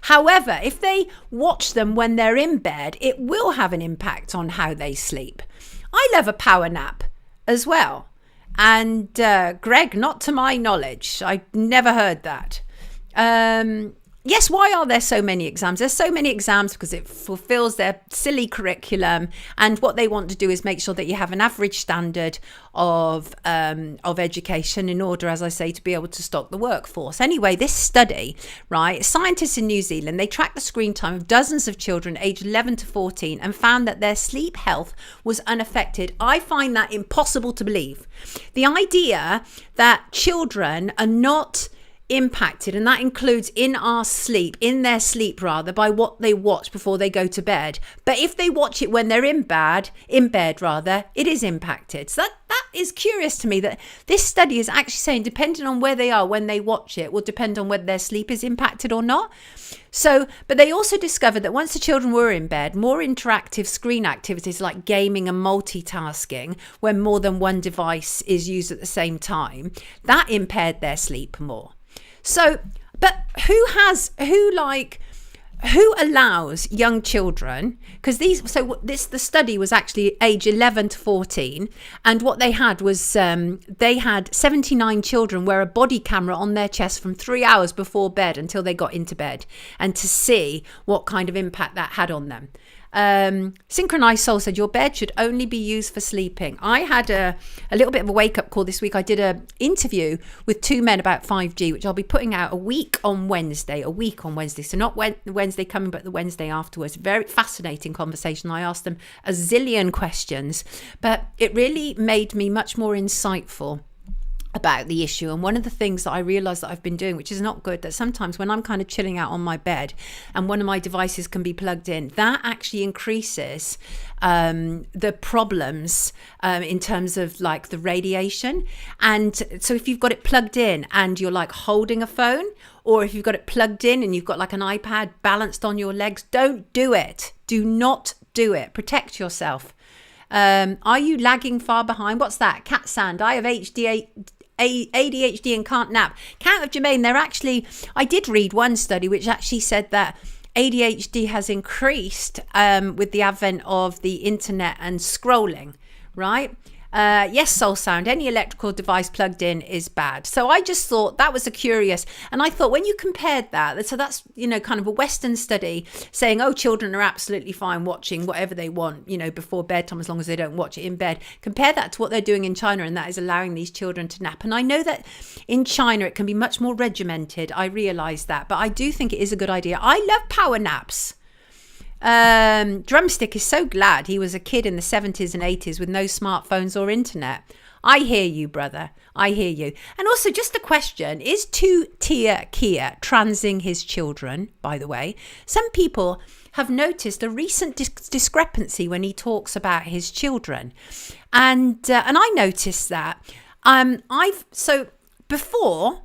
However, if they watch them when they're in bed, it will have an impact on how they sleep. I love a power nap as well. And Greg, not to my knowledge, I never heard that. Yes, why are there so many exams? There's so many exams because it fulfills their silly curriculum, and what they want to do is make sure that you have an average standard of education in order, as I say, to be able to stock the workforce. Anyway, this study, right, scientists in New Zealand, they tracked the screen time of dozens of children aged 11 to 14 and found that their sleep health was unaffected. I find that impossible to believe. The idea that children are not impacted, and that includes in their sleep by what they watch before they go to bed. But if they watch it when they're in bed, it is impacted. So that is curious to me that this study is actually saying, depending on where they are when they watch it, will depend on whether their sleep is impacted or not. So, but they also discovered that once the children were in bed, more interactive screen activities like gaming and multitasking, when more than one device is used at the same time, that impaired their sleep more. So, but who allows young children, because the study was actually age 11 to 14, and what they had was they had 79 children wear a body camera on their chest from 3 hours before bed until they got into bed, and to see what kind of impact that had on them. Synchronized Soul said your bed should only be used for sleeping. I had a little bit of a wake-up call this week. I did an interview with two men about 5G, which I'll be putting out a week on Wednesday. So not Wednesday coming, but the Wednesday afterwards. Very fascinating conversation. I asked them a zillion questions, but it really made me much more insightful about the issue. And one of the things that I realized that I've been doing, which is not good, that sometimes when I'm kind of chilling out on my bed and one of my devices can be plugged in, that actually increases the problems in terms of like the radiation. And so if you've got it plugged in and you're like holding a phone, or if you've got it plugged in and you've got like an iPad balanced on your legs, don't do it. Do not do it. Protect yourself. Are you lagging far behind? What's that? Cat Sand. I have ADHD and can't nap. Count of Jermaine, I did read one study which actually said that ADHD has increased with the advent of the internet and scrolling, right? Yes, Soul Sound, any electrical device plugged in is bad. So I just thought that was curious. And I thought when you compared that, so that's, kind of a Western study saying, oh, children are absolutely fine watching whatever they want, before bedtime, as long as they don't watch it in bed. Compare that to what they're doing in China, and that is allowing these children to nap. And I know that in China, it can be much more regimented. I realise that, but I do think it is a good idea. I love power naps. Drumstick is so glad he was a kid in the 70s and 80s with no smartphones or internet. I hear you, brother. I hear you. And also, just a question, is two-tier Kia transing his children, by the way? Some people have noticed a recent discrepancy when he talks about his children. And I noticed that. So before,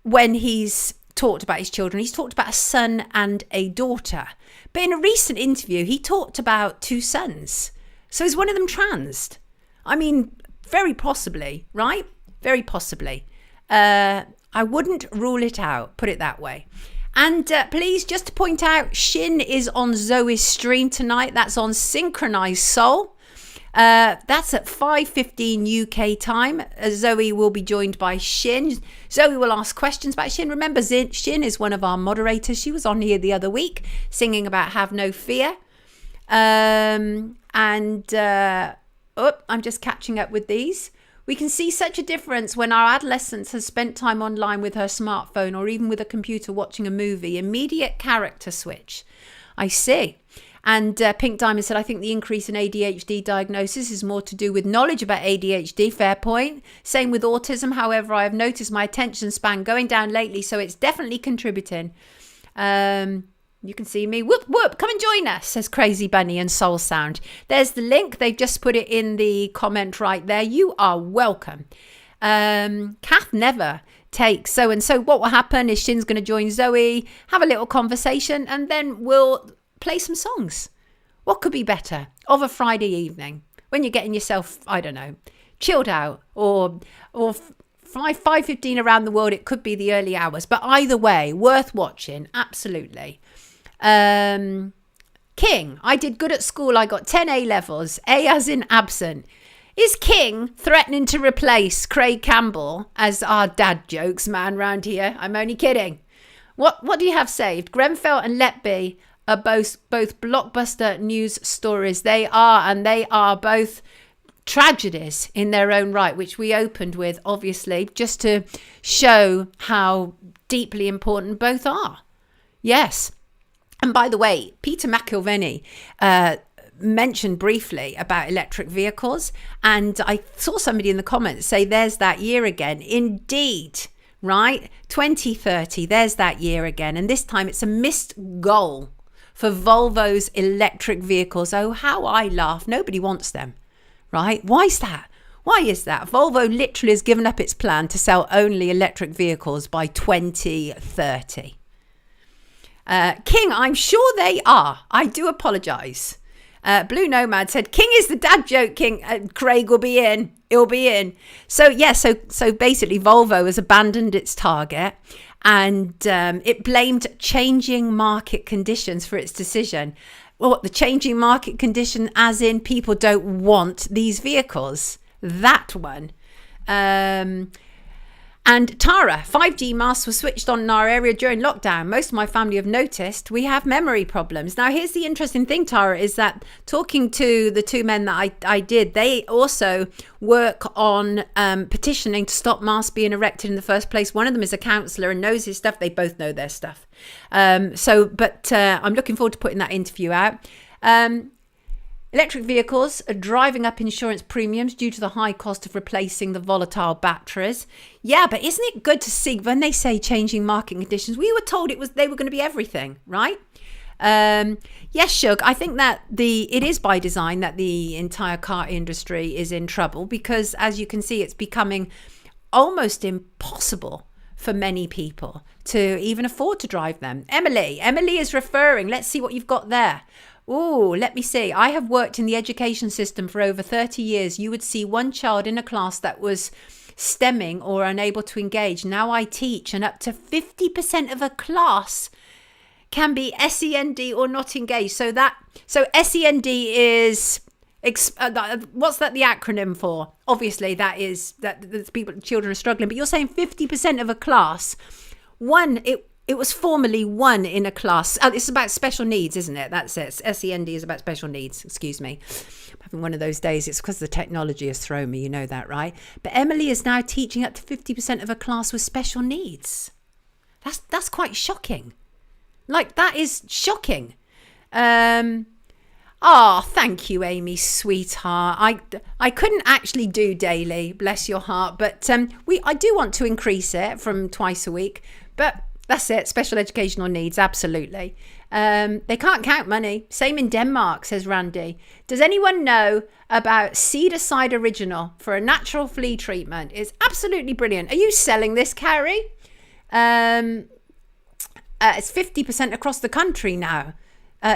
when he's talked about his children, he's talked about a son and a daughter. But in a recent interview, he talked about two sons. So is one of them transed? I mean, very possibly, right? Very possibly. I wouldn't rule it out, put it that way. And please, just to point out, Shin is on Zoe's stream tonight. That's on Synchronized Soul. That's at 5:15 UK time. Zoe will be joined by Shin. Zoe will ask questions about Shin. Remember, Shin is one of our moderators. She was on here the other week singing about Have No Fear. I'm just catching up with these. We can see such a difference when our adolescent has spent time online with her smartphone or even with a computer watching a movie. Immediate character switch. I see. And Pink Diamond said, I think the increase in ADHD diagnosis is more to do with knowledge about ADHD. Fair point. Same with autism. However, I have noticed my attention span going down lately, so it's definitely contributing. You can see me. Whoop, whoop. Come and join us, says Crazy Bunny and Soul Sound. There's the link. They've just put it in the comment right there. You are welcome. Kath never takes so-and-so. What will happen is Shin's going to join Zoe, have a little conversation, and then we'll play some songs. What could be better of a Friday evening when you're getting yourself, I don't know, chilled out or 5:15 around the world? It could be the early hours, but either way, worth watching. Absolutely. King, I did good at school. I got 10 A levels. A as in absent. Is King threatening to replace Craig Campbell as our dad jokes man round here? I'm only kidding. What do you have saved? Grenfell and Letby are both blockbuster news stories. They are both tragedies in their own right, which we opened with, obviously, just to show how deeply important both are. Yes. And by the way, Peter Mcilvenna mentioned briefly about electric vehicles, and I saw somebody in the comments say there's that year again. Indeed, right? 2030, there's that year again. And this time it's a missed goal for Volvo's electric vehicles. Oh, how I laugh. Nobody wants them, right? Why is that? Why is that? Volvo literally has given up its plan to sell only electric vehicles by 2030. King, I'm sure they are. I do apologise. Blue Nomad said, King is the dad joke, King. Craig will be in. He'll be in. So, yeah, so basically Volvo has abandoned its target and it blamed changing market conditions for its decision. Well, what, the changing market condition as in people don't want these vehicles? That one. And Tara, 5G masts were switched on in our area during lockdown. Most of my family have noticed we have memory problems. Now, here's the interesting thing, Tara, is that talking to the two men that I did, they also work on petitioning to stop masts being erected in the first place. One of them is a counsellor and knows his stuff. They both know their stuff. I'm looking forward to putting that interview out. Electric vehicles are driving up insurance premiums due to the high cost of replacing the volatile batteries. Yeah, but isn't it good to see when they say changing market conditions? We were told they were going to be everything, right? Yes, Shug, I think that it is by design that the entire car industry is in trouble because, as you can see, it's becoming almost impossible for many people to even afford to drive them. Emily is referring. Let's see what you've got there. Oh, let me see. I have worked in the education system for over 30 years. You would see one child in a class that was stemming or unable to engage. Now I teach, and up to 50% of a class can be SEND or not engaged. So SEND is what's that the acronym for? Obviously, that is that children are struggling. But you're saying 50% of a class. It was formerly one in a class. It's about special needs, isn't it? That's it. SEND is about special needs. Excuse me. I'm having one of those days. It's because the technology has thrown me. You know that, right? But Emily is now teaching up to 50% of a class with special needs. That's quite shocking. Like, that is shocking. Oh, thank you, Amy, sweetheart. I couldn't actually do daily, bless your heart, but I do want to increase it from twice a week. But that's it, special educational needs, absolutely. They can't count money. Same in Denmark, says Randy. Does anyone know about Cedar Side Original for a natural flea treatment? It's absolutely brilliant. Are you selling this, Carrie? It's 50% across the country now.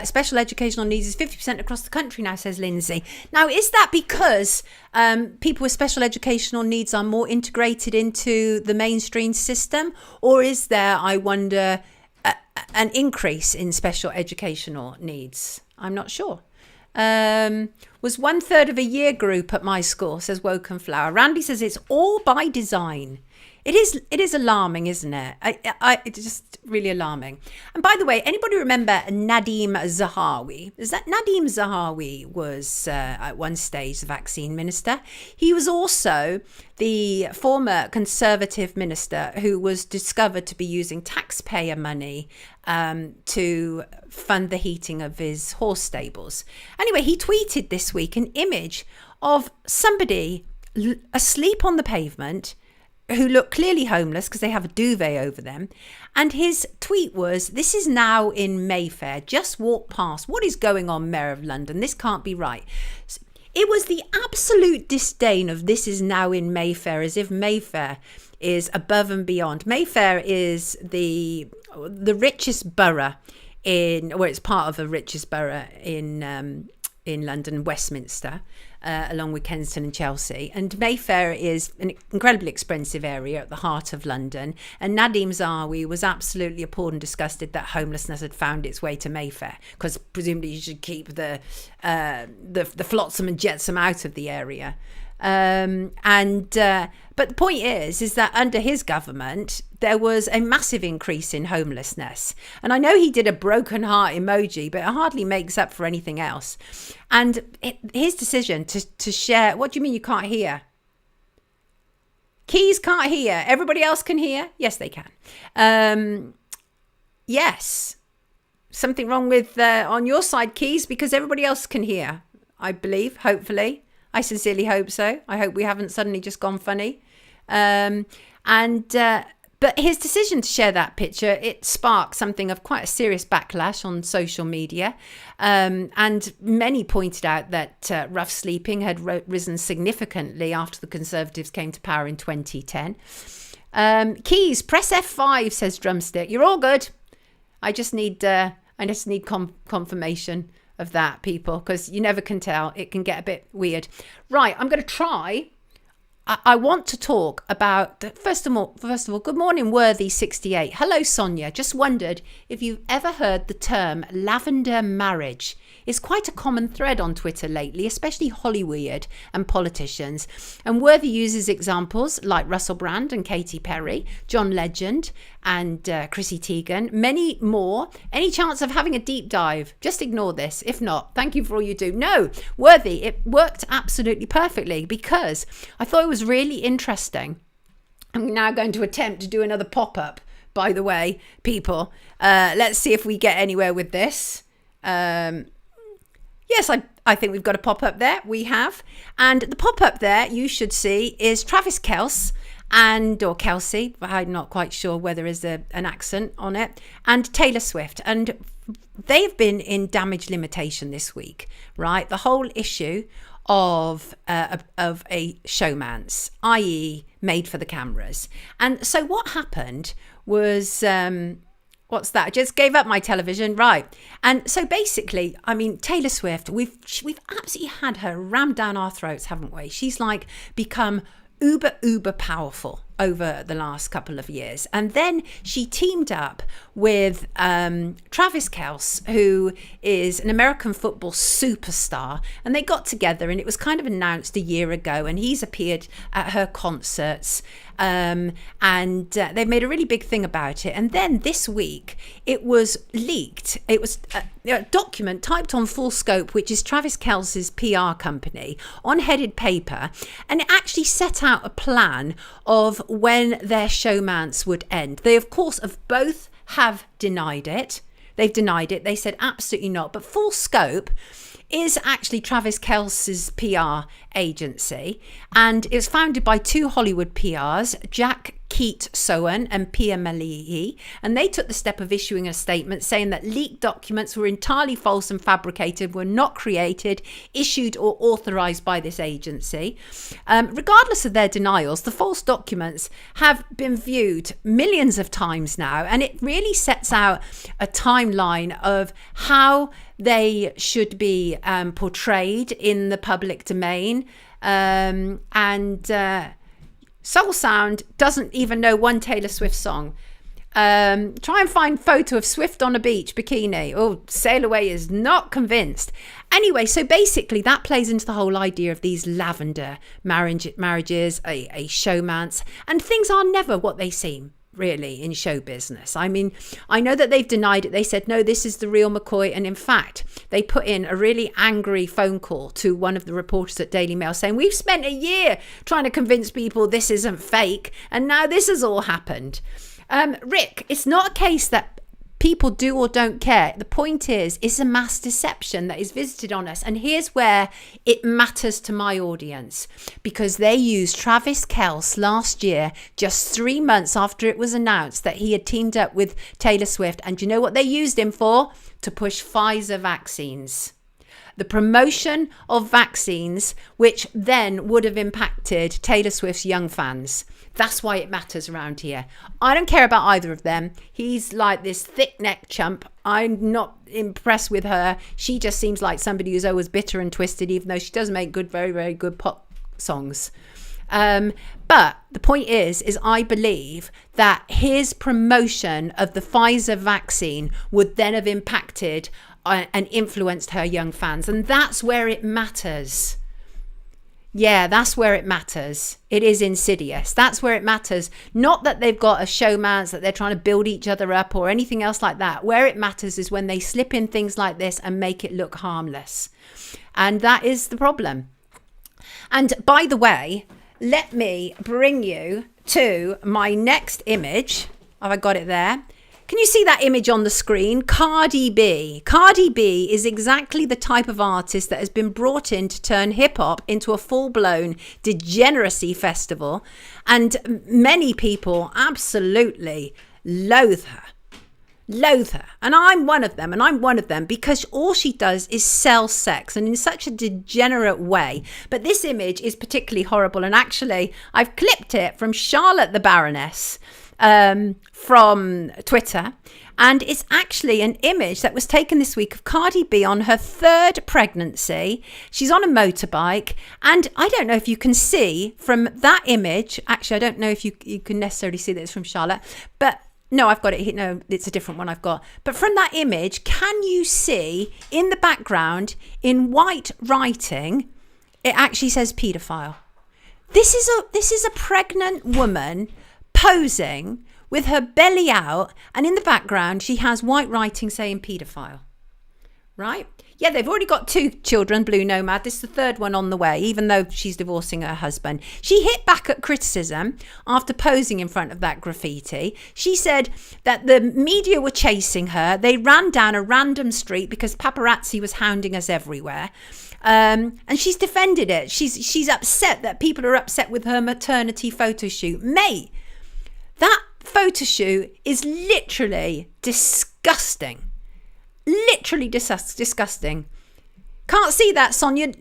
Special educational needs is 50% across the country now, says Lindsay. Now, is that because people with special educational needs are more integrated into the mainstream system? Or is there, I wonder, an increase in special educational needs? I'm not sure. Was 1/3 of a year group at my school, says Woken Flower. Randy says it's all by design. It is alarming, isn't it? It's just really alarming. And by the way, anybody remember Nadim Zahawi? Is that Nadim Zahawi was at one stage the vaccine minister? He was also the former Conservative minister who was discovered to be using taxpayer money to fund the heating of his horse stables. Anyway, he tweeted this week an image of somebody asleep on the pavement who look clearly homeless because they have a duvet over them. And his tweet was, "This is now in Mayfair. Just walk past. What is going on, Mayor of London? This can't be right." It was the absolute disdain of "this is now in Mayfair," as if Mayfair is above and beyond. Mayfair is the richest borough it's part of the richest borough in London, Westminster, along with Kensington and Chelsea. And Mayfair is an incredibly expensive area at the heart of London. And Nadim Zahawi was absolutely appalled and disgusted that homelessness had found its way to Mayfair, because presumably you should keep the flotsam and jetsam out of the area. But the point is that under his government, there was a massive increase in homelessness. And I know he did a broken heart emoji, but it hardly makes up for anything else. And his decision to share, what do you mean you can't hear? Keys can't hear. Everybody else can hear? Yes, they can. Yes. Something wrong with on your side, Keys, because everybody else can hear, I believe, hopefully. I sincerely hope so. I hope we haven't suddenly just gone funny. But his decision to share that picture, it sparked something of quite a serious backlash on social media. And many pointed out that rough sleeping had risen significantly after the Conservatives came to power in 2010. Keys, press F5, says Drumstick. You're all good. I just need confirmation of that, people, because you never can tell. It can get a bit weird. Right, I'm going to try. I want to talk about, first of all, good morning, Worthy68. Hello, Sonia. Just wondered if you've ever heard the term lavender marriage. It's quite a common thread on Twitter lately, especially Hollywood and politicians. And Worthy uses examples like Russell Brand and Katy Perry, John Legend and Chrissy Teigen, many more. Any chance of having a deep dive? Just ignore this. If not, thank you for all you do. No, Worthy, it worked absolutely perfectly because I thought it was really interesting. I'm now going to attempt to do another pop-up, by the way, people. Let's see if we get anywhere with this. Yes, I think we've got a pop-up there. We have. And the pop-up there, you should see, is Travis Kelce or Kelsey. I'm not quite sure whether there's an accent on it. And Taylor Swift. And they've been in damage limitation this week, right? The whole issue of a showmance, i.e. made for the cameras. And so what happened was... what's that? I just gave up my television. Right. And so basically, I mean, Taylor Swift, we've absolutely had her rammed down our throats, haven't we? She's like become uber powerful over the last couple of years. And then she teamed up with Travis Kelce, who is an American football superstar. And they got together and it was kind of announced a year ago. And he's appeared at her concerts. And they made a really big thing about it. And then this week it was leaked. It was a document typed on Full Scope, which is Travis Kelce's PR company, on headed paper. And it actually set out a plan of when their showmance would end. They, of course, both have denied it. They've denied it. They said absolutely not. But Full Scope is actually Travis Kelce's PR agency, and it was founded by two Hollywood PRs, Jack Keat Sohan and Pia Malihi, and they took the step of issuing a statement saying that leaked documents were entirely false and fabricated, were not created, issued or authorized by this agency. Regardless of their denials, the false documents have been viewed millions of times now, and it really sets out a timeline of how they should be portrayed in the public domain. Soul Sound doesn't even know one Taylor Swift song. Try and find photo of Swift on a beach, bikini. Oh, Sail Away is not convinced. Anyway, so basically that plays into the whole idea of these lavender marriages, a showmance, and things are never what they seem, really, in show business. I mean, I know that they've denied it. They said, no, this is the real McCoy. And in fact, they put in a really angry phone call to one of the reporters at Daily Mail saying, we've spent a year trying to convince people this isn't fake, and now this has all happened. Rick, it's not a case that people do or don't care. The point is, it's a mass deception that is visited on us. And here's where it matters to my audience, because they used Travis Kelce last year, just 3 months after it was announced that he had teamed up with Taylor Swift. And you know what they used him for? To push Pfizer vaccines. The promotion of vaccines, which then would have impacted Taylor Swift's young fans. That's why it matters around here. I don't care about either of them. He's like this thick-necked chump. I'm not impressed with her. She just seems like somebody who's always bitter and twisted, even though she does make good, very, very good pop songs. But the point is I believe that his promotion of the Pfizer vaccine would then have impacted and influenced her young fans. And that's where it matters. Yeah, that's where it matters. It is insidious. That's where it matters. Not that they've got a showmance, that they're trying to build each other up or anything else like that. Where it matters is when they slip in things like this and make it look harmless. And that is the problem. And by the way, let me bring you to my next image. Have I got it there? Can you see that image on the screen? Cardi B. Cardi B is exactly the type of artist that has been brought in to turn hip hop into a full-blown degeneracy festival. And many people absolutely loathe her. And I'm one of them, because all she does is sell sex, and in such a degenerate way. But this image is particularly horrible, and actually I've clipped it from Charlotte the Baroness from Twitter, and it's actually an image that was taken this week of Cardi B on her third pregnancy. She's on a motorbike, and I don't know if you can see from that image, actually I don't know if you can necessarily see that it's from Charlotte, but no, I've got it here. No, it's a different one I've got. But from that image, can you see in the background, in white writing, it actually says paedophile. This is a pregnant woman posing with her belly out, and in the background, she has white writing saying paedophile. Right? Yeah, they've already got 2 children, Blue Nomad. This is the 3rd one on the way, even though she's divorcing her husband. She hit back at criticism after posing in front of that graffiti. She said that the media were chasing her. They ran down a random street because paparazzi was hounding us everywhere. And she's defended it. She's upset that people are upset with her maternity photo shoot. Mate, that photo shoot is literally disgusting. Literally disgusting. Can't see that, Sonia.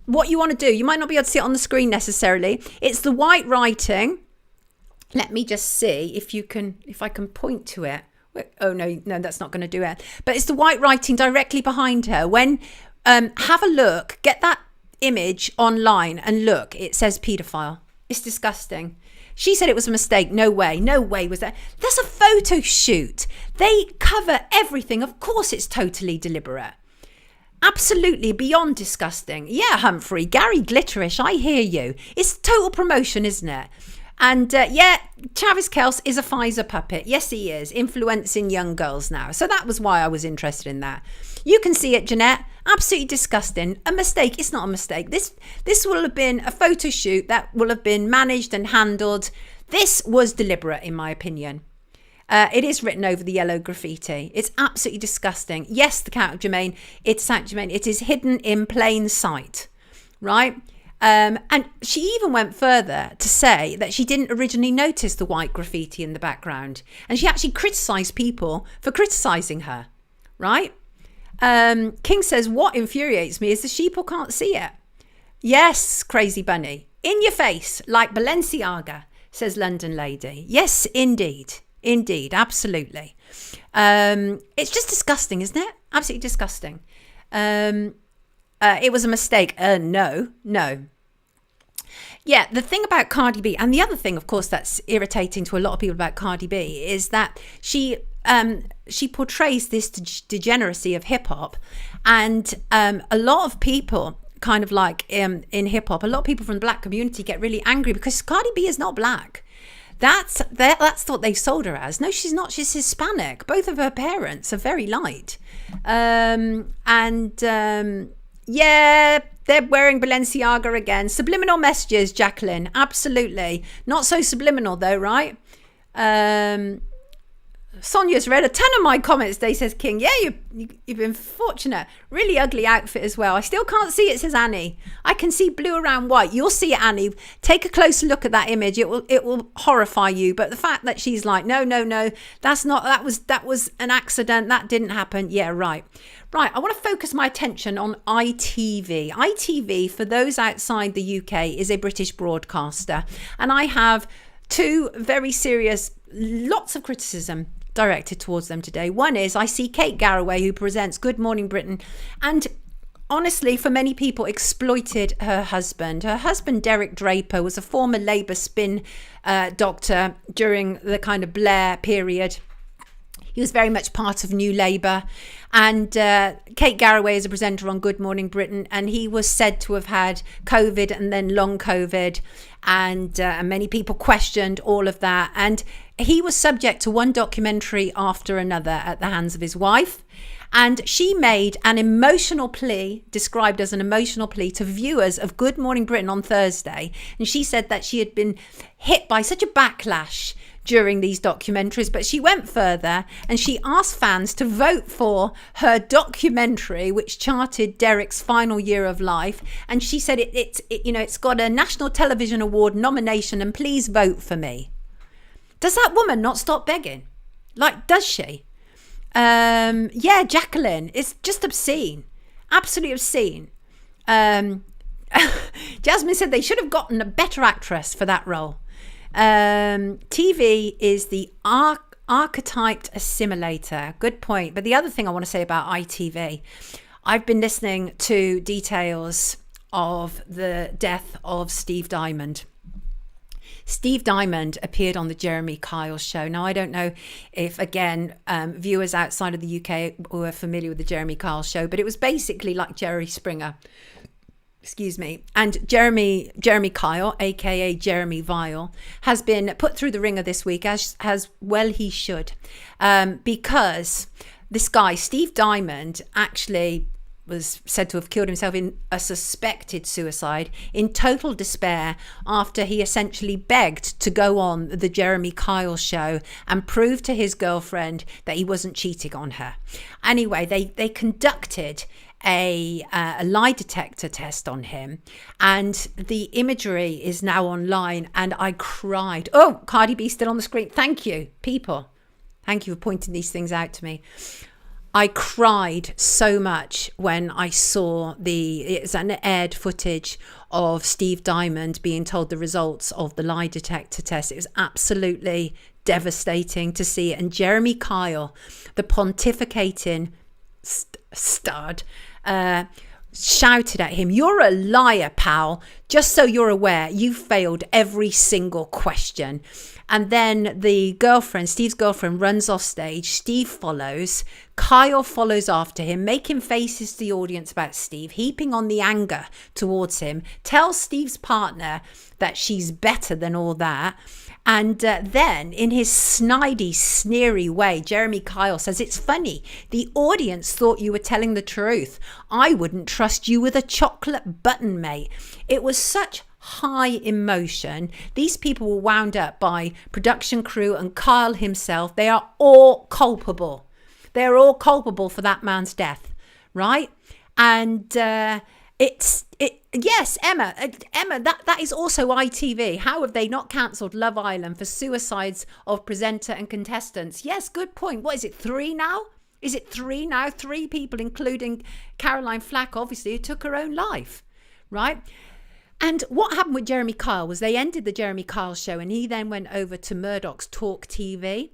What you want to do, you might not be able to see it on the screen necessarily. It's the white writing. Let me just see if I can point to it. Oh no, that's not going to do it. But it's the white writing directly behind her. When have a look, get that image online and look. It says paedophile. It's disgusting. She said it was a mistake. No way was that. That's a photo shoot. They cover everything. Of course it's totally deliberate. Absolutely beyond disgusting. Yeah, Humphrey, Gary Glitterish, I hear you. It's total promotion, isn't it? And yeah, Travis Kelce is a Pfizer puppet. Yes, he is, influencing young girls now. So that was why I was interested in that. You can see it, Jeanette. Absolutely disgusting. A mistake. It's not a mistake. This will have been a photo shoot that will have been managed and handled. This was deliberate, in my opinion. It is written over the yellow graffiti. It's absolutely disgusting. Yes, the Count of Germain, it's Saint Germain. It is hidden in plain sight, right? And she even went further to say that she didn't originally notice the white graffiti in the background. And she actually criticised people for criticising her, right? King says, what infuriates me is the sheeple can't see it. Yes, Crazy Bunny. In your face, like Balenciaga, says London Lady. Yes, indeed. Indeed, absolutely. It's just disgusting, isn't it? Absolutely disgusting. It was a mistake. No. Yeah, the thing about Cardi B, and the other thing, of course, that's irritating to a lot of people about Cardi B is that she portrays this degeneracy of hip hop, and a lot of people kind of like in hip hop, a lot of people from the black community get really angry because Cardi B is not black. That's what they sold her as. No, she's not. She's Hispanic. Both of her parents are very light, yeah. They're wearing Balenciaga again. Subliminal messages, Jacqueline. Absolutely. Not so subliminal though, right? Sonia's read a ton of my comments today, says King. Yeah, you've been fortunate. Really ugly outfit as well. I still can't see it, says Annie. I can see blue around white. You'll see it, Annie. Take a closer look at that image. It will horrify you. But the fact that she's like, no, that was an accident. That didn't happen. Yeah, right. Right, I want to focus my attention on ITV. ITV, for those outside the UK, is a British broadcaster. And I have two very serious, lots of criticism directed towards them today. One is I see Kate Garraway, who presents Good Morning Britain, and honestly, for many people, exploited her husband. Her husband, Derek Draper, was a former Labour spin doctor during the kind of Blair period. He was very much part of New Labour. And Kate Garraway is a presenter on Good Morning Britain, and he was said to have had COVID and then long COVID. And many people questioned all of that. And he was subject to one documentary after another at the hands of his wife. And she made an emotional plea, described as an emotional plea, to viewers of Good Morning Britain on Thursday. And she said that she had been hit by such a backlash during these documentaries, but she went further and she asked fans to vote for her documentary, which charted Derek's final year of life. And she said it's got a National Television Award nomination, and please vote for me. Does that woman not stop begging? Like, does she? Yeah, Jacqueline, it's just obscene, absolutely obscene. Jasmine said they should have gotten a better actress for that role. TV is the archetyped assimilator. Good point. But the other thing I want to say about ITV, I've been listening to details of the death of Steve Diamond. Steve Diamond appeared on the Jeremy Kyle show. Now, I don't know if, again, viewers outside of the UK were familiar with the Jeremy Kyle show, but it was basically like Jerry Springer. Excuse me. And Jeremy Kyle, aka Jeremy Vile, has been put through the ringer this week, as well he should, because this guy, Steve Diamond, actually was said to have killed himself in a suspected suicide in total despair after he essentially begged to go on the Jeremy Kyle show and prove to his girlfriend that he wasn't cheating on her. Anyway, they conducted a lie detector test on him, and the imagery is now online, and I cried. Oh, Cardi B still on the screen. Thank you, people. Thank you for pointing these things out to me. I cried so much when I saw it's an aired footage of Steve Diamond being told the results of the lie detector test. It was absolutely devastating to see it. And Jeremy Kyle, the pontificating stud, shouted at him, "You're a liar, pal. Just so you're aware, you failed every single question." And then Steve's girlfriend, runs off stage. Steve follows. Kyle follows after him, making faces to the audience about Steve, heaping on the anger towards him, tells Steve's partner that she's better than all that. And then in his snidey, sneery way, Jeremy Kyle says, "It's funny. The audience thought you were telling the truth. I wouldn't trust you with a chocolate button, mate." It was such high emotion. These people were wound up by production crew and Kyle himself. They are all culpable. They're all culpable for that man's death, right? And yes, Emma, that is also ITV. How have they not cancelled Love Island for suicides of presenter and contestants? Yes, good point. What is it, 3 now? Is it 3 now? 3 people, including Caroline Flack, obviously, who took her own life, right? And what happened with Jeremy Kyle was they ended the Jeremy Kyle show and he then went over to Murdoch's Talk TV.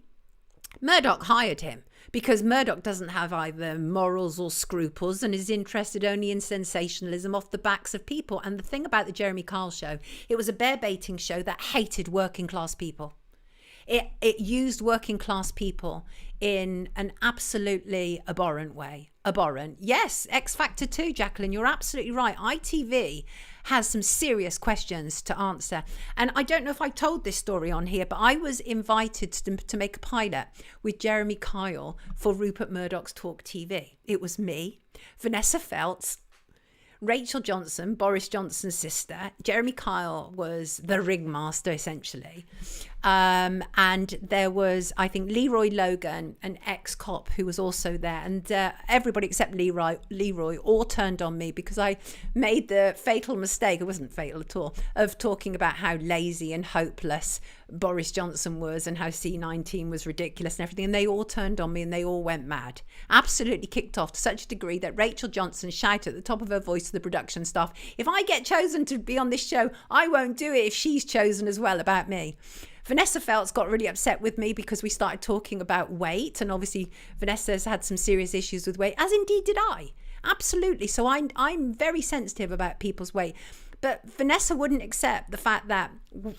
Murdoch hired him because Murdoch doesn't have either morals or scruples and is interested only in sensationalism off the backs of people. And the thing about the Jeremy Kyle show, it was a bear baiting show that hated working class people. It used working class people in an absolutely abhorrent way. Abhorrent. Yes, X Factor 2, Jacqueline, you're absolutely right. ITV has some serious questions to answer. And I don't know if I told this story on here, but I was invited to make a pilot with Jeremy Kyle for Rupert Murdoch's Talk TV. It was me, Vanessa Feltz, Rachel Johnson, Boris Johnson's sister. Jeremy Kyle was the ringmaster, essentially. And there was, I think, Leroy Logan, an ex-cop who was also there. And everybody except Leroy all turned on me because I made the fatal mistake, it wasn't fatal at all, of talking about how lazy and hopeless Boris Johnson was and how C19 was ridiculous and everything. And they all turned on me and they all went mad. Absolutely kicked off to such a degree that Rachel Johnson shouted at the top of her voice to the production staff, if I get chosen to be on this show, I won't do it if she's chosen as well about me. Vanessa Feltz got really upset with me because we started talking about weight, and obviously Vanessa's had some serious issues with weight, as indeed did I. Absolutely. So I'm very sensitive about people's weight. But Vanessa wouldn't accept the fact that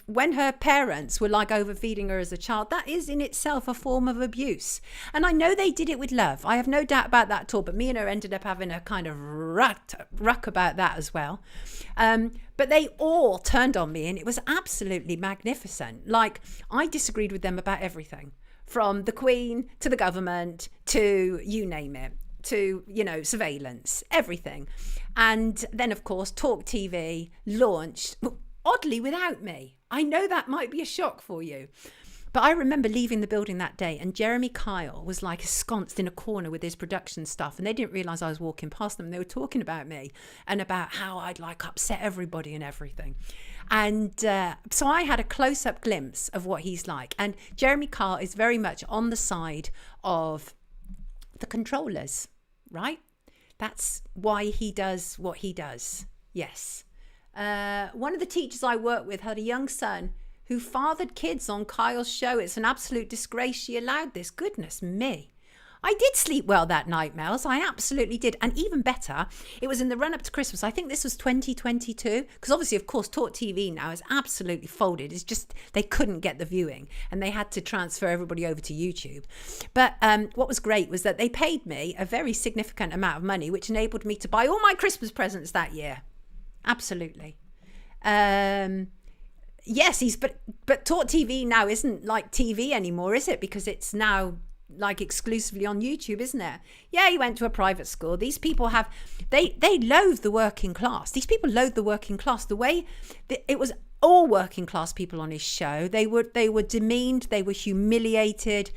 when her parents were like overfeeding her as a child, that is in itself a form of abuse. And I know they did it with love. I have no doubt about that at all. But me and her ended up having a kind of ruck about that as well. But they all turned on me and it was absolutely magnificent. Like, I disagreed with them about everything, from the Queen to the government to you name it, to, you know, surveillance, everything. And then, of course, Talk TV launched, oddly, without me. I know that might be a shock for you. But I remember leaving the building that day and Jeremy Kyle was like ensconced in a corner with his production stuff, and they didn't realise I was walking past them. They were talking about me and about how I'd like upset everybody and everything. And so I had a close-up glimpse of what he's like. And Jeremy Kyle is very much on the side of the controllers, right? That's why he does what he does. Yes. One of the teachers I worked with had a young son who fathered kids on Kyle's show. It's an absolute disgrace she allowed this. Goodness me. I did sleep well that night, Mels. I absolutely did. And even better, it was in the run-up to Christmas. I think this was 2022. Because obviously, of course, Talk TV now is absolutely folded. It's just they couldn't get the viewing. And they had to transfer everybody over to YouTube. But what was great was that they paid me a very significant amount of money, which enabled me to buy all my Christmas presents that year. Absolutely. Yes, but Talk TV now isn't like TV anymore, is it? Because it's now like exclusively on YouTube, isn't it? Yeah, he went to a private school. These people have, they loathe the working class. These people loathe the working class. The way it was all working class people on his show. They were demeaned. They were humiliated.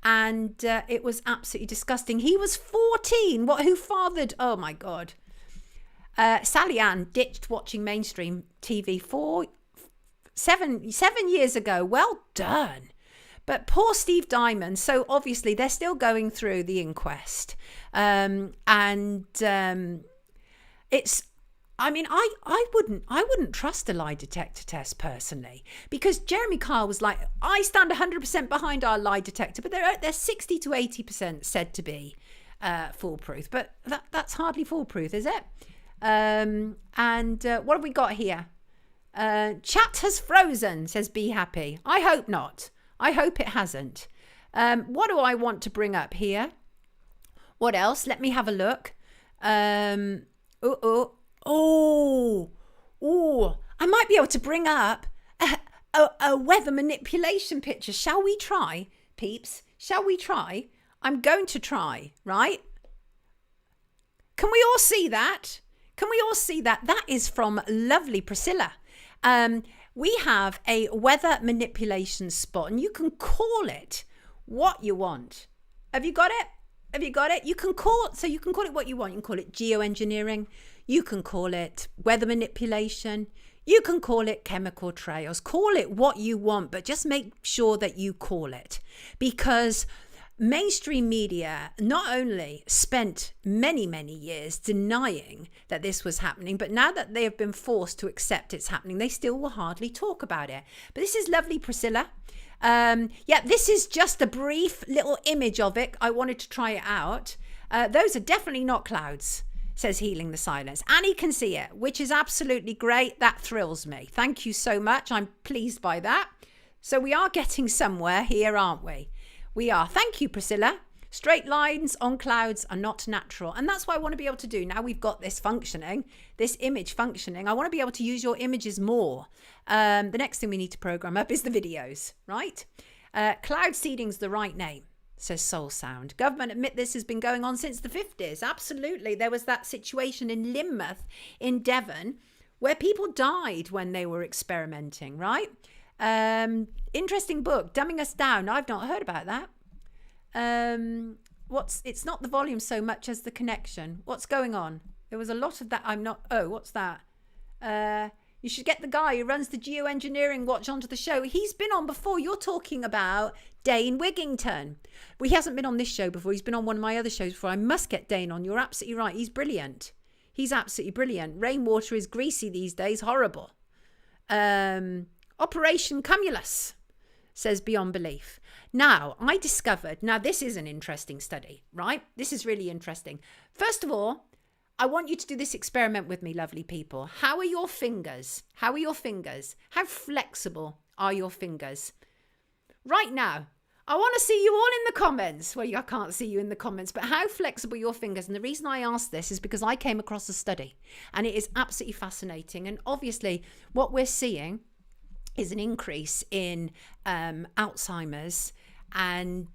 And it was absolutely disgusting. He was 14. Who fathered? Oh my God. Sally Ann ditched watching mainstream TV 7 years ago. Well done. But poor Steve Diamond. So obviously they're still going through the inquest. It's, I mean, I wouldn't trust a lie detector test personally, because Jeremy Kyle was like, I stand 100% behind our lie detector, but they're 60 to 80% said to be foolproof. But that's hardly foolproof, is it? And what have we got here? Chat has frozen, says Be Happy. I hope not. I hope it hasn't. What do I want to bring up here? What else? Let me have a look. I might be able to bring up a weather manipulation picture. Shall we try, peeps? Shall we try? I'm going to try, right? Can we all see that? Can we all see that? That is from lovely Priscilla. We have a weather manipulation spot, and you can call it what you want. Have you got it? Have you got it? You can call it what you want. You can call it geoengineering. You can call it weather manipulation. You can call it chemical trails. Call it what you want, but just make sure that you call it, because mainstream media not only spent many, many years denying that this was happening, but now that they have been forced to accept it's happening, they still will hardly talk about it. But this is lovely, Priscilla. This is just a brief little image of it. I wanted to try it out. Those are definitely not clouds, says Healing the Silence. Annie can see it, which is absolutely great. That thrills me. Thank you so much. I'm pleased by that. So we are getting somewhere here, aren't we? We are. Thank you, Priscilla. Straight lines on clouds are not natural. And that's what I want to be able to do. Now we've got this functioning, this image functioning. I want to be able to use your images more. The next thing we need to program up is the videos, right? Cloud seeding's the right name, says Soul Sound. Government admit this has been going on since the 50s. Absolutely. There was that situation in Lynmouth in Devon where people died when they were experimenting, right? Interesting book, Dumbing Us Down. I've not heard about that. It's not the volume so much as the connection. What's going on? There was a lot of that. What's that? You should get the guy who runs the geoengineering watch onto the show. He's been on before. You're talking about Dane Wigington. Well, he hasn't been on this show before. He's been on one of my other shows before. I must get Dane on. You're absolutely right. He's brilliant. He's absolutely brilliant. Rainwater is greasy these days. Horrible. Operation Cumulus, says Beyond Belief. Now, I discovered, this is an interesting study, right? This is really interesting. First of all, I want you to do this experiment with me, lovely people. How are your fingers? How are your fingers? How flexible are your fingers? Right now, I want to see you all in the comments. Well, I can't see you in the comments, but how flexible are your fingers? And the reason I asked this is because I came across a study, and it is absolutely fascinating. And obviously, what we're seeing is an increase in Alzheimer's and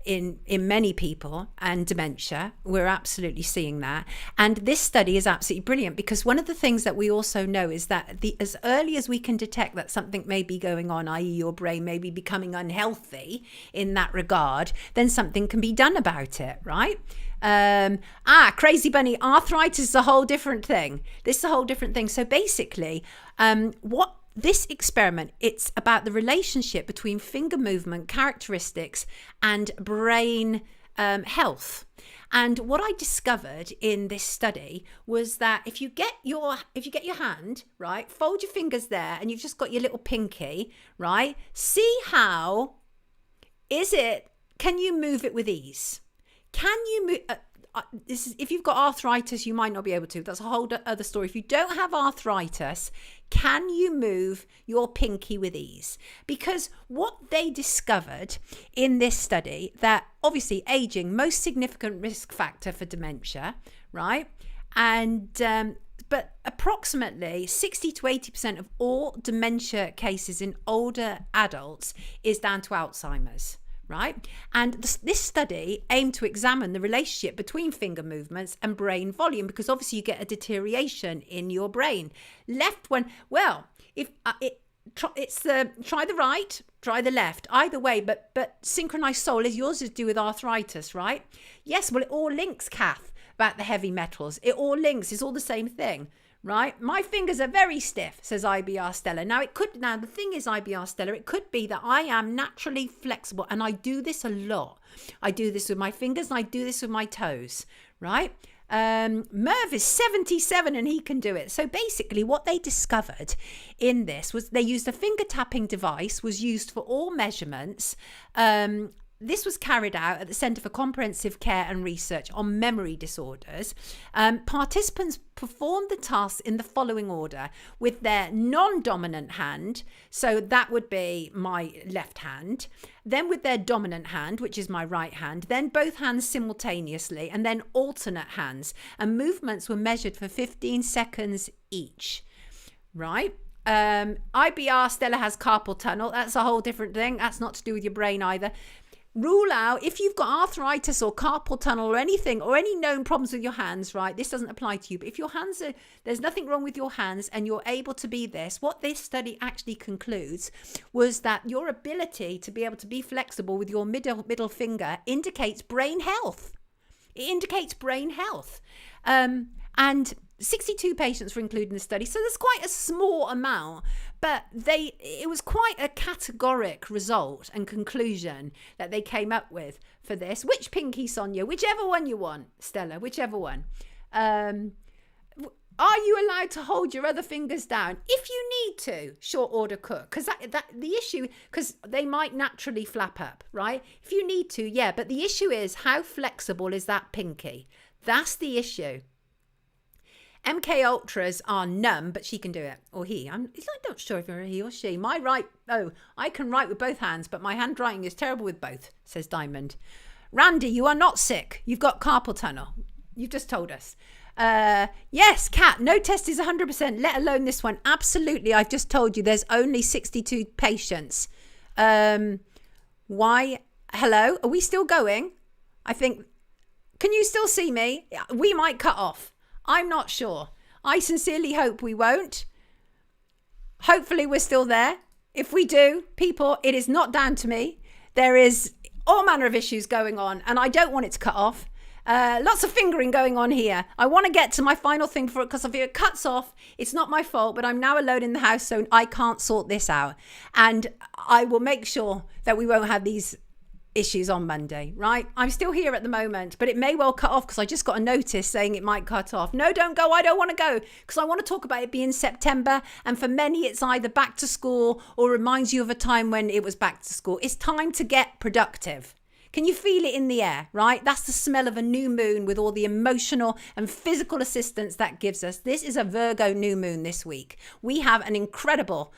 in many people, and dementia. We're absolutely seeing that. And this study is absolutely brilliant, because one of the things that we also know is that as early as we can detect that something may be going on, i.e. your brain may be becoming unhealthy in that regard, then something can be done about it, right? Crazy Bunny, arthritis is a whole different thing. This is a whole different thing. So basically, this experiment, it's about the relationship between finger movement characteristics and brain health. And what I discovered in this study was that if you get your hand, right, fold your fingers there, and you've just got your little pinky, right, see how can you move it with ease? Can you move? If you've got arthritis, you might not be able to. That's a whole other story. If you don't have arthritis, can you move your pinky with ease? Because what they discovered in this study, that obviously aging, most significant risk factor for dementia, right? And but approximately 60 to 80% of all dementia cases in older adults is down to Alzheimer's. Right? And this study aimed to examine the relationship between finger movements and brain volume, because obviously you get a deterioration in your brain. Try the right, try the left, either way, but synchronized soul is yours, is to do with arthritis, right? Yes, well, it all links, Kath, about the heavy metals. It all links, it's all the same thing. Right? My fingers are very stiff, says IBR Stella. Now the thing is, IBR Stella, it could be that I am naturally flexible, and I do this a lot. I do this with my fingers, and I do this with my toes, right? Merv is 77 and he can do it. So basically what they discovered in this was they used a finger tapping device, was used for all measurements. This was carried out at the Centre for Comprehensive Care and Research on Memory Disorders. Participants performed the tasks in the following order: with their non-dominant hand, so that would be my left hand, then with their dominant hand, which is my right hand, then both hands simultaneously, and then alternate hands. And movements were measured for 15 seconds each, right? IBR Stella has carpal tunnel. That's a whole different thing. That's not to do with your brain either. rule out if you've got arthritis or carpal tunnel or anything or any known problems with your hands, right? This doesn't apply to you, but if your hands are, there's nothing wrong with your hands and you're able to be this, what this study actually concludes was that your ability to be able to be flexible with your middle finger indicates brain health. It indicates brain health. And 62 patients were included in the study, so there's quite a small amount, but it was quite a categoric result and conclusion that they came up with for this. Which pinky, Sonia? Whichever one you want, Stella, whichever one. Are you allowed to hold your other fingers down? If you need to, short order cook, because that the issue, because they might naturally flap up, right? If you need to, yeah, but the issue is how flexible is that pinky? That's the issue. MK Ultras are numb, but she can do it. Or he. I'm not sure if you're a he or she. I can write with both hands, but my handwriting is terrible with both, says Diamond. Randy, you are not sick. You've got carpal tunnel. You've just told us. Yes, Kat, no test is 100%, let alone this one. Absolutely, I've just told you there's only 62 patients. Why? Hello? Are we still going? I think... Can you still see me? We might cut off. I'm not sure. I sincerely hope we won't. Hopefully we're still there. If we do, people, it is not down to me. There is all manner of issues going on and I don't want it to cut off. Lots of fingering going on here. I want to get to my final thing for it because if it cuts off, it's not my fault, but I'm now alone in the house, so I can't sort this out. And I will make sure that we won't have these issues on Monday, right? I'm still here at the moment, but it may well cut off because I just got a notice saying it might cut off. No, don't go. I don't want to go because I want to talk about it being September. And for many, it's either back to school or reminds you of a time when it was back to school. It's time to get productive. Can you feel it in the air, right? That's the smell of a new moon with all the emotional and physical assistance that gives us. This is a Virgo new moon this week. We have an incredible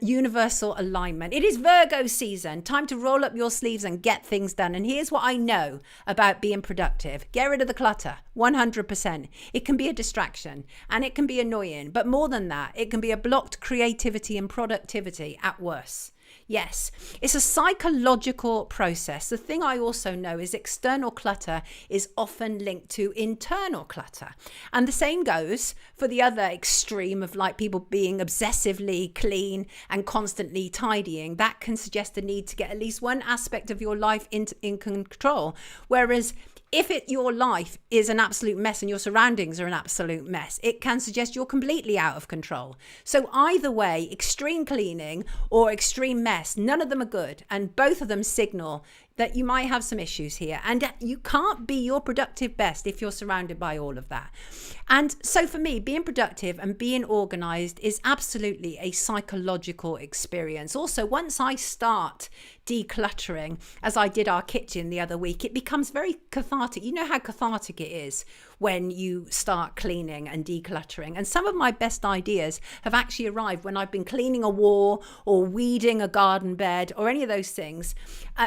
universal alignment. It is Virgo season. Time to roll up your sleeves and get things done. And here's what I know about being productive. Get rid of the clutter, 100%. It can be a distraction and it can be annoying. But more than that, it can be a blocked creativity and productivity at worst. Yes, it's a psychological process. The thing I also know is external clutter is often linked to internal clutter. And the same goes for the other extreme of like people being obsessively clean and constantly tidying. That can suggest a need to get at least one aspect of your life in control. Whereas if your life is an absolute mess and your surroundings are an absolute mess, it can suggest you're completely out of control. So either way, extreme cleaning or extreme mess, none of them are good. And both of them signal that you might have some issues here. And you can't be your productive best if you're surrounded by all of that. And so for me, being productive and being organized is absolutely a psychological experience. Also, once I start decluttering, as I did our kitchen the other week, it becomes very cathartic. You know how cathartic it is when you start cleaning and decluttering. And some of my best ideas have actually arrived when I've been cleaning a wall or weeding a garden bed or any of those things.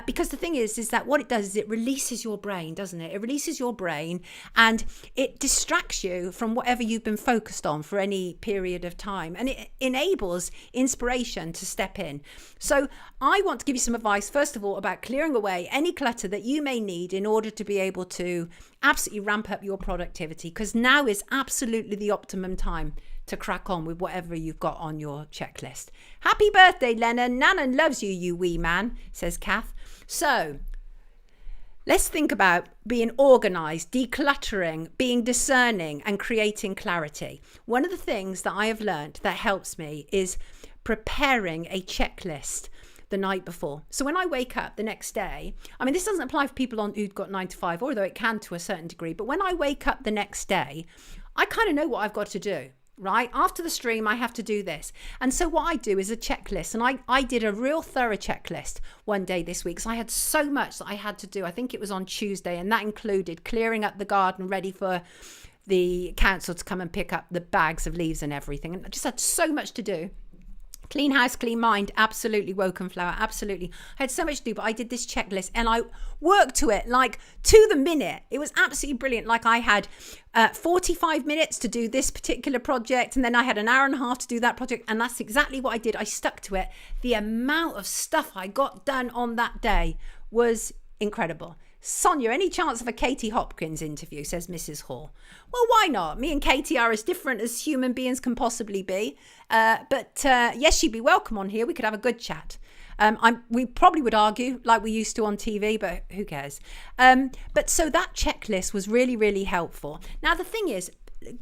Because the thing is that what it does is it releases your brain, doesn't it? It releases your brain and it distracts you from whatever you've been focused on for any period of time. And it enables inspiration to step in. So I want to give you some advice, first of all, about clearing away any clutter that you may need in order to be able to absolutely ramp up your productivity, because now is absolutely the optimum time to crack on with whatever you've got on your checklist. Happy birthday, Lennon. Nana loves you, you wee man, says Kath. So let's think about being organized, decluttering, being discerning and creating clarity. One of the things that I have learned that helps me is preparing a checklist the night before. So when I wake up the next day, I mean, this doesn't apply for people who've got 9 to 5, although it can to a certain degree. But when I wake up the next day, I kind of know what I've got to do, right? After the stream, I have to do this. And so what I do is a checklist. And I did a real thorough checklist one day this week. So I had so much that I had to do. I think it was on Tuesday. And that included clearing up the garden, ready for the council to come and pick up the bags of leaves and everything. And I just had so much to do. Clean house, clean mind, absolutely. Woken flower, absolutely. I had so much to do, but I did this checklist and I worked to it like to the minute. It was absolutely brilliant. Like I had 45 minutes to do this particular project, and then I had an hour and a half to do that project, and that's exactly what I did. I stuck to it. The amount of stuff I got done on that day was Incredible. Sonia, any chance of a Katie Hopkins interview, says Mrs. Hall. Well, why not? Me and Katie are as different as human beings can possibly be. But yes, she'd be welcome on here. We could have a good chat. We probably would argue like we used to on TV, but who cares? But so that checklist was really, really helpful. Now, the thing is,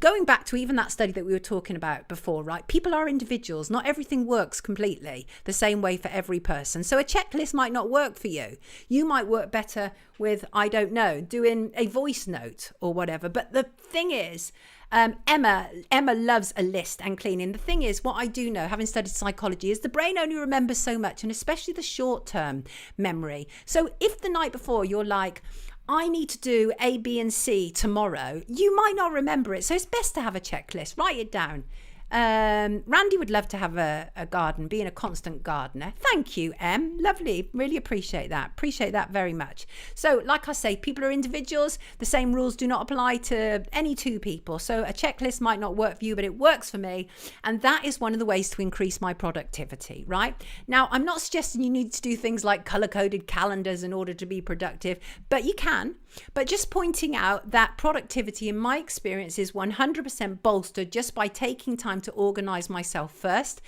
going back to even that study that we were talking about before, right? People are individuals. Not everything works completely the same way for every person. So a checklist might not work for you. You might work better with, I don't know, doing a voice note or whatever. But the thing is, Emma loves a list and cleaning. The thing is, what I do know, having studied psychology, is the brain only remembers so much, and especially the short-term memory. So if the night before you're like, I need to do A, B, and C tomorrow, you might not remember it. So it's best to have a checklist. Write it down. Randy would love to have a garden, being a constant gardener. Thank you, Em. Lovely. Really appreciate that. Appreciate that very much. So, like I say, people are individuals. The same rules do not apply to any two people. So a checklist might not work for you, but it works for me. And that is one of the ways to increase my productivity, right? Now, I'm not suggesting you need to do things like color-coded calendars in order to be productive, but you can. But just pointing out that productivity, in my experience, is 100% bolstered just by taking time to organize myself first.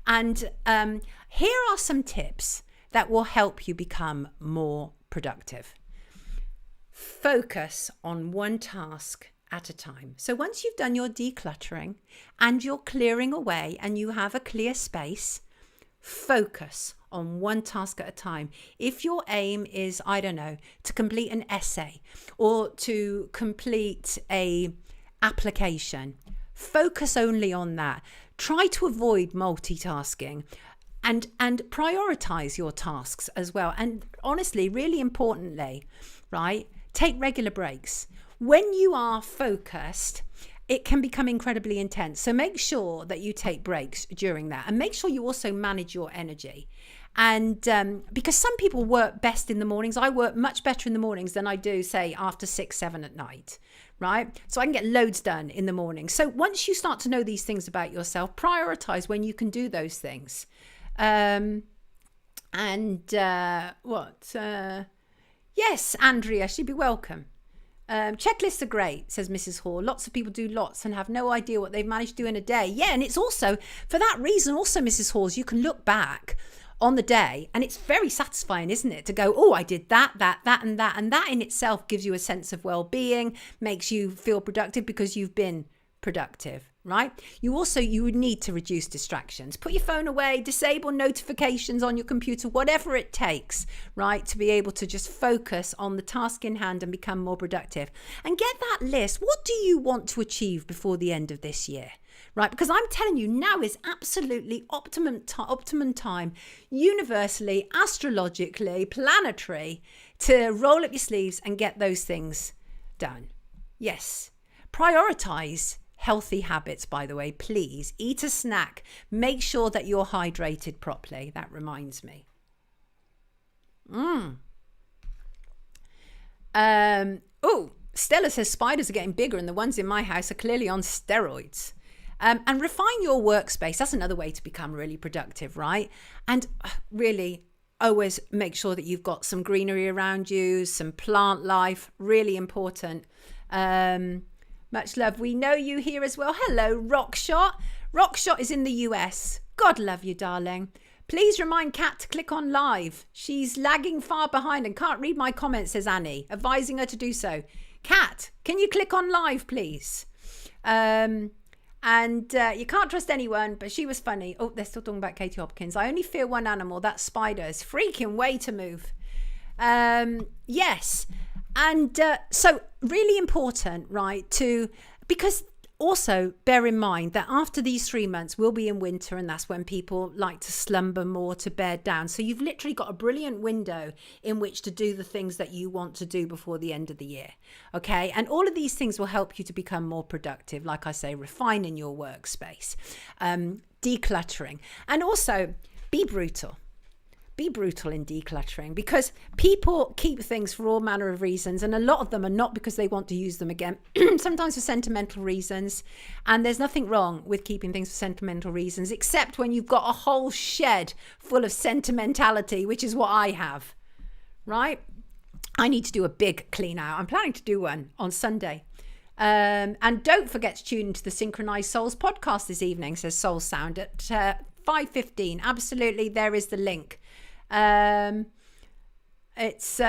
And here are some tips that will help you become more productive. Focus on one task at a time. So once you've done your decluttering and you're clearing away and you have a clear space, focus on one task at a time. If your aim is, I don't know, to complete an essay or to complete a application, focus only on that. Try to avoid multitasking and prioritize your tasks as well. And honestly, really importantly, right, take regular breaks. When you are focused, it can become incredibly intense. So make sure that you take breaks during that, and make sure you also manage your energy. And because some people work best in the mornings, I work much better in the mornings than I do, say, after 6, 7 at night, right? So I can get loads done in the morning. So once you start to know these things about yourself, prioritize when you can do those things. Yes, Andrea, she'd be welcome. Checklists are great, says Mrs. Hall. Lots of people do lots and have no idea what they've managed to do in a day. Yeah, and it's also, for that reason, also, Mrs. Halls, you can look back on the day and it's very satisfying, isn't it? To go, oh, I did that, and that. And that in itself gives you a sense of well-being, makes you feel productive because you've been productive, right? You would need to reduce distractions. Put your phone away, disable notifications on your computer, whatever it takes, right? To be able to just focus on the task in hand and become more productive. And get that list. What do you want to achieve before the end of this year? Right, because I'm telling you, now is absolutely optimum time, universally, astrologically, planetary, to roll up your sleeves and get those things done. Yes, prioritize healthy habits, by the way, please. Eat a snack. Make sure that you're hydrated properly. That reminds me. Stella says spiders are getting bigger and the ones in my house are clearly on steroids. And refine your workspace. That's another way to become really productive, right? And really always make sure that you've got some greenery around you, some plant life, really important. Much love. We know you here as well. Hello, Rockshot. Rockshot is in the US. God love you, darling. Please remind Kat to click on live. She's lagging far behind and can't read my comments, says Annie, advising her to do so. Kat, can you click on live, please? And you can't trust anyone, but she was funny. Oh, they're still talking about Katie Hopkins. I only fear one animal, that's spiders. Freaking way to move. Yes. And so really important, right, because also bear in mind that after these 3 months, we'll be in winter, and that's when people like to slumber more, to bed down. So you've literally got a brilliant window in which to do the things that you want to do before the end of the year. Okay. And all of these things will help you to become more productive. Like I say, refining your workspace, decluttering, and also be brutal. Be brutal in decluttering, because people keep things for all manner of reasons, and a lot of them are not because they want to use them again. Sometimes for sentimental reasons, and there's nothing wrong with keeping things for sentimental reasons, except when you've got a whole shed full of sentimentality, which is what I have, right? I need to do a big clean out. I'm planning to do one on Sunday. And don't forget to tune into the Synchronized Souls podcast this evening, says Soul Sound, at 5:15. Absolutely, there is the link. It's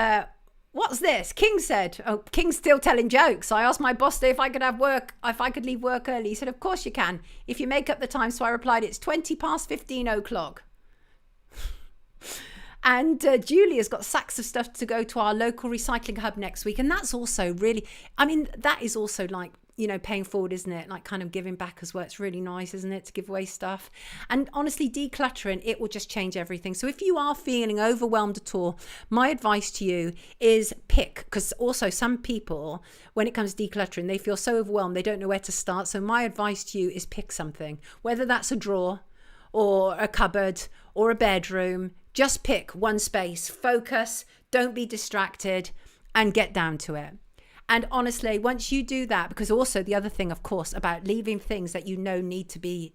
what's this? King said, oh, King's still telling jokes. I asked my boss if I could leave work early. He said, of course you can, if you make up the time. So I replied, it's 15:20. And Julia's got sacks of stuff to go to our local recycling hub next week. And that's also really, I mean, that is also like, you know, paying forward, isn't it? Like kind of giving back as well. It's really nice, isn't it, to give away stuff? And honestly, decluttering, it will just change everything. So if you are feeling overwhelmed at all, my advice to you is pick, because also some people, when it comes to decluttering, they feel so overwhelmed, they don't know where to start. So my advice to you is pick something, whether that's a drawer or a cupboard or a bedroom. Just pick one space, focus, don't be distracted, and get down to it. And honestly, once you do that, because also the other thing, of course, about leaving things that you know need to be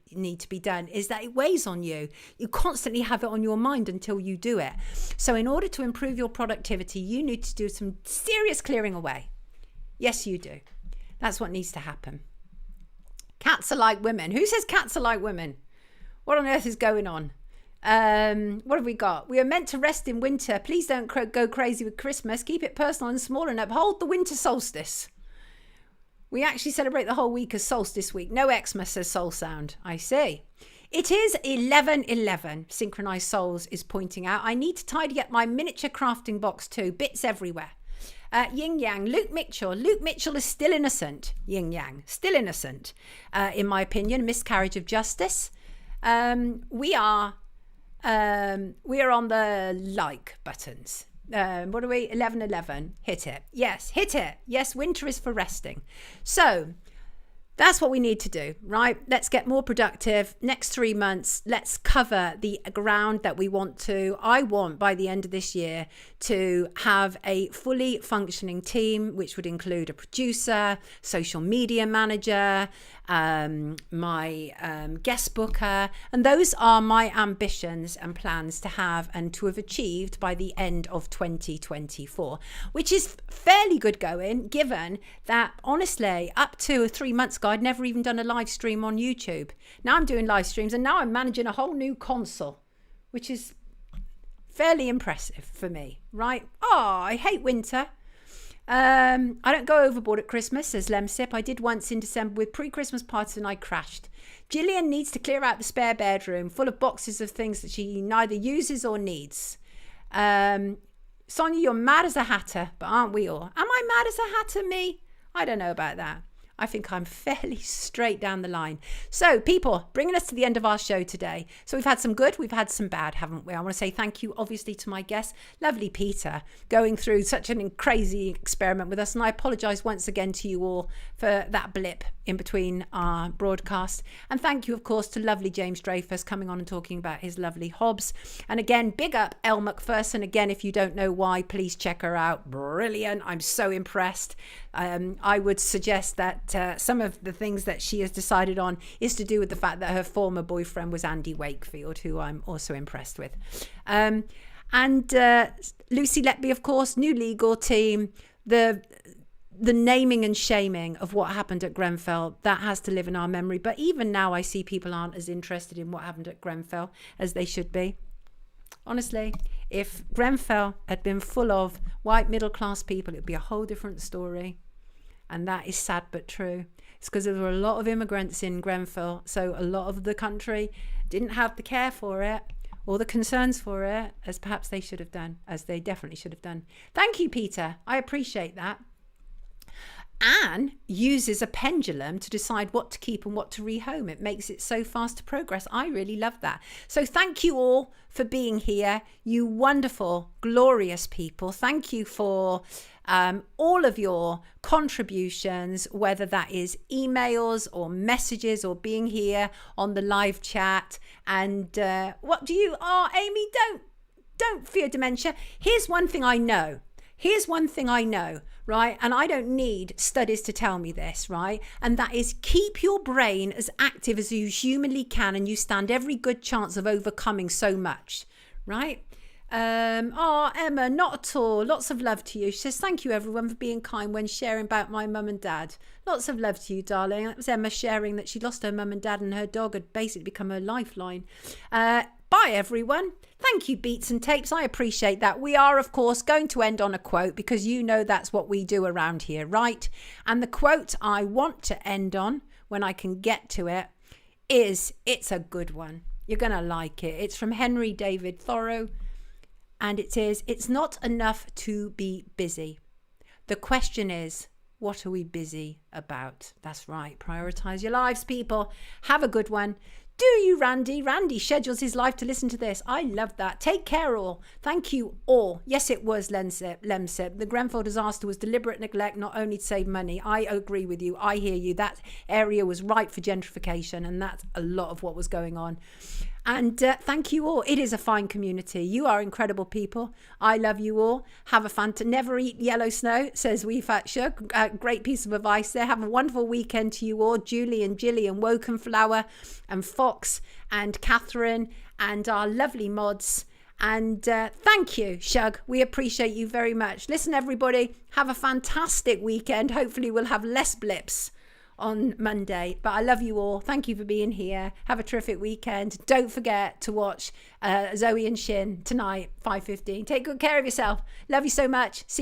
done is that it weighs on you. You constantly have it on your mind until you do it. So in order to improve your productivity, you need to do some serious clearing away. Yes, you do. That's what needs to happen. Cats are like women. Who says cats are like women? What on earth is going on? What have we got? We are meant to rest in winter. Please don't go crazy with Christmas. Keep it personal and small and uphold the winter solstice. We actually celebrate the whole week as solstice week. No Xmas, says Soul Sound. I see. It is 11:11. Synchronized Souls is pointing out. I need to tidy up my miniature crafting box too. Bits everywhere. Yin Yang, Luke Mitchell. Luke Mitchell is still innocent. Yin Yang, still innocent. In my opinion, miscarriage of justice. We are on the like buttons. What are we? 11:11. Hit it. Yes, hit it. Yes, winter is for resting. So that's what we need to do, right? Let's get more productive. Next 3 months, let's cover the ground that we want to. I want by the end of this year to have a fully functioning team, which would include a producer, social media manager, my guest booker. And those are my ambitions and plans to have and to have achieved by the end of 2024, which is fairly good going, given that honestly, up to 3 months ago, I'd never even done a live stream on YouTube. Now I'm doing live streams and now I'm managing a whole new console, which is fairly impressive for me, right? Oh, I hate winter. I don't go overboard at Christmas, says Lemsip. I did once in December with pre-Christmas parties and I crashed. Gillian needs to clear out the spare bedroom full of boxes of things that she neither uses or needs. Sonia, you're mad as a hatter, but aren't we all? Am I mad as a hatter, me? I don't know about that. I think I'm fairly straight down the line. So people, bringing us to the end of our show today. So we've had some good, we've had some bad, haven't we? I want to say thank you, obviously, to my guest, lovely Peter, going through such an crazy experiment with us. And I apologise once again to you all for that blip in between our broadcast. And thank you, of course, to lovely James Dreyfus coming on and talking about his lovely Hobbes. And again, big up Elle Macpherson. Again, if you don't know why, please check her out. Brilliant. I'm so impressed. I would suggest that some of the things that she has decided on is to do with the fact that her former boyfriend was Andy Wakefield, who I'm also impressed with. And Lucy Letby, of course, new legal team, the naming and shaming of what happened at Grenfell, that has to live in our memory. But even now I see people aren't as interested in what happened at Grenfell as they should be. Honestly, if Grenfell had been full of white middle class people, it would be a whole different story. And that is sad but true. It's because there were a lot of immigrants in Grenfell, so a lot of the country didn't have the care for it or the concerns for it as perhaps they should have done, as they definitely should have done. Thank you, Peter. I appreciate that. Anne uses a pendulum to decide what to keep and what to rehome. It makes it so fast to progress. I really love that. So thank you all for being here, you wonderful, glorious people. Thank you for all of your contributions, whether that is emails or messages or being here on the live chat. And what do you... Oh, Amy, don't fear dementia. Here's one thing I know. Right? And I don't need studies to tell me this, right? And that is, keep your brain as active as you humanly can and you stand every good chance of overcoming so much, right? Emma, not at all. Lots of love to you. She says, thank you everyone for being kind when sharing about my mum and dad. Lots of love to you, darling. That was Emma sharing that she lost her mum and dad and her dog had basically become her lifeline. Bye everyone. Thank you, Beats and Tapes. I appreciate that. We are, of course, going to end on a quote because you know that's what we do around here, right? And the quote I want to end on, when I can get to it, is, it's a good one. You're going to like it. It's from Henry David Thoreau. And it is, it's not enough to be busy. The question is, what are we busy about? That's right. Prioritize your lives, people. Have a good one. Do you, Randy? Randy schedules his life to listen to this. I love that. Take care, all. Thank you, all. Yes, it was, Lemsip. The Grenfell disaster was deliberate neglect, not only to save money. I agree with you. I hear you. That area was ripe for gentrification, and that's a lot of what was going on. And thank you all. It is a fine community. You are incredible people. I love you all. Have a never eat yellow snow, says Wee Fat Shug. Great piece of advice there. Have a wonderful weekend to you all. Julie and Jilly and Wokenflower and Fox and Catherine and our lovely mods. And thank you, Shug. We appreciate you very much. Listen, everybody, have a fantastic weekend. Hopefully we'll have less blips on Monday, but I love you all. Thank you for being here. Have a terrific weekend. Don't forget to watch Zoe and Shin tonight, 5:15. Take good care of yourself. Love you so much. See